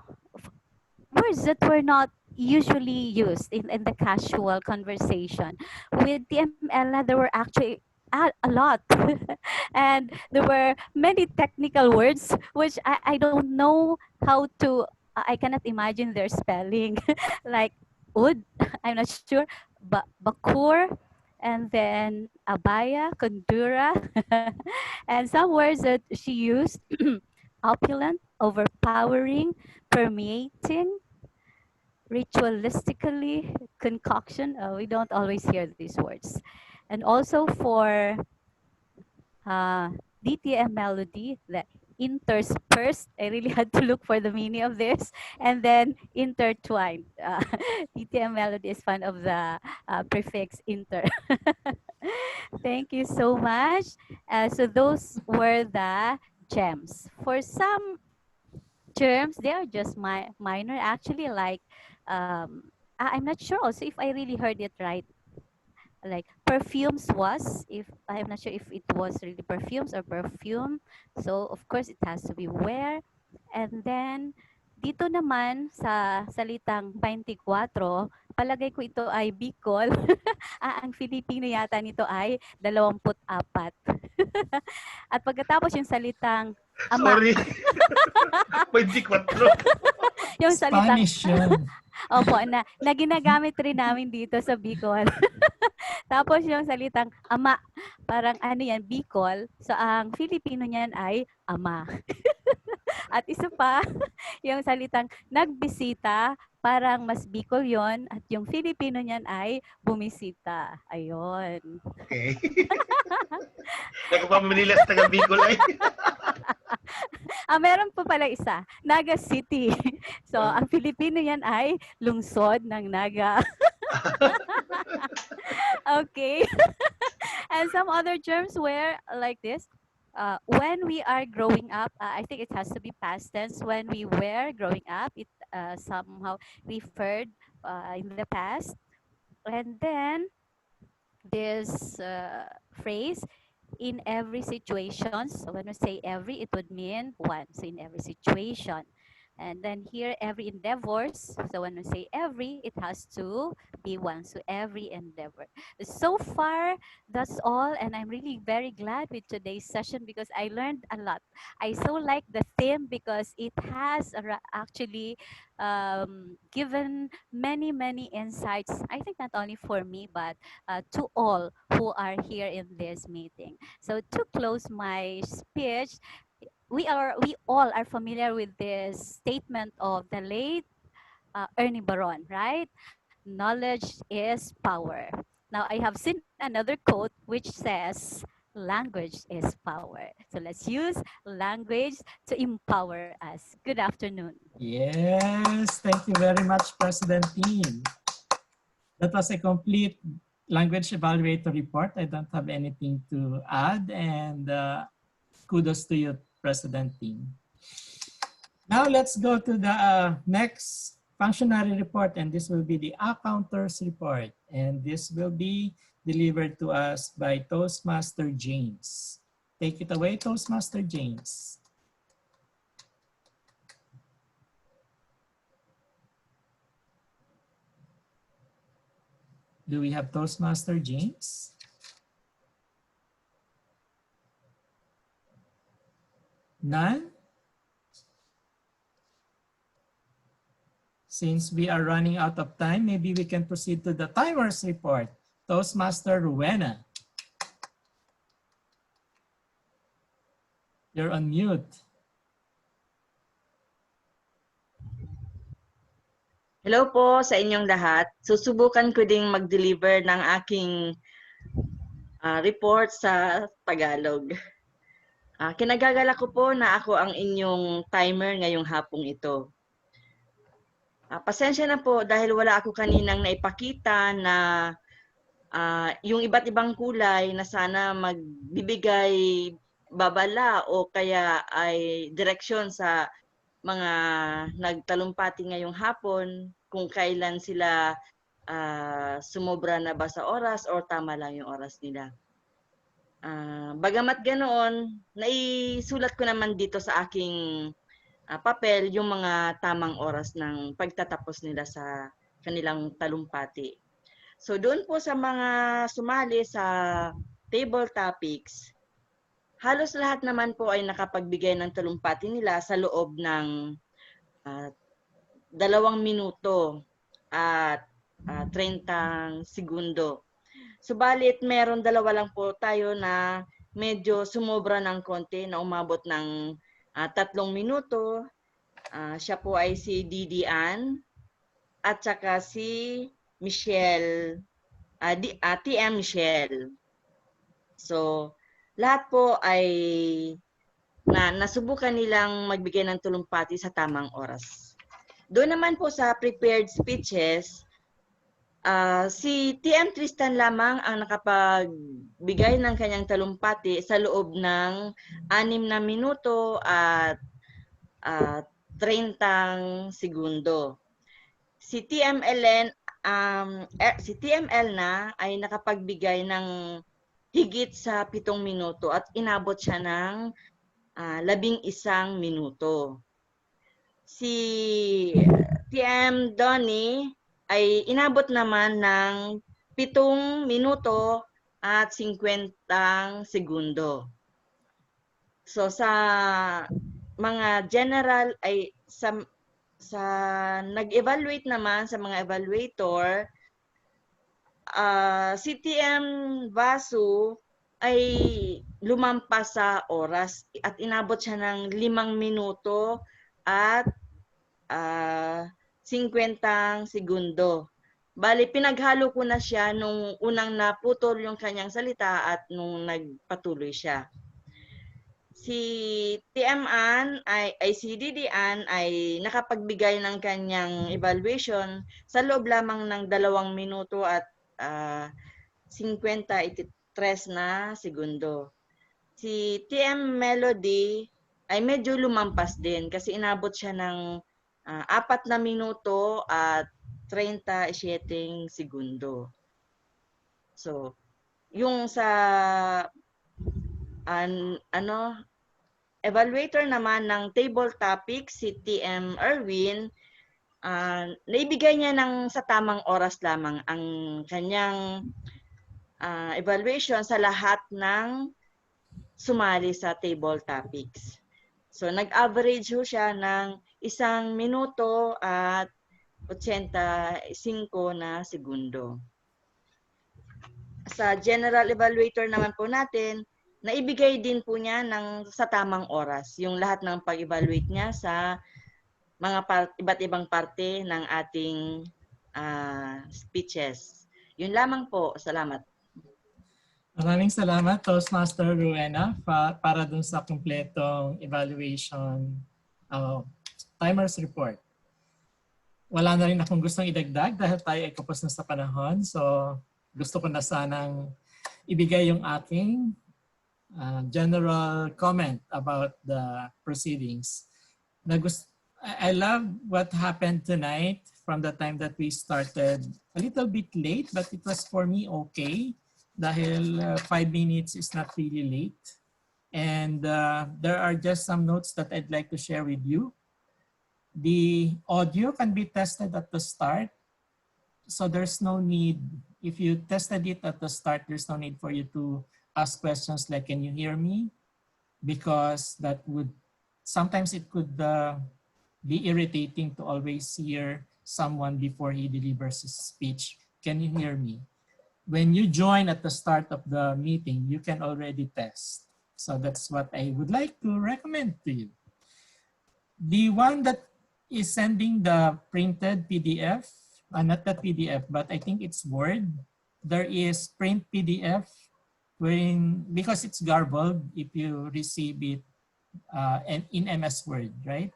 words that were not usually used in the casual conversation. With TML, there were actually a lot. And there were many technical words, which I don't know how to, I cannot imagine their spelling. Like ud, I'm not sure, bakur, and then abaya, kundura, and some words that she used, opulent, overpowering, permeating, ritualistically, concoction. We don't always hear these words. And also for uh, DTM melody, the interspersed. I really had to look for the meaning of this. And then intertwined. DTM melody is one of the prefix inter. Thank you so much. So those were the gems. For some terms, they are just minor, actually, like I'm not sure also if I really heard it right. Like perfumes was, if I'm not sure if it was really perfumes or perfume. So of course it has to be wear. And then dito naman sa salitang 24, palagay ko ito ay Bicol. Ang Filipino yata nito ay 24. At pagkatapos yung salitang ama. Sorry. 24. Yung salitang Spanish yun. opo, na ginagamit rin namin dito sa Bicol. Tapos yung salitang ama, parang ano yan, Bicol. So ang Filipino niyan ay ama. At isa pa, yung salitang nagbisita, parang mas Bicol yon. At yung Filipino niyan ay bumisita. Ayun. Okay. Nagpapamilila sa taga Bicol ay. Meron pa pala isa, Naga City. So, ang Filipino yan ay lungsod ng Naga. Okay. And some other terms were like this. When we are growing up, I think it has to be past tense. When we were growing up, it somehow referred in the past. And then this phrase, in every situation. So when we say every, it would mean once in every situation. And then here, every endeavors. So when we say every, it has to be once. So every endeavor. So far, that's all. And I'm really very glad with today's session because I learned a lot. I so like the theme because it has actually given many, many insights. I think not only for me, but to all who are here in this meeting. So to close my speech, we all are familiar with this statement of the late Ernie Baron, right? Knowledge is power. Now I have seen another quote which says, language is power. So let's use language to empower us. Good afternoon. Yes, thank you very much, President Team. That was a complete language evaluator report. I don't have anything to add, and kudos to you, President Team. Now let's go to the next functionary report, and this will be the accounters report, and this will be delivered to us by Toastmaster James. Take it away, Toastmaster James. Do we have Toastmaster James? None? Since we are running out of time, maybe we can proceed to the timers report. Toastmaster Rowena. You're on mute. Hello po sa inyong lahat. Susubukan ko ding mag-deliver ng aking report sa Tagalog. Kinagagala ko po na ako ang inyong timer ngayong hapong ito. Pasensya na po dahil wala ako kaninang naipakita na yung iba't ibang kulay na sana magbibigay babala o kaya ay direksyon sa mga nagtalumpati ngayong hapon kung kailan sila sumobra na ba sa oras or tama lang yung oras nila. Bagamat ganoon, naisulat ko naman dito sa aking papel yung mga tamang oras ng pagtatapos nila sa kanilang talumpati. So doon po sa mga sumali sa table topics, halos lahat naman po ay nakapagbigay ng talumpati nila sa loob ng 2 minuto at 30 segundo. Subalit meron 2 lang po tayo na medyo sumobra ng konti na umabot ng 3 minuto. Siya po ay si Didian at saka si Michelle, TM Michelle. So, lahat po ay nasubukan nilang magbigay ng talumpati sa tamang oras. Doon naman po sa prepared speeches, si TM Tristan lamang ang nakapagbigay ng kanyang talumpati sa loob ng 6 na minuto at 30 segundo. Si TML na ay nakapagbigay ng higit sa 7 minuto at inabot siya ng 11 minuto. Si TM Donnie ay inabot naman ng 7 minuto at 50 segundo. So sa mga general ay sa nag-evaluate naman sa mga evaluator, si TM Vasu ay lumampas sa oras at inabot siya ng 5 minuto at 50 segundo. Bali, pinaghalo ko na siya nung unang naputol yung kanyang salita at nung nagpatuloy siya. Si TM Ann si DD Ann ay nakapagbigay ng kanyang evaluation sa loob lamang ng 2 minuto at 53 na segundo. Si TM Melody ay medyo lumampas din kasi inabot siya ng 4 na minuto at 37 segundo. So, yung sa evaluator naman ng table topic, si TM Erwin, naibigay niya sa tamang oras lamang ang kanyang evaluation sa lahat ng sumali sa table topics. So, nag-average siya ng 1 minuto at 85 na segundo. Sa general evaluator naman po natin, naibigay din po niya sa tamang oras yung lahat ng pag-evaluate niya sa mga iba't ibang parte ng ating speeches. Yun lamang po. Salamat. Maraming salamat, Toastmaster Rowena, para dun sa kumpletong evaluation timers report. Wala na rin akong gustong idagdag dahil tayo ay kapos na sa panahon. So gusto ko na sanang ibigay yung aking general comment about the proceedings. I love what happened tonight from the time that we started a little bit late, but it was for me okay dahil 5 minutes is not really late. And there are just some notes that I'd like to share with you. The audio can be tested at the start. So there's no need, if you tested it at the start, there's no need for you to ask questions like, can you hear me? Because that would, sometimes it could be irritating to always hear someone before he delivers his speech. Can you hear me? When you join at the start of the meeting, you can already test. So that's what I would like to recommend to you. The one that is sending the printed PDF, not the PDF, but I think it's Word. There is print PDF wherein, because it's garbled, if you receive it in MS Word, right?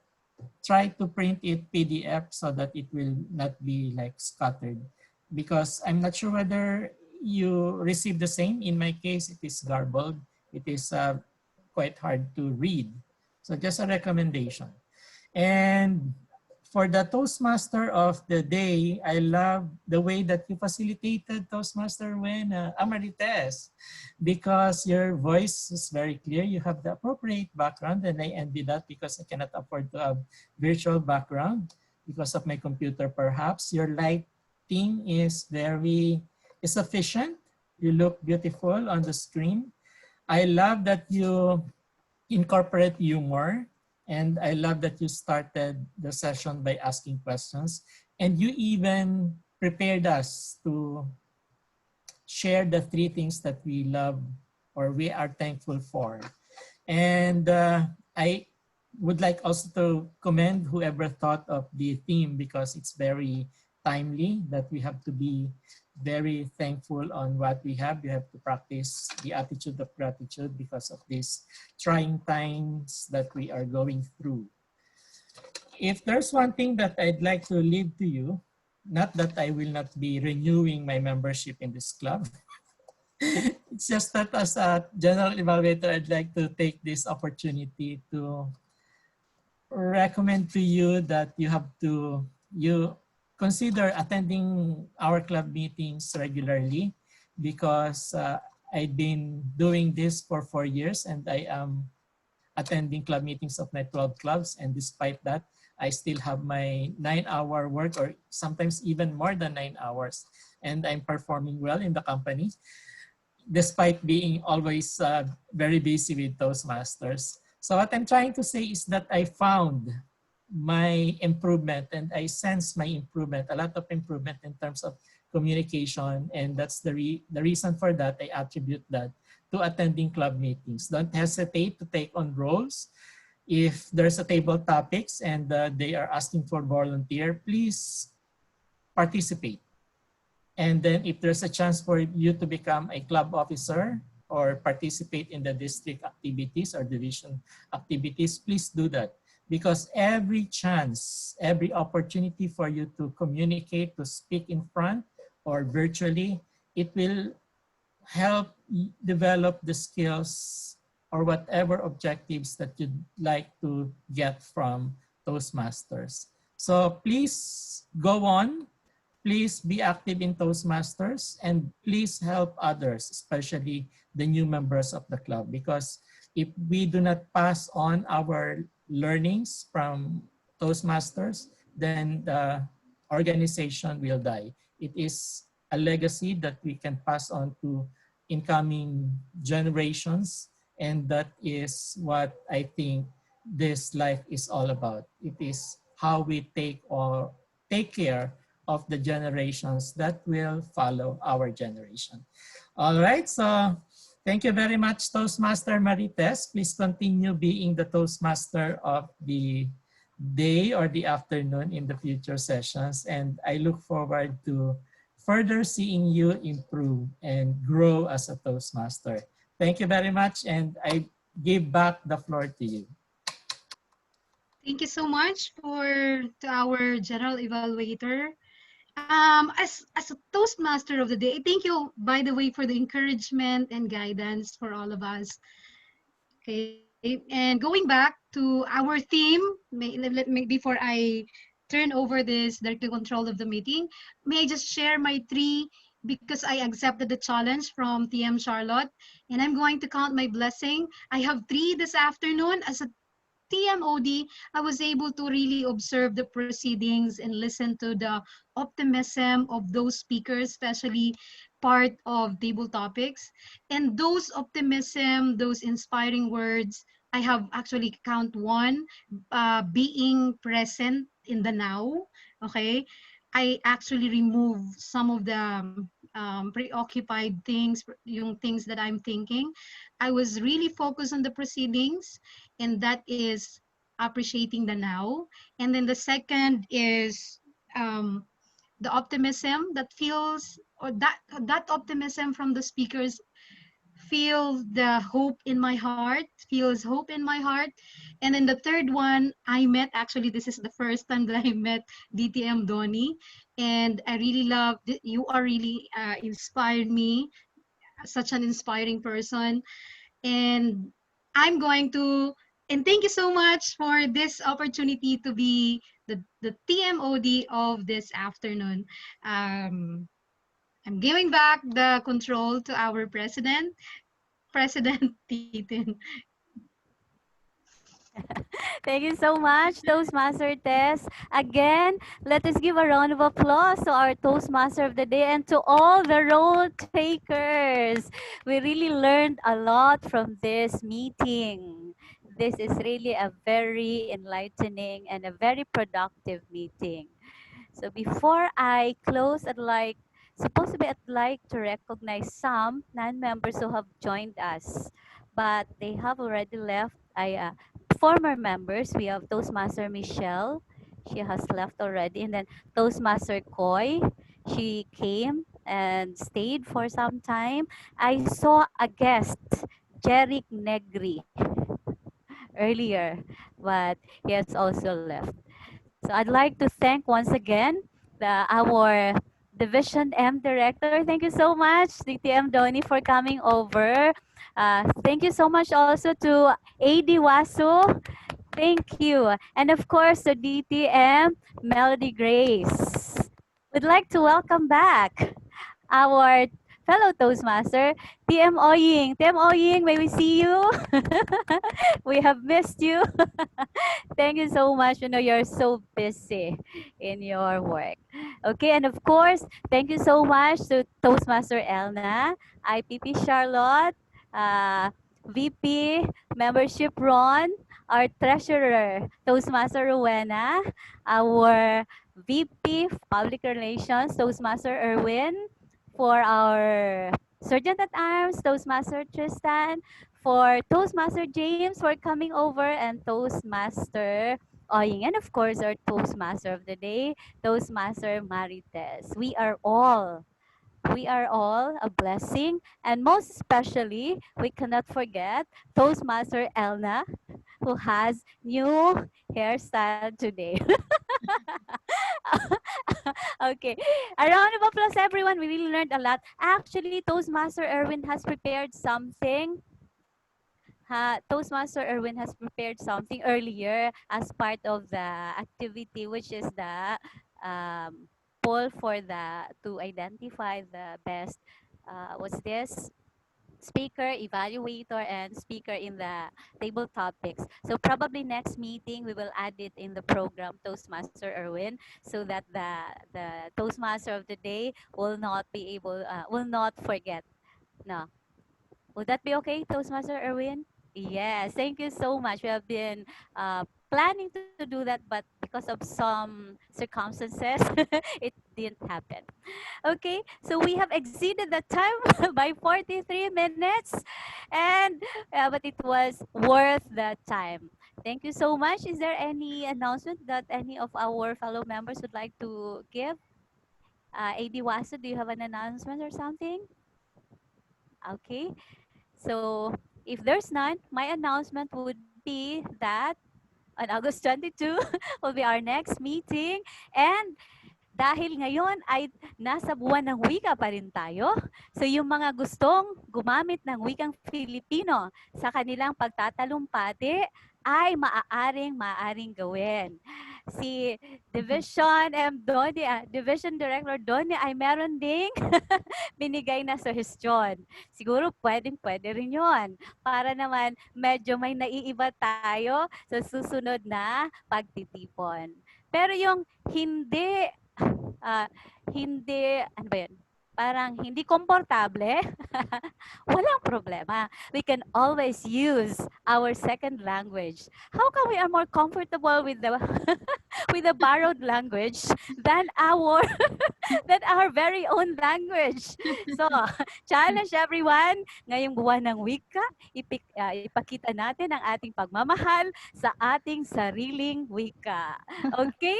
Try to print it PDF so that it will not be like scattered. Because I'm not sure whether you receive the same. In my case, it is garbled. It is quite hard to read. So just a recommendation. And for the Toastmaster of the day, I love the way that you facilitated Toastmaster when Amarites, because your voice is very clear. You have the appropriate background, and I envy that because I cannot afford to have virtual background because of my computer perhaps. Your lighting is very efficient. You look beautiful on the screen. I love that you incorporate humor. And I love that you started the session by asking questions. And you even prepared us to share the 3 things that we love or we are thankful for. And I would like also to commend whoever thought of the theme because it's very timely that we have to be very thankful on what we have. We have to practice the attitude of gratitude because of these trying times that we are going through. If there's one thing that I'd like to leave to you, not that I will not be renewing my membership in this club. It's just that as a general evaluator, I'd like to take this opportunity to recommend to you that you have to, consider attending our club meetings regularly because I've been doing this for 4 years and I am attending club meetings of my 12 clubs, and despite that, I still have my 9-hour work or sometimes even more than 9 hours, and I'm performing well in the company despite being always very busy with Toastmasters. So what I'm trying to say is that I found my improvement and I sense my improvement, a lot of improvement in terms of communication. And that's the reason for that. I attribute that to attending club meetings. Don't hesitate to take on roles. If there's a table topics and they are asking for volunteer, please participate. And then if there's a chance for you to become a club officer or participate in the district activities or division activities, please do that. Because every chance, every opportunity for you to communicate, to speak in front or virtually, it will help develop the skills or whatever objectives that you'd like to get from Toastmasters. So please go on. Please be active in Toastmasters and please help others, especially the new members of the club. Because if we do not pass on our learnings from Toastmasters, then the organization will die. It is a legacy that we can pass on to incoming generations. And that is what I think this life is all about. It is how we take care of the generations that will follow our generation. All right, so thank you very much, Toastmaster Marites. Please continue being the Toastmaster of the day or the afternoon in the future sessions. And I look forward to further seeing you improve and grow as a Toastmaster. Thank you very much. And I give back the floor to you. Thank you so much to our general evaluator. As a Toastmaster of the day, thank you, by the way, for the encouragement and guidance for all of us. Okay, and going back to our theme, before I turn over this direct control of the meeting, may I just share my three, because I accepted the challenge from TM Charlotte, and I'm going to count my blessing. I have three this afternoon. As a TMOD, I was able to really observe the proceedings and listen to the optimism of those speakers, especially part of table topics. And those optimism, those inspiring words, I have actually count one, being present in the now. Okay. I actually remove some of the preoccupied things, yung things that I'm thinking. I was really focused on the proceedings, and that is appreciating the now. And then the second is the optimism that feels, or that optimism from the speakers feels the hope in my heart, feels hope in my heart. And then the third one, I met, actually this is the first time that I met DTM Donnie, and I really love, you are really inspired me, such an inspiring person. And I'm going to, and thank you so much for this opportunity to be the TMOD of this afternoon. I'm giving back the control to our President Titin. Thank you so much, Toastmaster Tess. Again, let us give a round of applause to our Toastmaster of the day and to all the role takers. We really learned a lot from this meeting. This is really a very enlightening and a very productive meeting. So before I close, I'd like to recognize some non-members who have joined us, but they have already left. Former members, we have Toastmaster Michelle. She has left already. And then Toastmaster Koi, she came and stayed for some time. I saw a guest, Jeric Negri, earlier, but he has also left. So I'd like to thank once again our Division M Director. Thank you so much, DTM Donnie, for coming over. Thank you so much also to AD Wasu. Thank you. And of course, to DTM Melody Grace. We'd like to welcome back our fellow Toastmaster, TM Oying. TM Oying, may we see you? We have missed you. Thank you so much. You know, you're so busy in your work. Okay, and of course, thank you so much to Toastmaster Elna, IPP Charlotte, uh, VP Membership Ron, our Treasurer Toastmaster Rowena, our VP Public Relations Toastmaster Erwin, for our Sergeant at Arms Toastmaster Tristan, for Toastmaster James for coming over, and Toastmaster Oying, and of course our Toastmaster of the day, Toastmaster Marites. We are all a blessing, and most especially, we cannot forget Toastmaster Elna, who has new hairstyle today. Okay, a round of applause, everyone. We really learned a lot. Actually, Toastmaster Erwin has prepared something. Toastmaster Erwin has prepared something earlier as part of the activity, which is the um, poll for the to identify the best. What's this? Speaker, evaluator, and speaker in the table topics. So probably next meeting we will add it in the program, Toastmaster Erwin, so that the Toastmaster of the day will not forget. No, would that be okay, Toastmaster Erwin? Yes, thank you so much. We have been planning to do that, but because of some circumstances, it didn't happen. Okay, so we have exceeded the time by 43 minutes, and but it was worth the time. Thank you so much. Is there any announcement that any of our fellow members would like to give? AD Wasu, do you have an announcement or something? Okay, so if there's none, my announcement would be that on August 22 will be our next meeting. And dahil ngayon ay nasa buwan ng wika pa rin tayo, so yung mga gustong gumamit ng wikang Filipino sa kanilang pagtatalumpati ay maaaring gawin. Si Division Director Donnie ay meron ding binigay na suggestion. Siguro pwede rin yon para naman medyo may naiiba tayo sa susunod na pagtitipon. Pero yung hindi ano ba yun? Parang hindi komportable, walang problema. We can always use our second language. How come we are more comfortable with the with the borrowed language than our very own language? So, challenge everyone, ngayong buwan ng wika, ipakita natin ang ating pagmamahal sa ating sariling wika. Okay?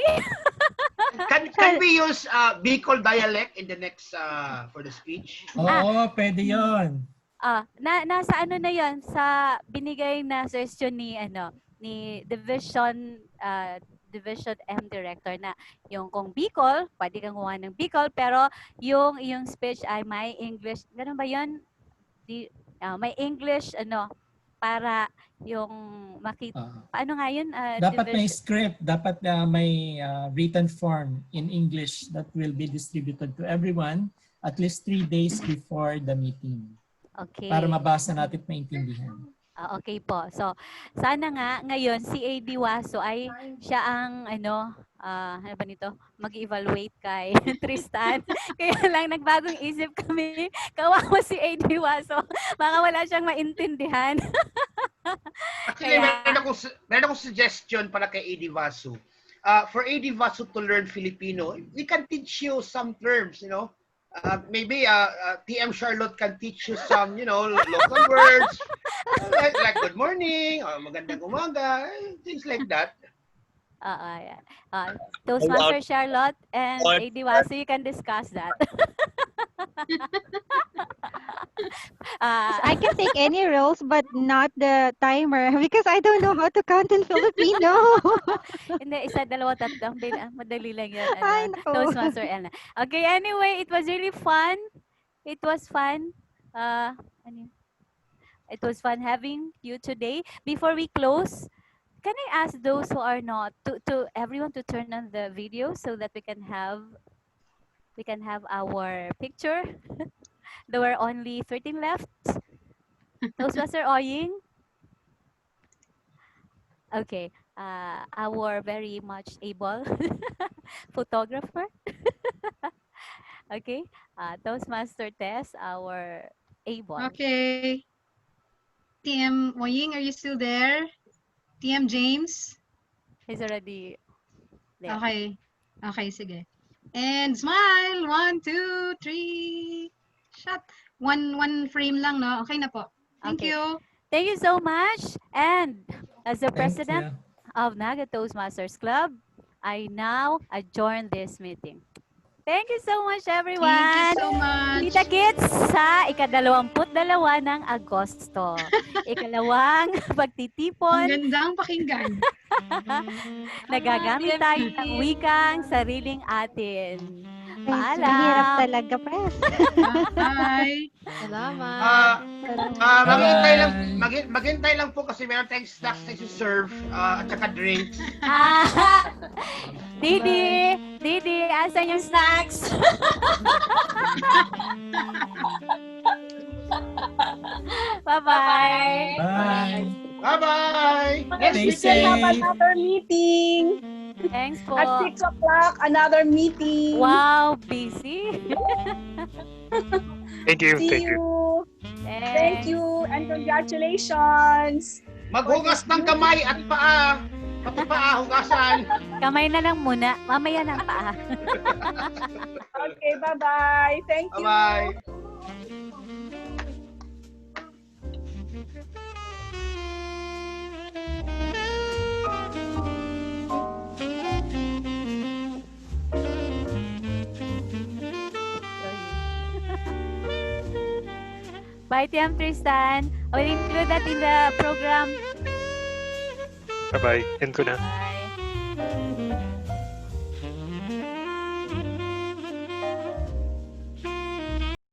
Can we use Bicol dialect in the next for the speech? Oo, pwede yon. Nasa ano na 'yon sa binigay na suggestion ni Division M Director na yung kung Bicol, pwede kang gumawa ng Bicol, pero yung speech ay may English. Ganun ba 'yon? May English para yung paano nga yun? Dapat may script, dapat may written form in English that will be distributed to everyone at least 3 days before the meeting. Okay. Para mabasa natin at maintindihan. Okay po. So, sana nga ngayon si AD Waso ay siya ang ano ba nito? Mag-evaluate kay Tristan. Kaya lang nagbagong isip kami. Kawawa si AD Waso. Baka wala siyang maintindihan. Actually, meron akong suggestion para kay AD Vasu. For AD Vasu to learn Filipino, we can teach you some terms, maybe TM Charlotte can teach you some, local words, like good morning, or magandang umaga, things like that. Toastmaster Charlotte and AD Wasu, you can discuss that. I can take any roles, but not the timer because I don't know how to count in Filipino. Hindi, isa, dalawa, tatlo. Madali lang yan. Toastmaster Elna. Okay, anyway, it was really fun. It was fun. It was fun having you today. Before we close, can I ask those who are not to everyone to turn on the video so that we can have our picture? There were only 13 left. Toastmaster Oying. Okay. Our very much able photographer. Okay. Toastmaster Tess, our able. Okay. TM Woying, are you still there? TM James? He's already there. Okay. Okay, sige. And smile. 1, 2, 3. Shot. One frame lang, no? Okay na po. Thank Okay. you. Thank you so much. And as the Thank president you. of Naga Toastmasters Club, I now adjourn this meeting. Thank you so much, Thank you everyone. so much. Kita-kits sa ika-22 ng Agosto. Ikalawang Ang pagtitipon. gandang pakinggan. Nagagamit tayo ng wikang sariling atin. Press, mahirap Paalam! talaga, press. Bye! Salamat. Maghintay lang, Bye-bye. maghintay lang po kasi meron tayong snacks tayo serve at saka drinks. Didi! Didi, asan yung snacks? Bye-bye! Bye. Bye-bye! Yes, Stay we still have safe. another meeting. Thanks po. At 6 o'clock, another meeting. Wow, busy. Thank you. See Thank you. you. Thank you and congratulations. Maghugas ng kamay at paa. Pati paa, hugasan. Kamay na lang muna. Mamaya ng paa. Okay, bye-bye. Thank you. Bye-bye. Bye, TM Tristan. I will include that in the program. Bye-bye. End ko na. Bye.